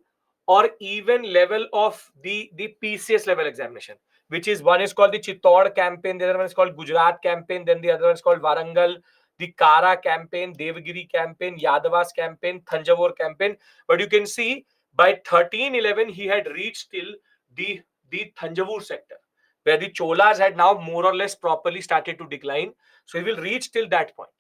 or even level of the PCS level examination, which is one is called the Chittor campaign, the other one is called Gujarat campaign, then the other one is called Warangal, the Kara campaign, Devagiri campaign, Yadavas campaign, Thanjavur campaign. But you can see by 1311 he had reached till the Thanjavur sector, where the Cholas had now more or less properly started to decline. So he will reach till that point.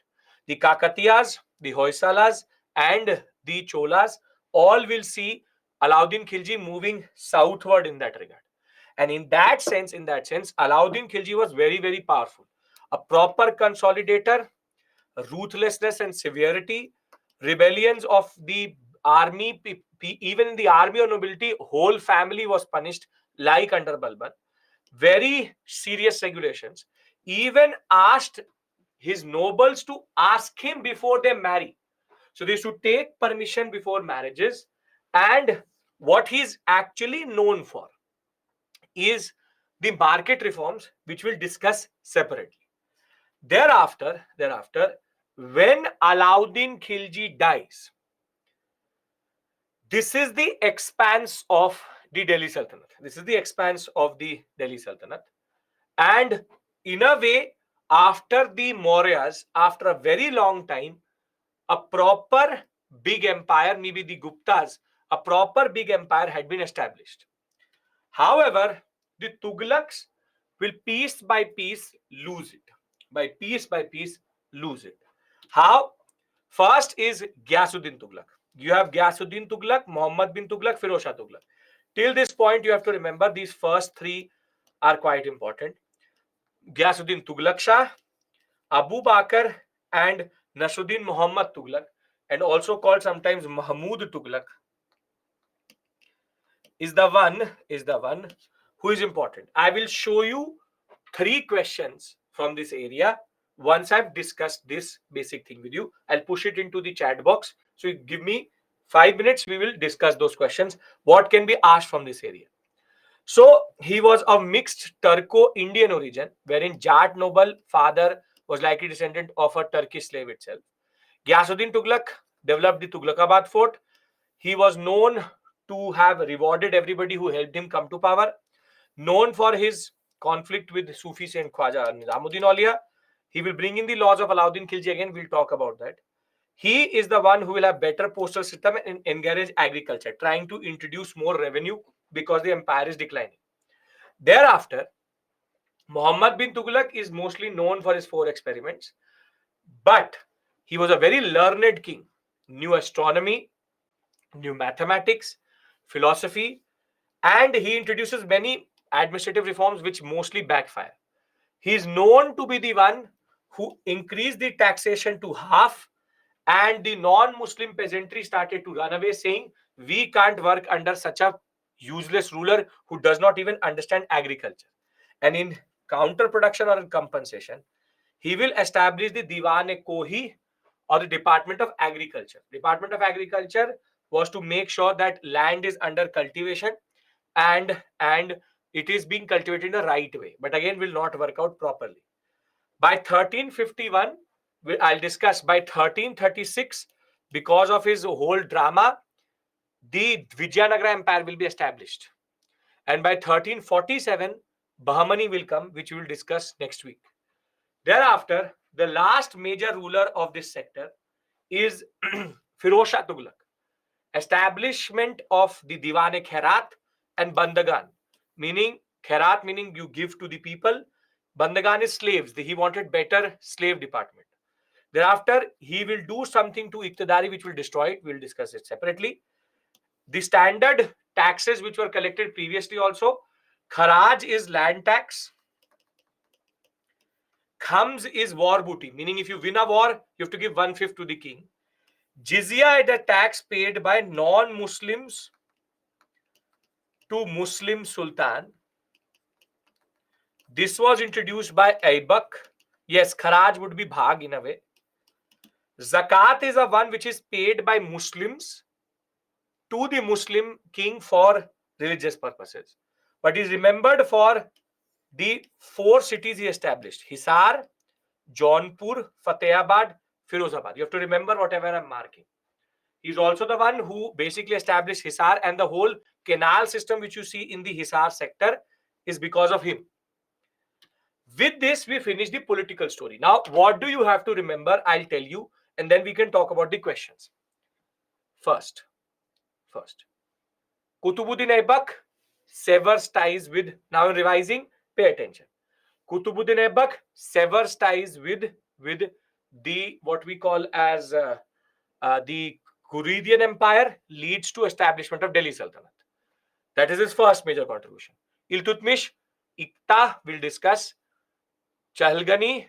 The Kakatiyas, the Hoysalas, and the Cholas, all will see Alauddin Khilji moving southward in that regard. And in that sense, Alauddin Khilji was very, very powerful. A proper consolidator, ruthlessness and severity, rebellions of the army, even in the army or nobility, whole family was punished like under Balban. Very serious regulations. Even asked his nobles to ask him before they marry. So they should take permission before marriages. And what he's actually known for is the market reforms, which we'll discuss separately. Thereafter, when Alauddin Khilji dies, this is the expanse of the Delhi Sultanate. This is the expanse of the Delhi Sultanate. And in a way, after the Mauryas, after a very long time, a proper big empire, maybe the Guptas, a proper big empire had been established. However, the Tughlaqs will piece by piece lose it. By piece, lose it. How? First is Ghiyasuddin Tughlaq. You have Ghiyasuddin Tughlaq, Muhammad bin Tughlaq, Firoz Shah Tughlaq. Till this point, you have to remember these first three are quite important. Ghiyasuddin Tughlaq Shah, Abu Bakr, and Nasruddin Muhammad Tughlaq, and also called sometimes Mahmud Tughlaq, is the one who is important. I will show you 3 questions from this area. Once I've discussed this basic thing with you, I'll push it into the chat box. So you give me 5 minutes, we will discuss those questions. What can be asked from this area? So he was of mixed Turco-Indian origin, wherein Jat noble father was likely descendant of a Turkish slave itself. Ghiyasuddin Tughlaq developed the Tughlaqabad fort. He was known to have rewarded everybody who helped him come to power. Known for his conflict with Sufi Saint Khwaja Nizamuddin Auliya. He will bring in the laws of Alauddin Khilji again. We'll talk about that. He is the one who will have better postal system and encourage agriculture, trying to introduce more revenue because the empire is declining. Thereafter, Muhammad bin Tughlaq is mostly known for his 4 experiments, but he was a very learned king, knew astronomy, knew mathematics, philosophy, and he introduces many administrative reforms which mostly backfire. He is known to be the one who increased the taxation to half, and the non-Muslim peasantry started to run away, saying, we can't work under such a useless ruler who does not even understand agriculture. And in counter-production or in compensation, he will establish the Diwan-e-Kohi, or the Department of Agriculture. Department of Agriculture was to make sure that land is under cultivation and it is being cultivated in the right way, but again will not work out properly. By 1351, I'll discuss. By 1336, because of his whole drama, the Vijayanagara Empire will be established. And by 1347, Bahmani will come, which we will discuss next week. Thereafter, the last major ruler of this sector is Firoz Shah Tughlaq. Establishment of the Diwan-e-Khairat and Bandagan, meaning Khairat meaning you give to the people, Bandagan is slaves. He wanted better slave department. Thereafter, he will do something to Iqtidari which will destroy it. We'll discuss it separately. The standard taxes which were collected previously also. Kharaj is land tax. Khams is war booty, meaning if you win a war, you have to give 1/5 to the king. Jizya is the tax paid by non-Muslims to Muslim Sultan. This was introduced by Aibak. Yes, Kharaj would be Bhag in a way. Zakat is a one which is paid by Muslims to the Muslim king for religious purposes. But is remembered for the 4 cities he established: Hisar, Jaunpur, Fatehabad, Firozabad. You have to remember whatever I'm marking. He's also the one who basically established Hisar, and the whole canal system which you see in the Hisar sector is because of him. With this, we finish the political story. Now, what do you have to remember? I'll tell you, and then we can talk about the questions. First, Kutubuddin Aibak severs ties with, now revising, pay attention. Kutubuddin Aibak severs ties with the what we call as the Ghuridian Empire leads to establishment of Delhi Sultanate. That is his first major contribution. Iltutmish, Ikta will discuss Chahalgani,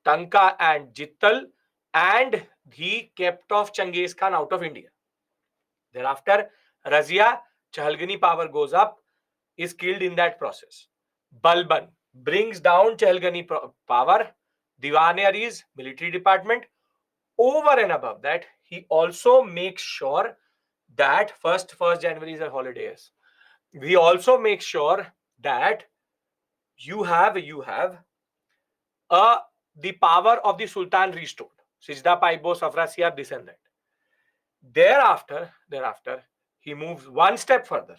Tanka and Jittal, and he kept off Genghis Khan out of India. Thereafter, Razia, Chahalgani power goes up, is killed in that process. Balban brings down Chahalgani power. Diwan-e-Ariz, military department. Over and above that, he also makes sure that first January is a holiday. We also make sure that you have the power of the Sultan restored. Sijda Paibo, Safrasiyab, this and that. Thereafter, he moves one step further.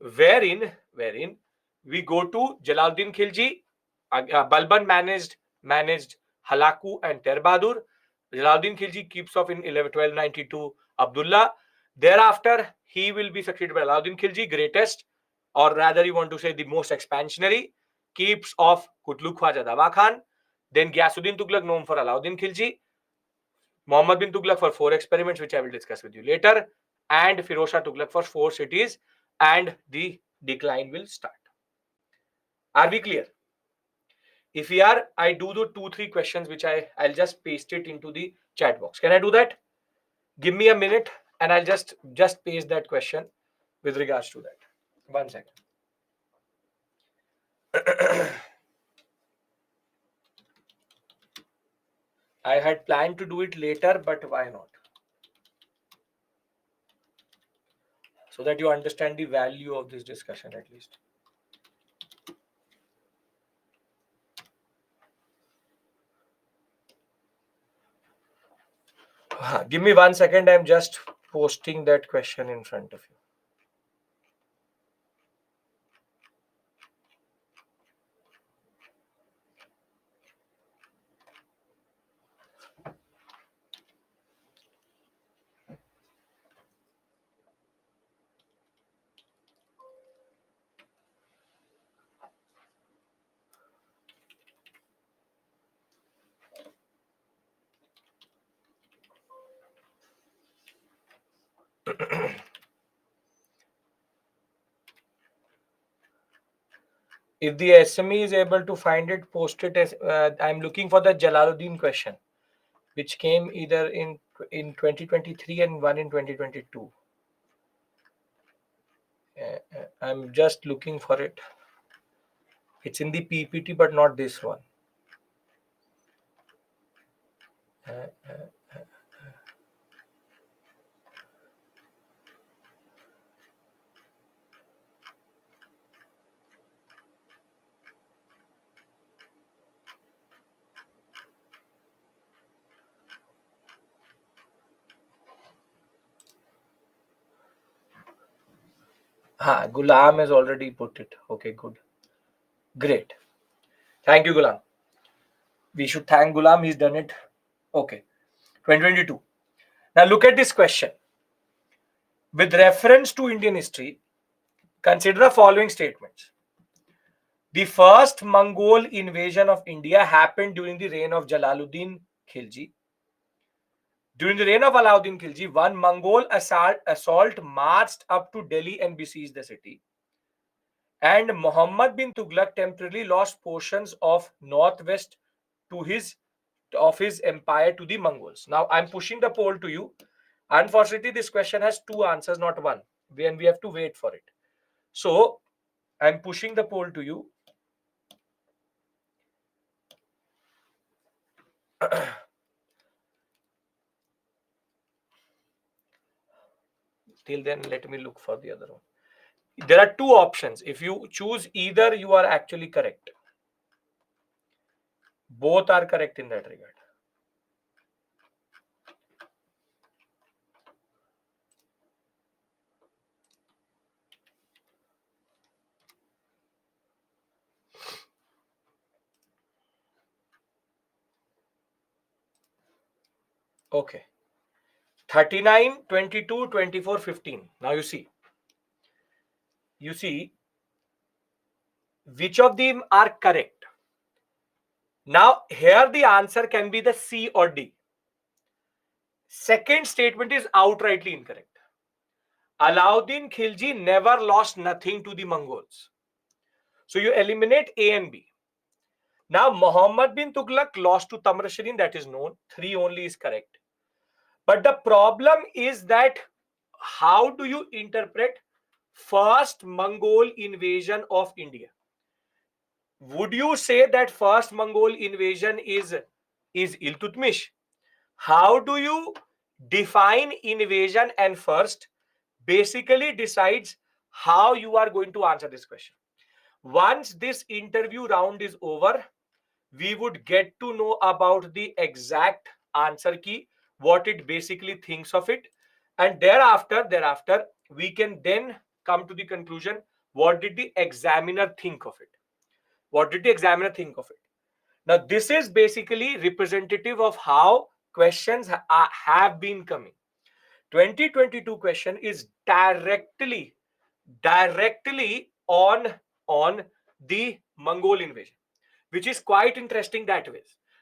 Wherein we go to Jalaluddin Khilji. Balban managed Halaku and Terbadur. Jalaluddin Khilji keeps off in 1292 Abdullah. Thereafter, he will be succeeded by Alauddin Khilji, greatest, or rather you want to say the most expansionary, keeps off Kutlu Khwaja Dawa Khan. Then Ghiyasuddin Tughlaq, known for Alauddin Khilji. Muhammad bin Tughlaq for 4 experiments, which I will discuss with you later. And Firoz Shah Tughlaq for 4 cities. And the decline will start. Are we clear? If we are, I do the 2-3 questions, which I'll just paste it into the chat box. Can I do that? Give me a minute and I'll just paste that question with regards to that. 1 second. I had planned to do it later, but why not? So that you understand the value of this discussion at least. Give me 1 second. I'm just posting that question in front of you. If the SME is able to find it, post it as I'm looking for the Jalaluddin question, which came either in 2023 and one in 2022. I'm just looking for it. It's in the PPT, but not this one. Gulam has already put it. Okay, good. Great. Thank you, Gulam. We should thank Gulam. He's done it. Okay. 2022. Now look at this question. With reference to Indian history, consider the following statements. The first Mongol invasion of India happened during the reign of Jalaluddin Khilji. During the reign of Alauddin Khilji, one Mongol assault marched up to Delhi and besieged the city. And Muhammad bin Tughlaq temporarily lost portions of northwest of his empire to the Mongols. Now I'm pushing the poll to you. Unfortunately, this question has 2 answers, not 1. And we have to wait for it. So I'm pushing the poll to you. Till then, let me look for the other one. There are 2 options. If you choose either, you are actually correct. Both are correct in that regard. Okay. 39, 22, 24, 15. Now you see which of them are correct. Now here the answer can be the C or D. Second statement is outrightly incorrect. Alauddin Khilji never lost nothing to the Mongols. So you eliminate A and B. Now Muhammad bin Tughlaq lost to Tamrashrin, that is known. 3 only is correct. But the problem is that how do you interpret first Mongol invasion of India? Would you say that first Mongol invasion is Iltutmish? How do you define invasion and first basically decides how you are going to answer this question. Once this interview round is over, we would get to know about the exact answer key, what it basically thinks of it, and thereafter we can then come to the conclusion, what did the examiner think of it? What did the examiner think of it? Now this is basically representative of how questions have been coming. 2022 question is directly on the Mongol invasion, which is quite interesting that way.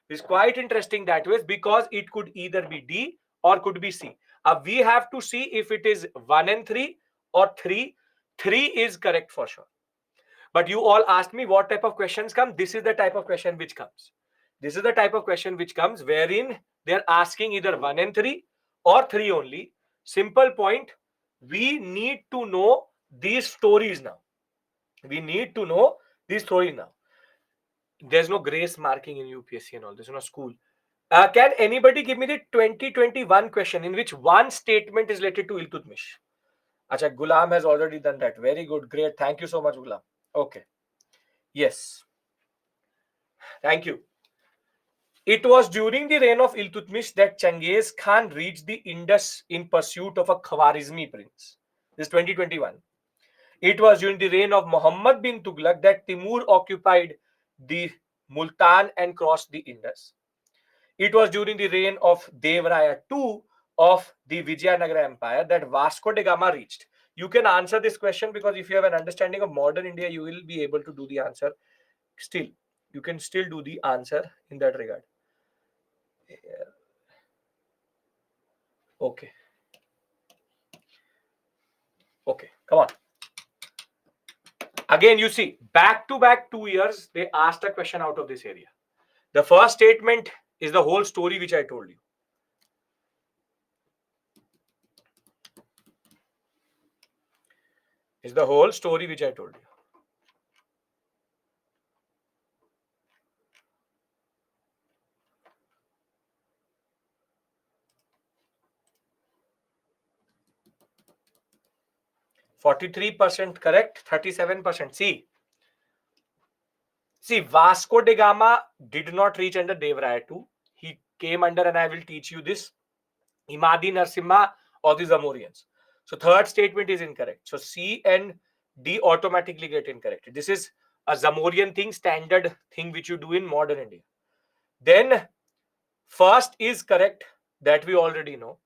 It's quite interesting that way because it could either be D or could be C. We have to see if it is 1 and 3 or 3. 3 is correct for sure. But you all asked me what type of questions come. This is the type of question which comes. This is the type of question which comes wherein they're asking either 1 and 3 or 3 only. Simple point. We need to know these stories now. We need to know these stories now. There's no grace marking in UPSC and all. There's no school. Can anybody give me the 2021 question in which one statement is related to Iltutmish? Acha, Gulam has already done that. Very good. Great. Thank you so much, Gulam. Okay. Yes. Thank you. It was during the reign of Iltutmish that Genghis Khan reached the Indus in pursuit of a Khwarizmi prince. This is 2021. It was during the reign of Muhammad bin Tughlaq that Timur occupied the Multan and crossed the Indus. It was during the reign of Devraya II of the Vijayanagara Empire that Vasco da Gama reached. You can answer this question because if you have an understanding of modern India, you will be able to do the answer. Still, you can still do the answer in that regard. Okay. Okay, come on. Again, you see, back to back 2 years, they asked a question out of this area. The first statement is the whole story which I told you. Is the whole story which I told you. %43 correct, 37%. See, Vasco da Gama did not reach under Devraya II. He came under, and I will teach you this, Imadi Narsimha or the Zamorians. So third statement is incorrect. So C and D automatically get incorrect. This is a Zamorian thing, standard thing which you do in modern India. Then first is correct, that we already know.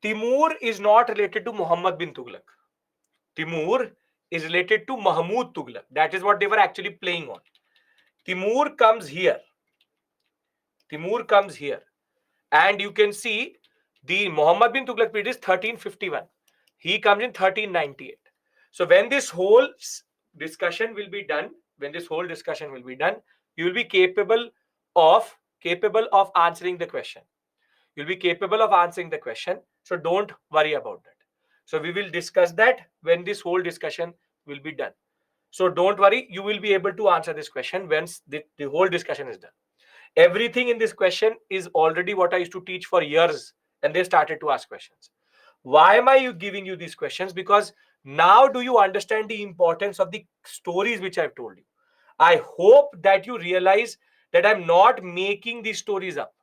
Timur is not related to Muhammad bin Tughlaq. Timur is related to Mahmud Tughlaq. That is what they were actually playing on. Timur comes here. Timur comes here. And you can see the Muhammad bin Tughlaq period is 1351. He comes in 1398. So when this whole discussion will be done, you will be capable of answering the question. You'll be capable of answering the question. So don't worry about that. So we will discuss that when this whole discussion will be done. So don't worry, you will be able to answer this question once the whole discussion is done. Everything in this question is already what I used to teach for years, and they started to ask questions. Why am I giving you these questions? Because now do you understand the importance of the stories which I've told you? I hope that you realize that I'm not making these stories up,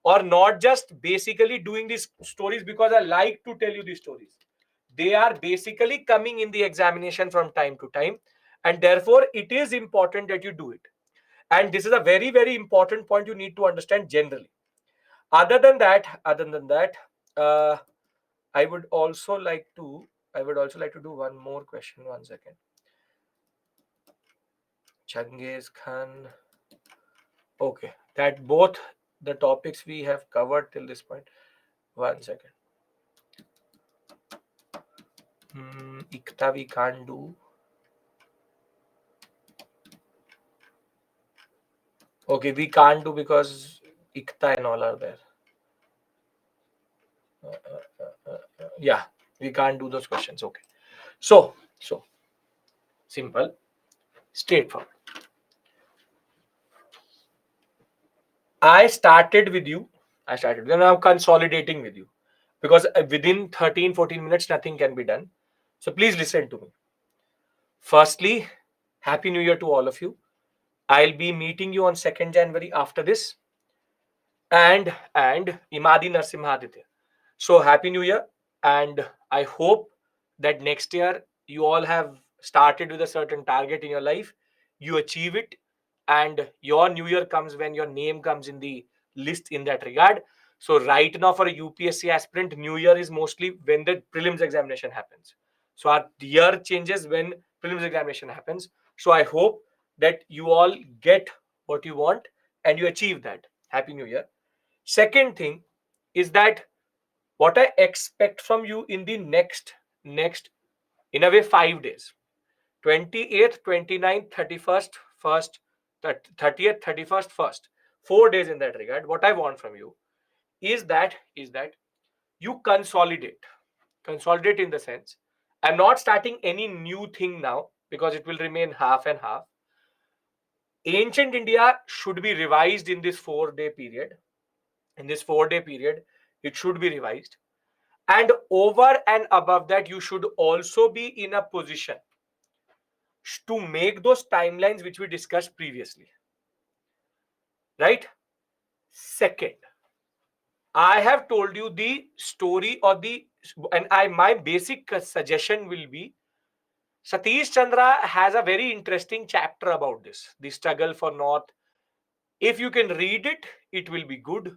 or not just basically doing these stories because I like to tell you these stories. They are basically coming in the examination from time to time, and therefore it is important that you do it. And this is a very, very important point you need to understand generally. Other than that, I would also like to do one more question. 1 second. Genghis Khan. Okay, that both the topics we have covered till this point. 1 second. ICTA we can't do. Okay, we can't do because ICTA and all are there. Yeah, we can't do those questions. Okay. So simple, straightforward. I started with you. Then I'm consolidating with you because within 13, 14 minutes, nothing can be done. So please listen to me. Firstly, Happy New Year to all of you. I'll be meeting you on 2nd January after this. And Imadi Narsimhaditya. So Happy New Year. And I hope that next year you all have started with a certain target in your life. You achieve it. And your New Year comes when your name comes in the list in that regard. So right now for a UPSC aspirant, New Year is mostly when the prelims examination happens. So our year changes when prelims examination happens. So I hope that you all get what you want and you achieve that. Happy New Year. Second thing is that what I expect from you in the next in a way 5 days, 28th, 29th, 31st, 1st, 30th, 31st, 1st, 4 days in that regard. What I want from you is that you consolidate in the sense I'm not starting any new thing now because it will remain half and half. Ancient India should be revised in this 4-day period. In this 4-day period, it should be revised. And over and above that, you should also be in a position to make those timelines which we discussed previously. Right? Second, I have told you the story or my basic suggestion will be Satish Chandra has a very interesting chapter about this, the struggle for North. If you can read it, it will be good.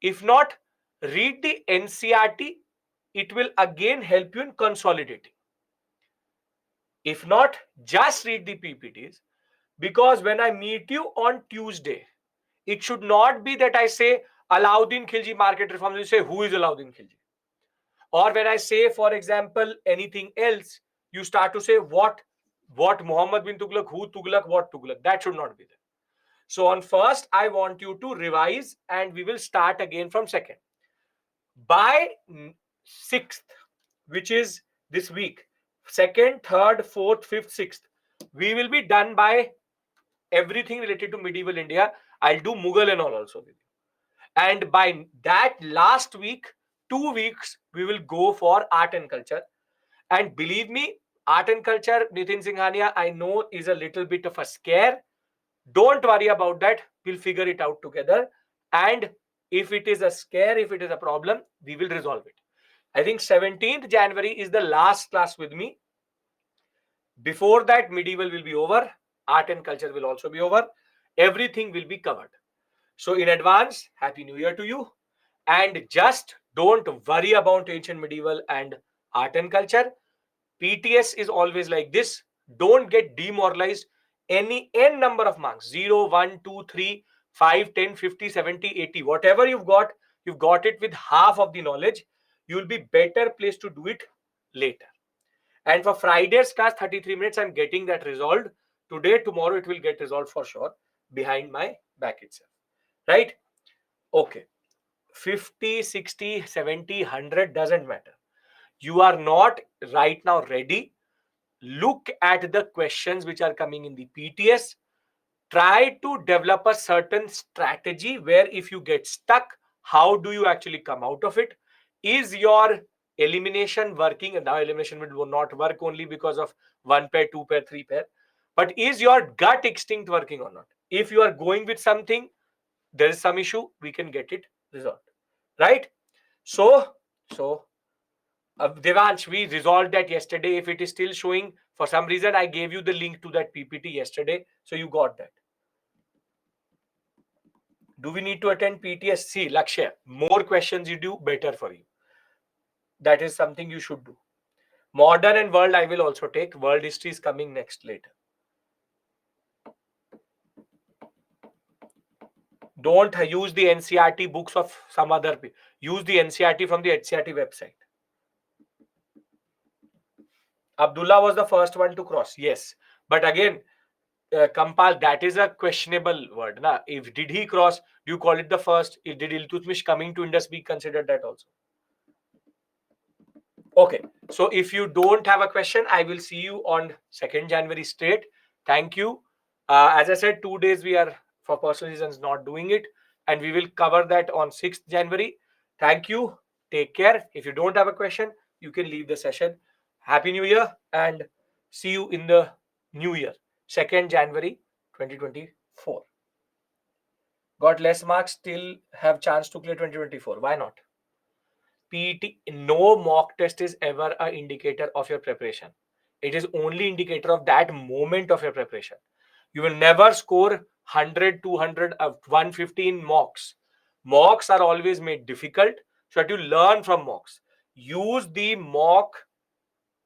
If not, read the NCRT. It will again help you in consolidating. If not, just read the PPTs. Because when I meet you on Tuesday, it should not be that I say Alauddin Khilji market reforms. You say, who is Alauddin Khilji? Or when I say, for example, anything else, you start to say what Muhammad bin Tughlaq, who Tughlaq, what Tughlaq. That should not be there. So on first, I want you to revise and we will start again from second. By 6th, which is this week, 2nd, 3rd, 4th, 5th, 6th, we will be done by everything related to medieval India. I'll do Mughal and all also with you. And by that last week, 2 weeks, we will go for art and culture. And believe me, art and culture, Nitin Singhania, I know is a little bit of a scare. Don't worry about that. We'll figure it out together. And if it is a scare, if it is a problem, we will resolve it. I think 17th January is the last class with me. Before that, medieval will be over. Art and culture will also be over. Everything will be covered. So in advance, Happy New Year to you. And just don't worry about ancient medieval and art and culture. PTS is always like this. Don't get demoralized. Any n number of marks, 0, 1, 2, 3, 5, 10, 50, 70, 80, whatever you've got it with half of the knowledge. You'll be better placed to do it later. And for Friday's class, 33 minutes, I'm getting that resolved. Today, tomorrow, it will get resolved for sure behind my back itself. Right? Okay. 50, 60, 70, 100 doesn't matter. You are not right now ready. Look at the questions which are coming in the PTS. Try to develop a certain strategy where if you get stuck, how do you actually come out of it? Is your elimination working? And now elimination will not work only because of 1 pair, 2 pair, 3 pair. But is your gut instinct working or not? If you are going with something, there is some issue, we can get it resolved. Right? So Devansh, we resolved that yesterday. If it is still showing, for some reason, I gave you the link to that PPT yesterday. So you got that. Do we need to attend PTS? See, Lakshya, more questions you do, better for you. That is something you should do. Modern and world, I will also take. World history is coming next later. Don't use the NCRT books of some other people. Use the NCRT from the HCRT website. Abdullah was the first one to cross. Yes. But again, Kampal, that is a questionable word. Na? If did he cross, do you call it the first? If did Iltutmish coming to Indus be considered that also? Okay. So if you don't have a question, I will see you on 2nd January straight. Thank you. As I said, 2 days we are for personal reasons not doing it, and we will cover that on 6th January. Thank you. Take care. If you don't have a question, you can leave the session. Happy New Year and see you in the new year, 2nd January 2024. Got less marks, still have chance to clear 2024. Why not? PET, no mock test is ever an indicator of your preparation. It is only indicator of that moment of your preparation. You will never score 100, 200, 115 mocks. Mocks are always made difficult, so that you learn from mocks. Use the mock,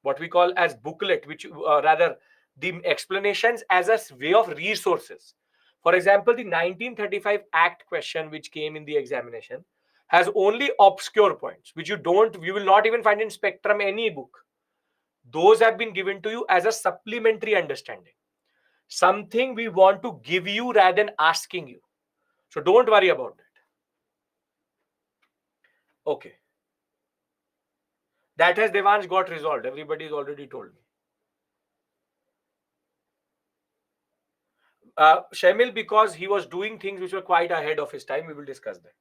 what we call as booklet, which rather the explanations as a way of resources. For example, the 1935 Act question, which came in the examination, has only obscure points, which you will not even find in Spectrum any book. Those have been given to you as a supplementary understanding. Something we want to give you rather than asking you. So don't worry about that. Okay. That has Devansh got resolved. Everybody's already told me. Shamil, because he was doing things which were quite ahead of his time, we will discuss that.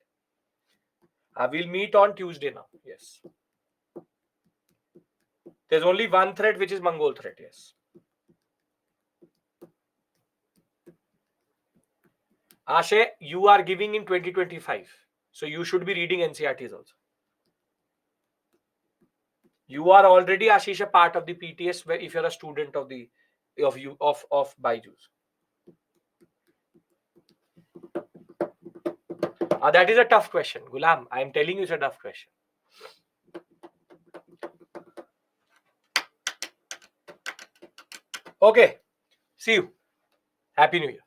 We'll meet on Tuesday now. Yes. There's only one threat, which is Mongol threat. Yes. Ashay, you are giving in 2025. So you should be reading NCRTs also. You are already, Ashish, a part of the PTS if you're a student of Byju's. That is a tough question, Gulam. I am telling you, it's a tough question. Okay. See you. Happy New Year.